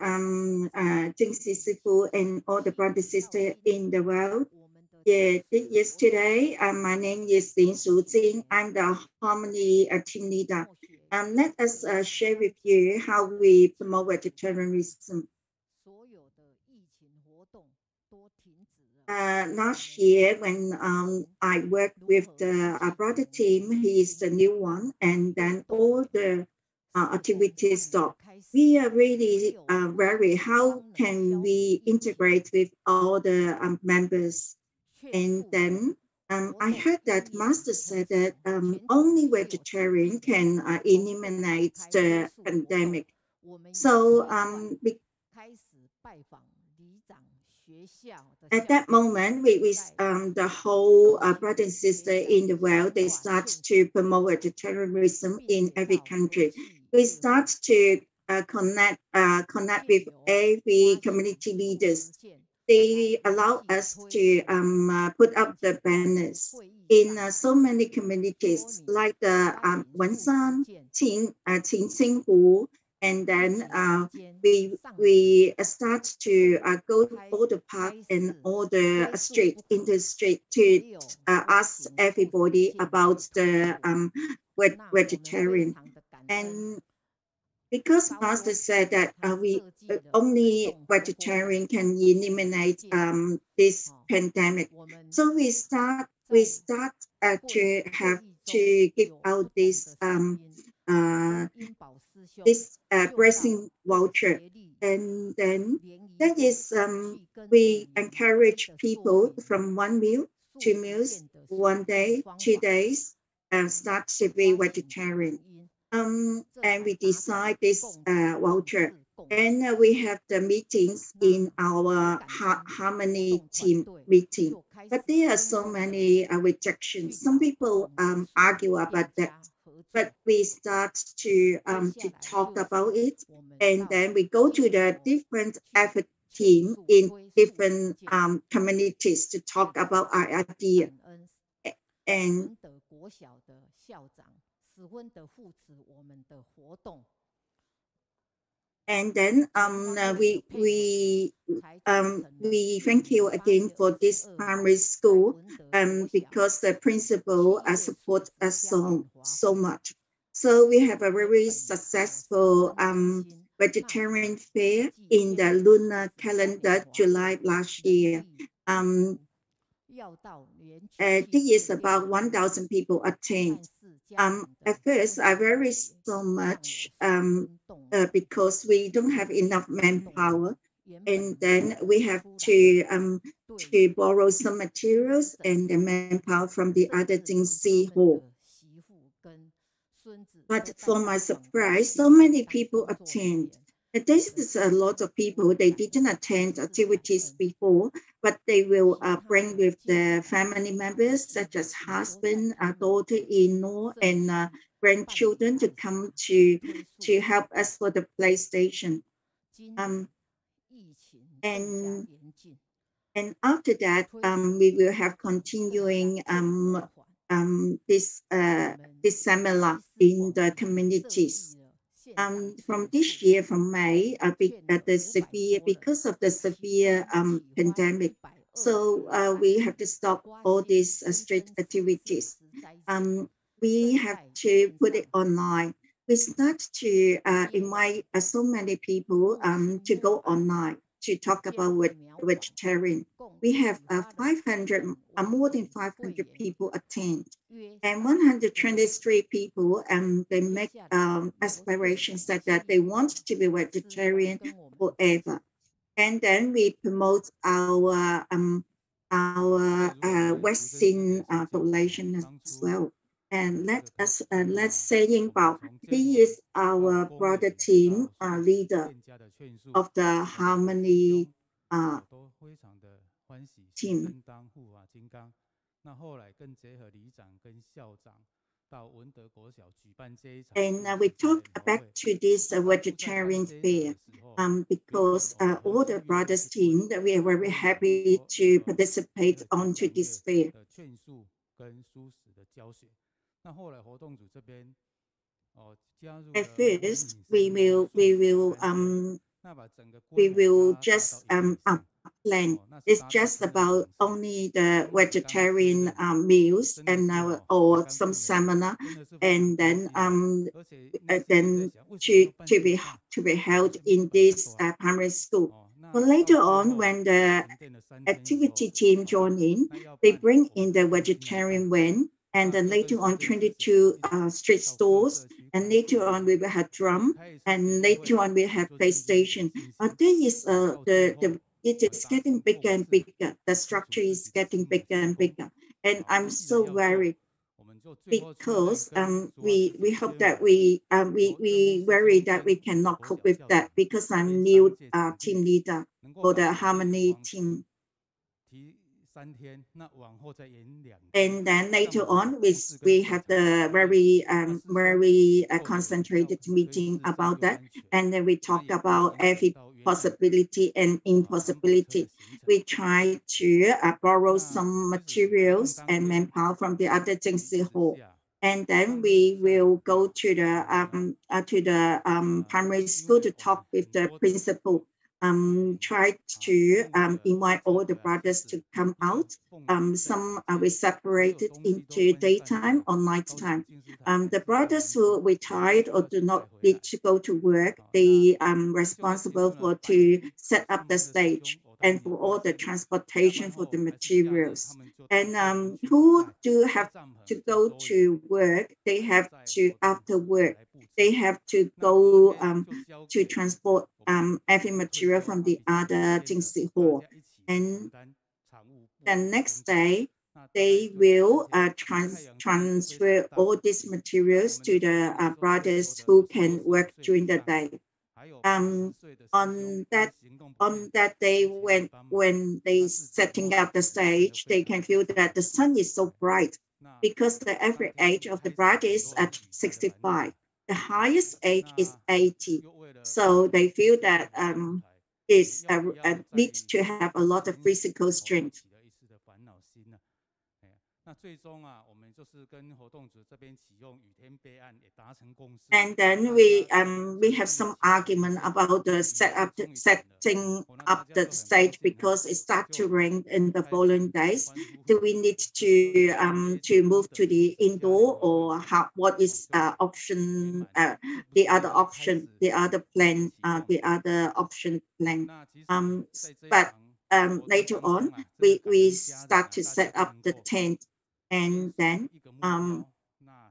Jingxi Sifu and all the brothers and sisters in the world. Yeah, yesterday, my name is Lin Shujing. I'm the Harmony team leader. Let us share with you how we promote vegetarianism. Last year, when I worked with the brother team, he is the new one, and then all the activities stop. We are really worried how can we integrate with all the members. And then I heard that Master said that only vegetarian can eliminate the pandemic. So at that moment, the whole brother and sister in the world, they start to promote vegetarianism in every country. We start to connect with every community leaders. They allow us to put up the banners in so many communities, like the Wenshan, Qingxinghu, and then we start to go to all the park and all the street in the street to ask everybody about the vegetarian. And because Master said that we only vegetarian can eliminate this pandemic, so we start to have to give out this this blessing voucher. And then that is, we encourage people from 1 meal, 2 meals, 1 day, 2 days, start to be vegetarian. And we decide this voucher. And we have the meetings in our Harmony team meeting. But there are so many rejections. Some people argue about that. But we start to talk about it. And then we go to the different effort team in different communities to talk about our idea. And then we thank you again for this primary school because the principal support us so much. So we have a very successful vegetarian fair in the lunar calendar July last year. This is about 1,000 people attend. At first, I worried so much because we don't have enough manpower, and then we have to borrow some materials and the manpower from the other Jingxi hall. But for my surprise, so many people attend. This is a lot of people. They didn't attend activities before, but they will bring with their family members, such as husband, daughter-in-law, and grandchildren to come to help us for the PlayStation. And after that, we will have continuing this seminar in the communities. From this year, from May, because of the severe pandemic, so we have to stop all these street activities. We have to put it online. We start to invite so many people to go online to talk about vegetarian. We have 500, more than 500 people attend, and 123 people, they make aspirations that they want to be vegetarian forever. And then we promote our Western population as well. And let's say Yingbao, he is our brother team leader of the Harmony team. And we talk back to this vegetarian fair because all the brothers team that we are very happy to participate onto this fair. At first, we will just plan. It's just about only the vegetarian meals and or some seminar, and then to be held in this primary school. But later on, when the activity team join in, they bring in the vegetarian van. And then later on, 22 street stores. And later on, we will have drum. And later on, we have PlayStation. But there is it is getting bigger and bigger. The structure is getting bigger and bigger. And I'm so worried because we hope that we worry that we cannot cope with that because I'm new team leader for the Harmony team. And then later on, we have the very concentrated meeting about that. And then we talk about every possibility and impossibility. We try to borrow some materials and manpower from the other Jingxi hall. And then we will go to the primary school to talk with the principal. Try to invite all the brothers to come out. Some we separated into daytime or nighttime. The brothers who retired or do not need to go to work, they are responsible for to set up the stage and for all the transportation for the materials. And who do have to go to work, they have to, after work, they have to go to transport every material from the other Jingxi hall. And the next day, they will transfer all these materials to the brothers who can work during the day. On that day, when they setting up the stage, they can feel that the sun is so bright because the average age of the bride is at 65. The highest age is 80. So they feel that is need to have a lot of physical strength. And then we have some argument about the setting up the stage because it starts to rain in the following days. Do we need to move to the indoor, or what is option the other option, the other plan, the other option plan? But later on, we start to set up the tent. And then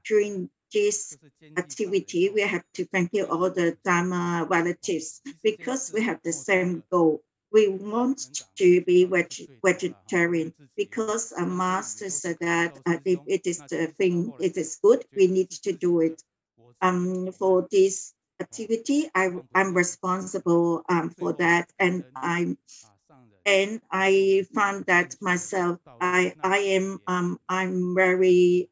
during this activity, we have to thank you all the Dharma relatives because we have the same goal. We want to be vegetarian because a master said that if it is the thing, it is good, we need to do it. For this activity, I'm responsible for that, and I found that myself. I'm very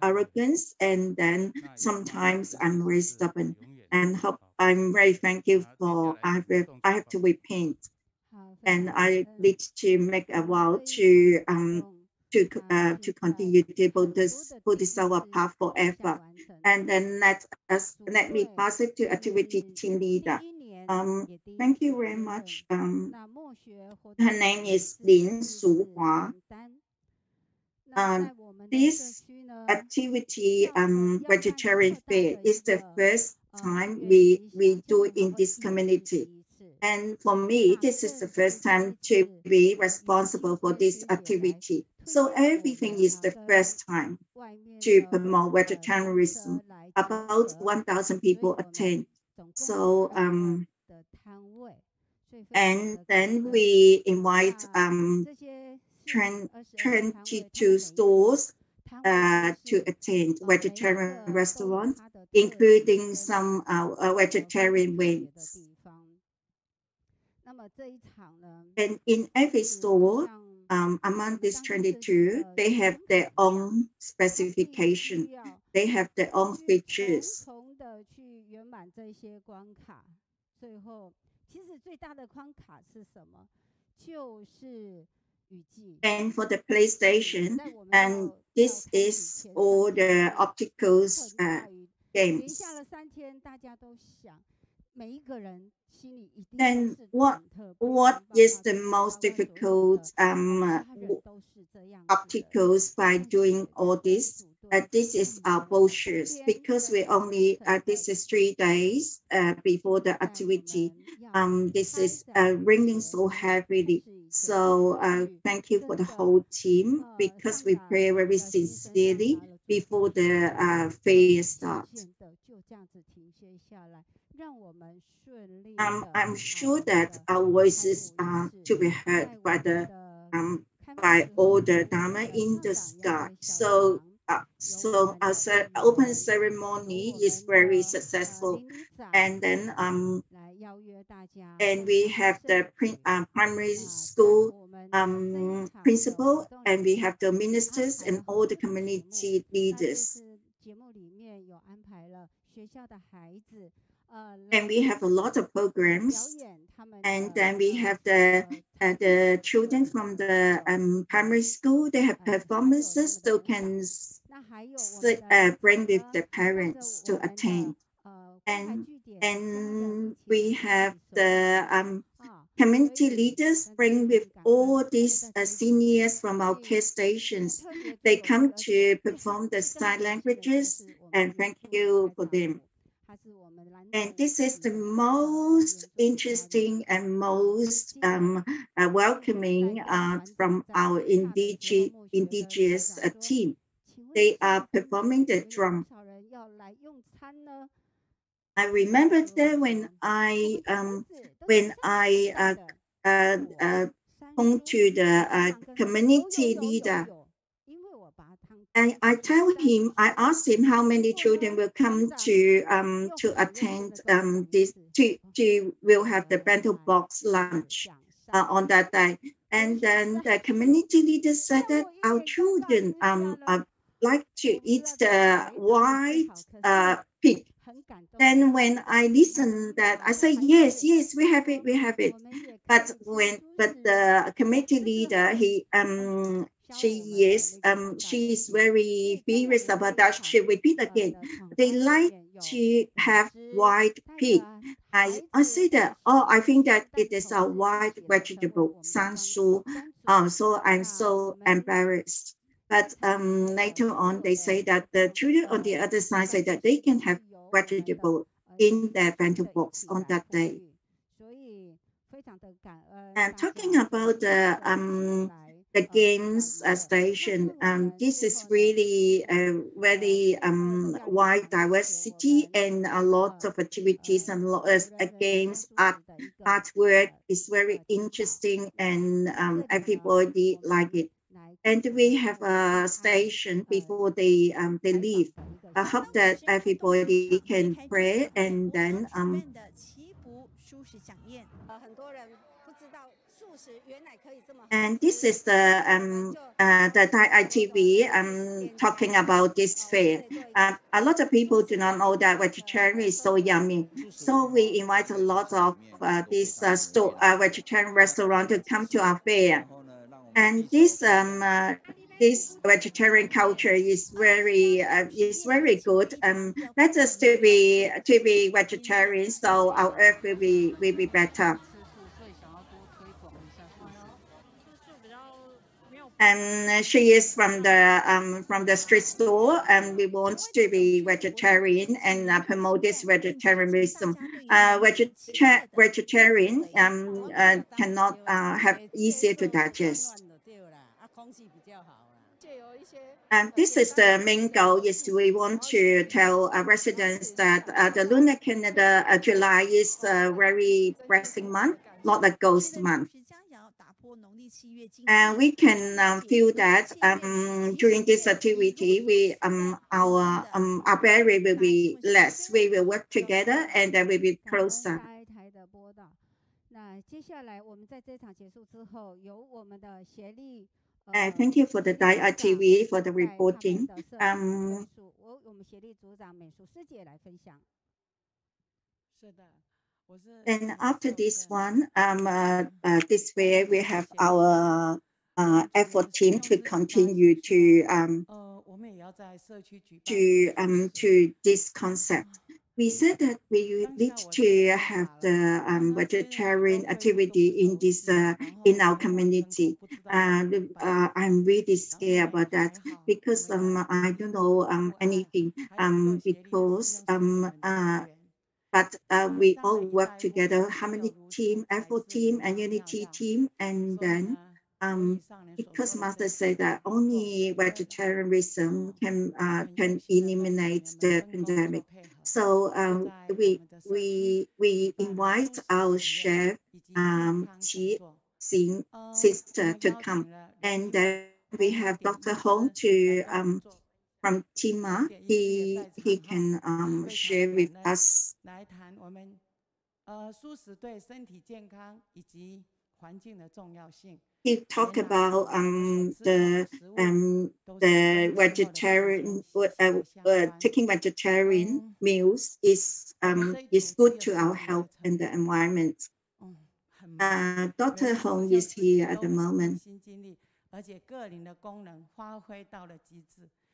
arrogant, and then sometimes I'm very stubborn. And I'm very thankful for I have to repent, and I need to make a vow to continue to Bodhisattva path forever. And then let me pass it to activity team leader. Thank you very much. Her name is Lin Su-hua. This activity, vegetarian fair, is the first time we do in this community. And for me, this is the first time to be responsible for this activity. So everything is the first time to promote vegetarianism. About 1,000 people attend. So, and then we invite 22 stores to attend vegetarian restaurants, including some vegetarian wings. And in every store, among these 22, they have their own specification. They have their own features. And for the PlayStation, and this is all the obstacles games. Then what is the most difficult obstacles by doing all this? This is our brochures because we only this is 3 days before the activity. This is raining so heavily. So thank you for the whole team because we pray very sincerely before the fair starts. I'm sure that our voices are to be heard by all the Dharma in the sky. So our open ceremony is very successful, and then and we have the primary school principal, and we have the ministers and all the community leaders. And we have a lot of programs, and then we have the children from the primary school. They have performances, so can bring with the parents to attend. And we have the community leaders bring with all these seniors from our care stations. They come to perform the sign languages, and thank you for them. And this is the most interesting and most welcoming from our indigenous team. They are performing the drum. I remember that when I come to the community leader, and I asked him how many children will come to attend this will have the bento box lunch on that day. And then the community leader said that our children like to eat the white pig. Then when I listened that, I say yes, we have it. But the committee leader, she is very furious about that. She repeat again, they like to have white pig. I say that, I think that it is a white vegetable, sansu. So I'm so embarrassed. But later on, they say that the children on the other side say that they can have vegetable in their bento box on that day. And talking about the games station, this is really a very wide diversity and a lot of activities and games. Artwork is very interesting and everybody like it. And we have a station before they leave. I hope that everybody can pray and then and this is the Thai ITV talking about this fair. A lot of people do not know that vegetarian is so yummy. So we invite a lot of these vegetarian restaurants to come to our fair. And this vegetarian culture is very good. Let us to be vegetarian, so our earth will be better. And she is from the street store, and we want to be vegetarian and promote this vegetarianism. Vegetarian cannot have easier to digest. And this is the main goal, is we want to tell residents that the Lunar Calendar July is a very blessing month, not a ghost month. And we can feel that during this activity, our barrier will be less. We will work together and then we'll be closer. Thank you for the Daerah TV for the reporting. And after this one, this way we have our effort team to continue to this concept. We said that we need to have the vegetarian activity in this in our community. I'm really scared about that because I don't know anything because but we all work together, harmony team, effort team, and unity team, and then because Master said that only vegetarianism can eliminate the pandemic. So we invite our chef, Cilin sister, to come, and then we have Dr. Hong to from Tima. He can share with us. He talked about the vegetarian taking vegetarian meals is good to our health and the environment. Dr. Hong is here at the moment.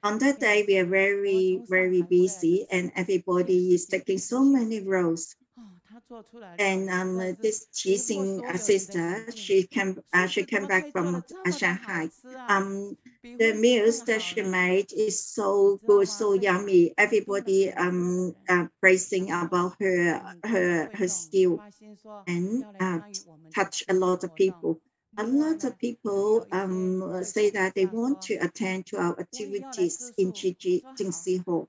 On that day, we are very, very busy, and everybody is taking so many roles. And this teaching sister, she came back from Shanghai. The meals that she made is so good, so yummy. Everybody praising about her skill and touch a lot of people. A lot of people say that they want to attend to our activities in Jingxi Hall.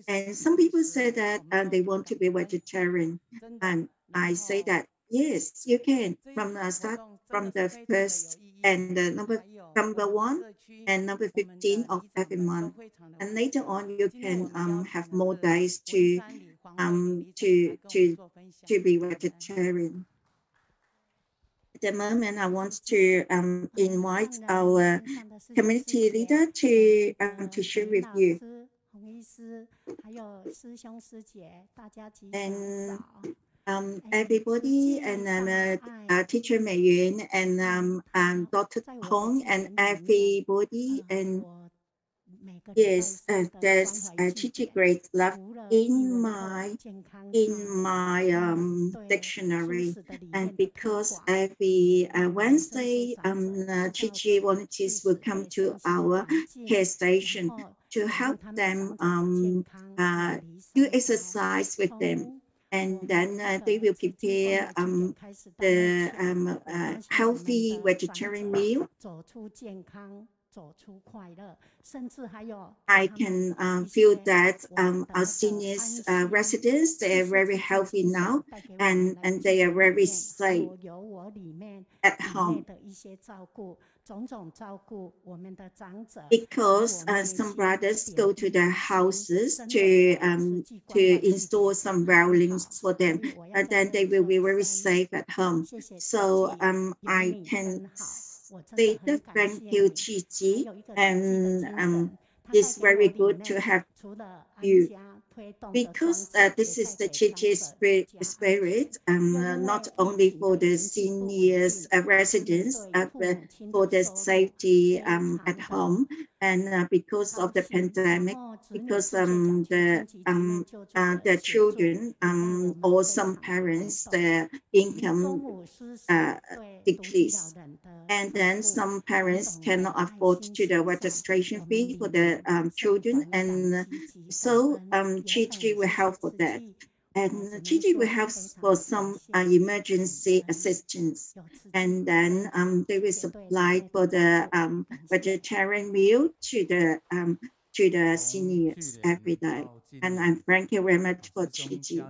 And some people say that they want to be vegetarian. And I say that, yes, you can from the start, from the first and number 1 and number 15 of every month. And later on, you can have more days to be vegetarian. At the moment, I want to invite our community leader to share with you. And everybody and teacher Mei Yun and Dr. Hong and everybody and yes, there's a teacher great love in my dictionary, and because every Wednesday Chichi volunteers will come to our care station to help them do exercise with them, and then they will prepare the healthy vegetarian meal. I can feel that our seniors residents, they are very healthy now, and they are very safe at home. Because some brothers go to their houses to install some railings for them, and then they will be very safe at home. So I can say that thank you, Chi, and it's very good to have you. Because this is the Chichi spirit, not only for the seniors residents, but for the safety at home, and because of the pandemic, because the children or some parents, the income decrease. And then some parents cannot afford to the registration fee for the children, and so Chichi will help for that. And Chichi will help for some emergency assistance, and then they will supply for the vegetarian meal to the seniors every day. And I thank you very much for Chichi.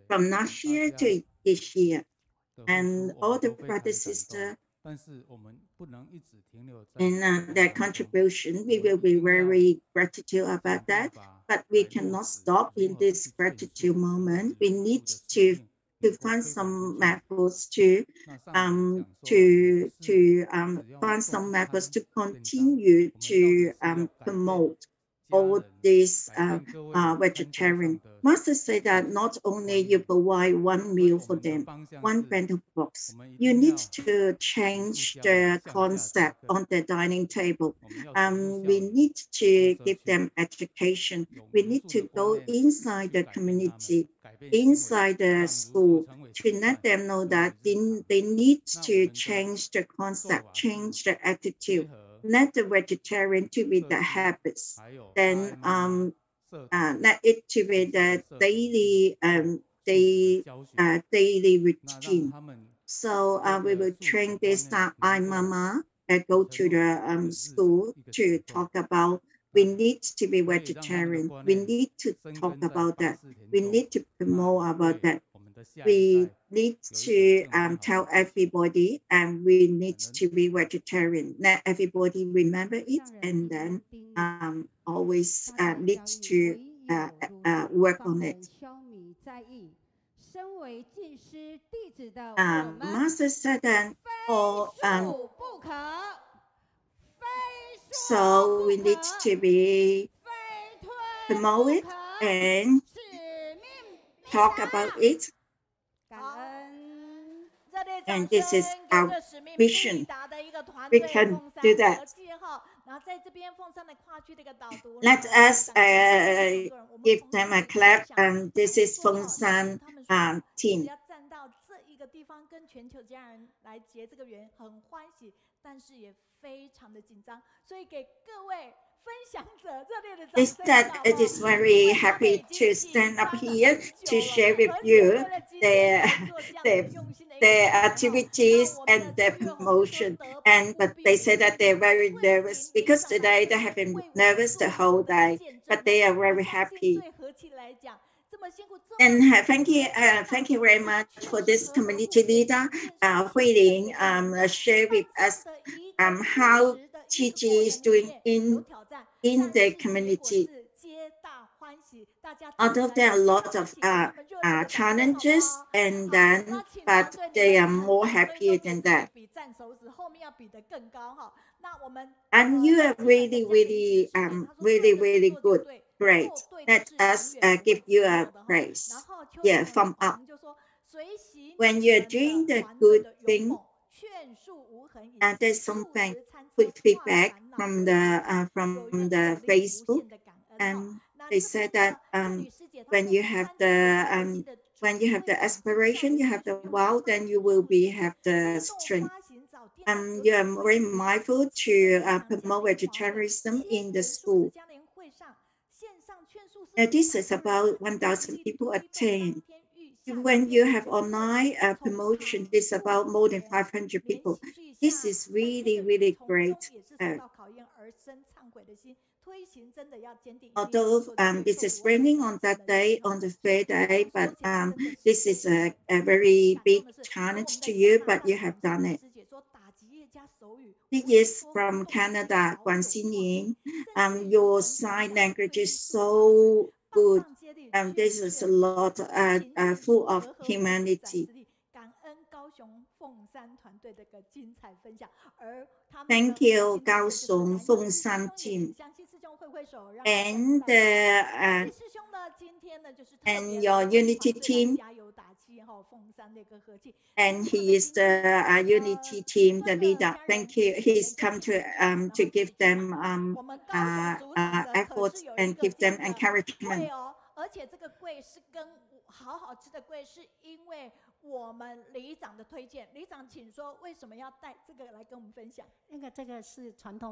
From last year to this year, and all the brothers and sisters and their contribution, we will be very gratitude about that. But we cannot stop in this gratitude moment. We need to find some methods to find some methods to continue to promote all these vegetarian. Master said that not only you provide one meal for them, one bento box, you need to change the concept on the dining table. We need to give them education. We need to go inside the community, inside the school, to let them know that they need to change the concept, change the attitude, let the vegetarian to be the habits, then let it to be the daily routine. So we will train this mama go to the school to talk about we need to be vegetarian. We need to talk about that. We need to promote about that. We need to tell everybody, and we need to be vegetarian. Let everybody remember it, and then always need to work on it. Master said that, so we need to be promote it and talk about it. And this is our vision. We can do that. Let us give them a clap. This is Fengshen team. 个地方跟全球家人来结这个缘，很欢喜，但是也非常的紧张，所以给各位 is that it is very happy to stand up here to share with you their, their activities and their promotion. But they say that they're very nervous because today they have been nervous the whole day, but they are very happy. And thank you very much for this community leader, Hui Ling, share with us how Gigi is doing in the community. Although there are a lot of challenges, but they are more happy than that. And you are really, really good. Great. Let us give you a praise. Yeah, thumb up. When you're doing the good thing, there's some good feedback from the Facebook, and they said that when you have the aspiration, you have the vow, then you will have the strength. You are very mindful to promote vegetarianism in the school. This is about 1,000 people attend. When you have online promotion, this is about more than 500 people. This is really, really great. Although this is raining on that day, on the third day, but this is a very big challenge to you, but you have done it. This is from Canada, Guan Xinyin. Your sign language is so good. This is a lot full of humanity. Thank you, Kaohsiung Fengshen team. And your unity team. And he is the unity team, the leader. Thank you. He's come to give them effort and give them encouragement.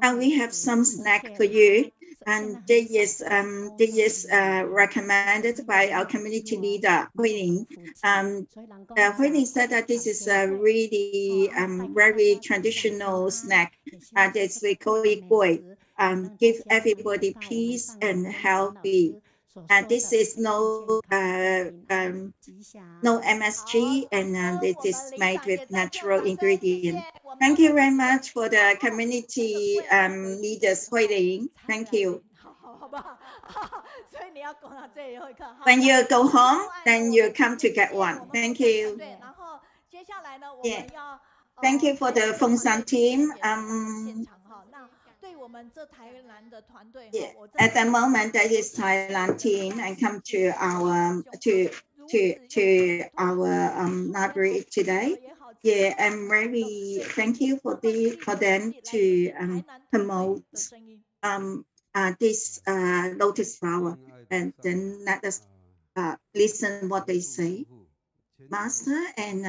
And we have some snack for you, and this is recommended by our community leader Hui Ling. Hui Ling said that this is a really very traditional snack. This we call it gui. Give everybody peace and healthy. And this is no MSG, and it is made with natural ingredients. Thank you very much for the community leaders, Hui Ling. Thank you. When you go home, then you come to get one. Thank you. Yeah. Thank you for the Fengshen team. Yeah. At the moment, that is Thailand team, and come to our library today. Yeah, I'm very thank you for them to promote this lotus flower, and then let us listen what they say. Master and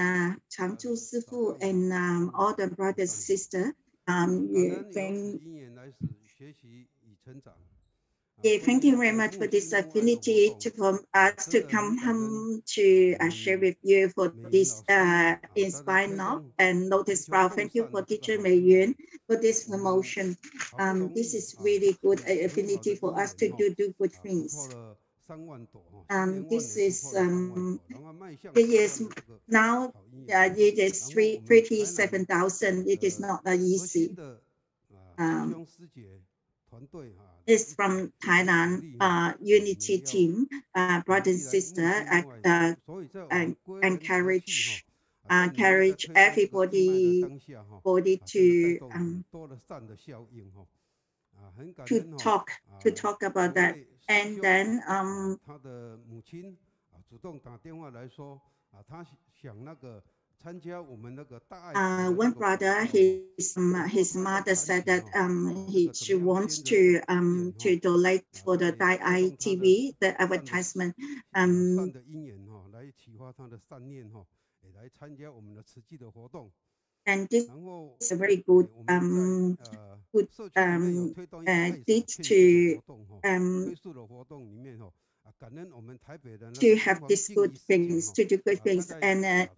Zhangzhou Sifu and all the brothers sisters. Thank you very much for this affinity for us to come home to share with you for this inspiring note and notice flower. Thank you for teacher Mei Yuan for this promotion. This is really good affinity for us to do good things. This is now it is 37,000. It is not easy. It's from Thailand unity team, brothers and sisters, encourage everybody to talk about that. And then one brother, his mother said that she wants to donate for the Daerah TV, the advertisement. And this is a very good deed to have these good things, to do good things. And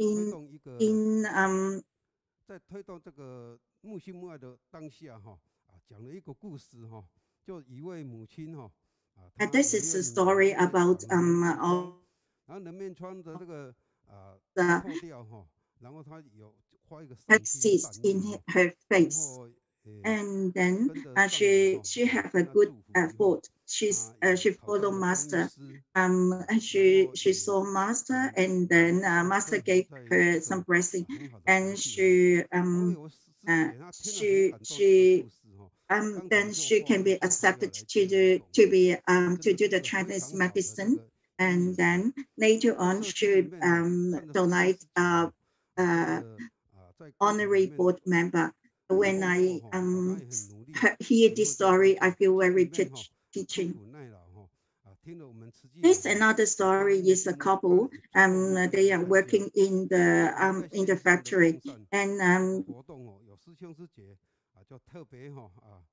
this is a story about cyst in her face, and then she have a good thought. She followed master. She saw master, and then master gave her some blessing, and then she can be accepted to do the Chinese medicine, and then later on she donate honorary board member. When I hear this story, I feel very teaching. This another story is a couple. They are working in the factory,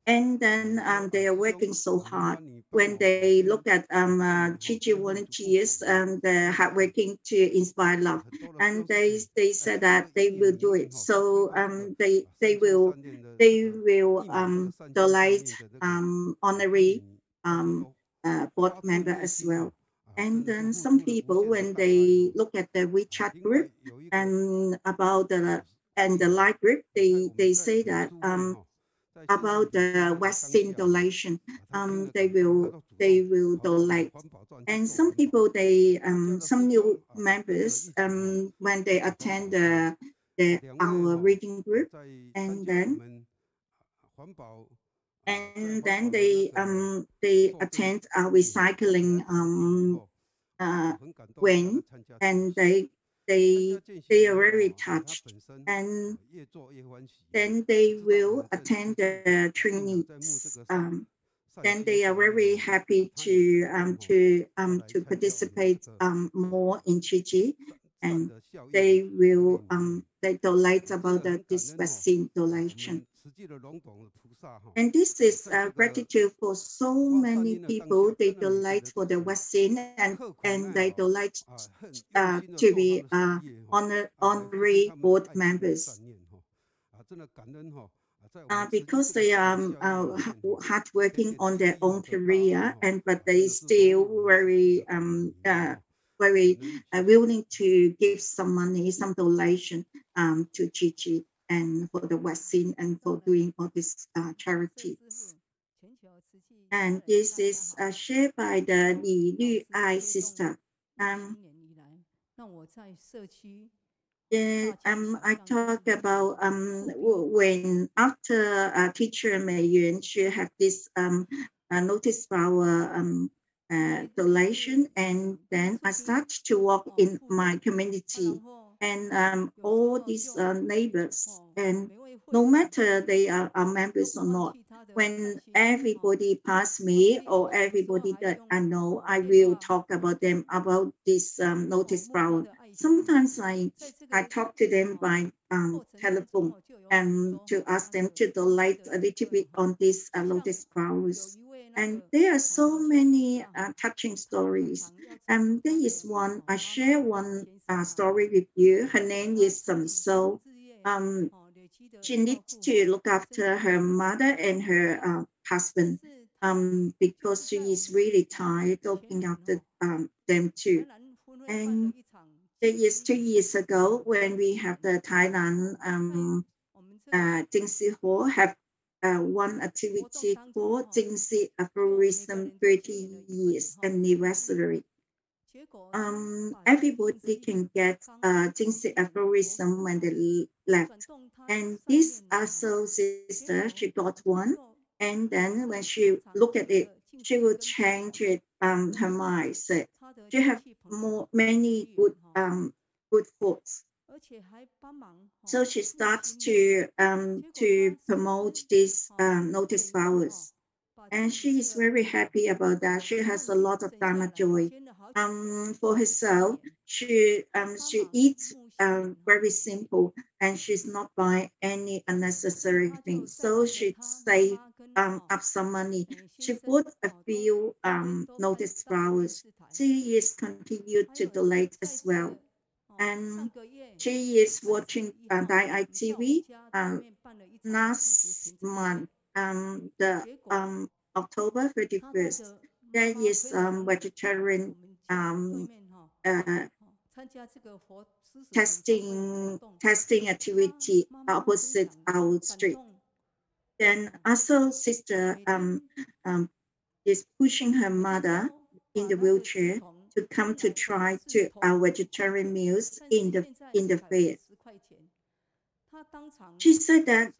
and then they are working so hard. When they look at Gigi volunteers, they're hardworking to inspire love, and they said that they will do it. So they will donate honorary board member as well. And then some people, when they look at the WeChat group and about the live group, they say that about the vaccine donation, they will donate. And some people, some new members, when they attend our reading group, and then they attend our recycling when, and they are very touched, and then they will attend the trainings. Then they are very happy to participate more in Gigi, and they will they donate about this vaccine donation. And this is gratitude for so many people. They donate for the vaccine, and they donate to be honorary board members. Because they are hard working on their own career, but they still very willing to give some money, some donation to Gigi and for the vaccine and for doing all these charities. And this is shared by the Li Lu Ai sister. I talk about when after teacher Mei Yuan, she have this notice flower donation, and then I start to work in my community, and all these neighbors, and no matter they are members or not, when everybody pass me or everybody that I know, I will talk about them about this notice flower. Sometimes I talk to them by telephone and to ask them to donate a little bit on these lotus flowers. And there are so many touching stories. And there is one, I share one story with you. Her name is So. She needs to look after her mother and her husband because she is really tired looking after them too. And there is 2 years ago when we have the Thailand Jingxi Hall have one activity called Jingxi Aphorism 30 years anniversary. Everybody can get Jingxi aphorism when they left. And this also sister, she got one. And then when she look at it, she will change it, her mindset. She have many good thoughts. So she starts to promote these notice flowers. And she is very happy about that. She has a lot of Dharma joy. For herself, she eats very simple, and she's not buying any unnecessary things. So she save up some money. She bought a few lotus flowers. She is continued to donate as well, and she is watching Daerah TV. Last month, the October 31st, there is vegetarian uh, testing activity opposite our street. Then also sister is pushing her mother in the wheelchair to come to try to our vegetarian meals in the fair. She said that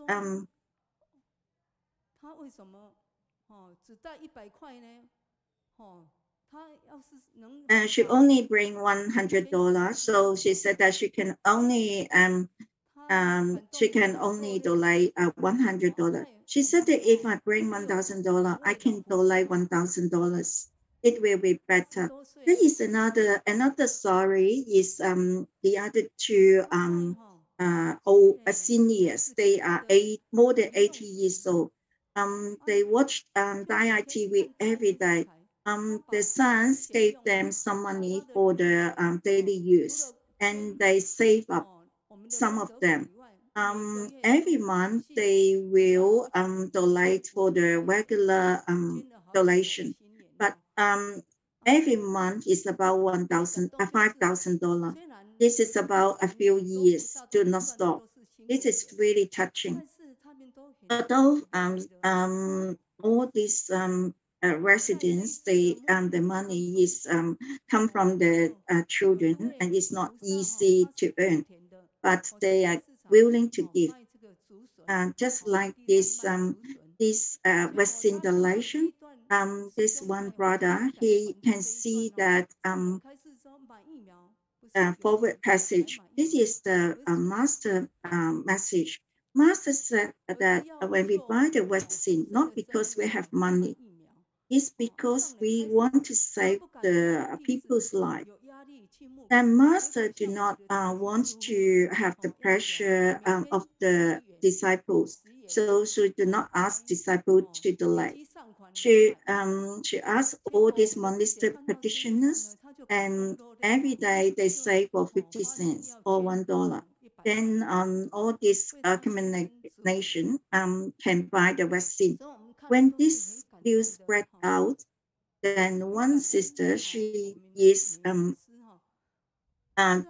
she only bring $100, so she said that she can only donate $100. She said that if I bring $1,000, I can donate $1,000. It will be better. There is another story. Is the other two old seniors. They are more than 80 years old. They watch Daerah TV every day. The sons gave them some money for the daily use, and they save up some of them. Every month they will donate for the regular donation, but every month is about $5,000. This is about a few years. Do not stop. This is really touching. Although all these residents, the money is come from the children, and it's not easy to earn, but they are willing to give. Just like this Western donation, this one brother, he can see that forward passage. This is the master message. Master said that when we buy the vaccine, not because we have money, it's because we want to save the people's life. And Master do not want to have the pressure of the disciples, so she do not ask disciples to delay. She asked all these monastery practitioners, and every day they save for 50 cents or $1. Then all this combination can buy the vaccine. When this news spread out, then one sister, she is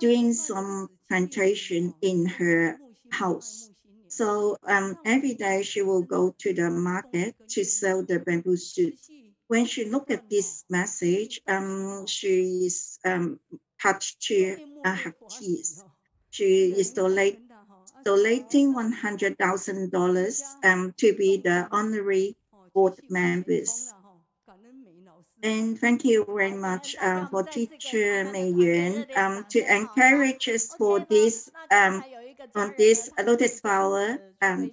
doing some plantation in her house. So every day she will go to the market to sell the bamboo shoots. When she looked at this message, she is touched to have tears. She is donating $100,000 to be the honorary board members. And thank you very much for Teacher Mei Yuan to encourage us for this on this lotus flower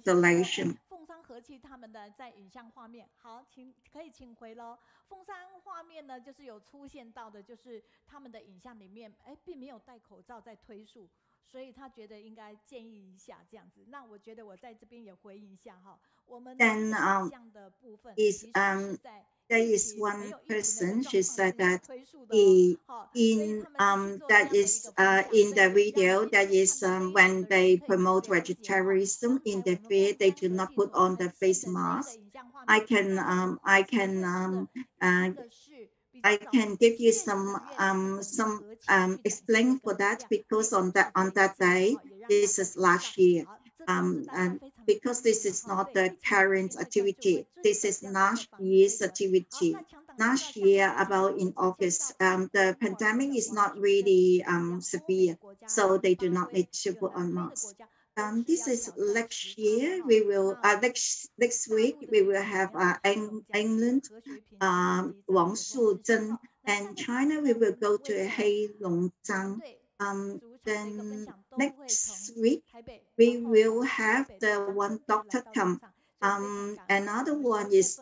donation. 凤山和气他们的在影像画面，好，可以请回喽。凤山画面呢，就是有出现到的，就是他们的影像里面，并没有戴口罩在推树，所以他觉得应该建议一下这样子。那我觉得我在这边也回应一下哈，我们的影像的部分其实是在。There is one person. She said that that is in the video. That is when they promote vegetarianism in the fair, they do not put on the face mask. I can give you some explain for that, because on that day, this is last year. And because this is not the current activity, this is last year's activity. Last year, about in August, the pandemic is not really severe, so they do not need to put on masks. This is next year. We will next week we will have England, Wang Shuzhen, and China. We will go to Heilongjiang. Then next week we will have the one doctor come. Another one is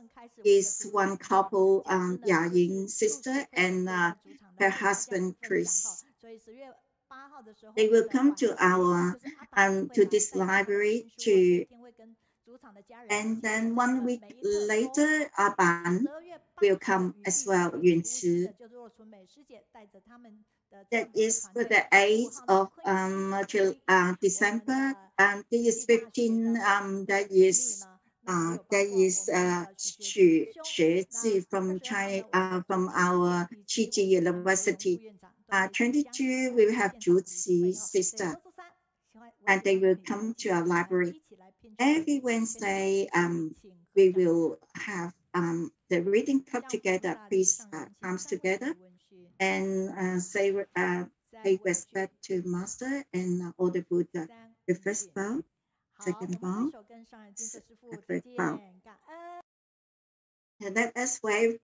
one couple, Ya Ying sister and her husband Chris. they will come to our to this library and then 1 week later, Aban will come as well, Yunci. That is for the 8th of December, and this is 15. That is Xu Xuezi from China, from our Qiji University. 22, we will have Zhu Ji's sister, and they will come to our library. Every Wednesday, we will have the reading club together. Please comes together and say pay respect to Master and all the Buddha. The first bow, second bow, third bow. And let us wave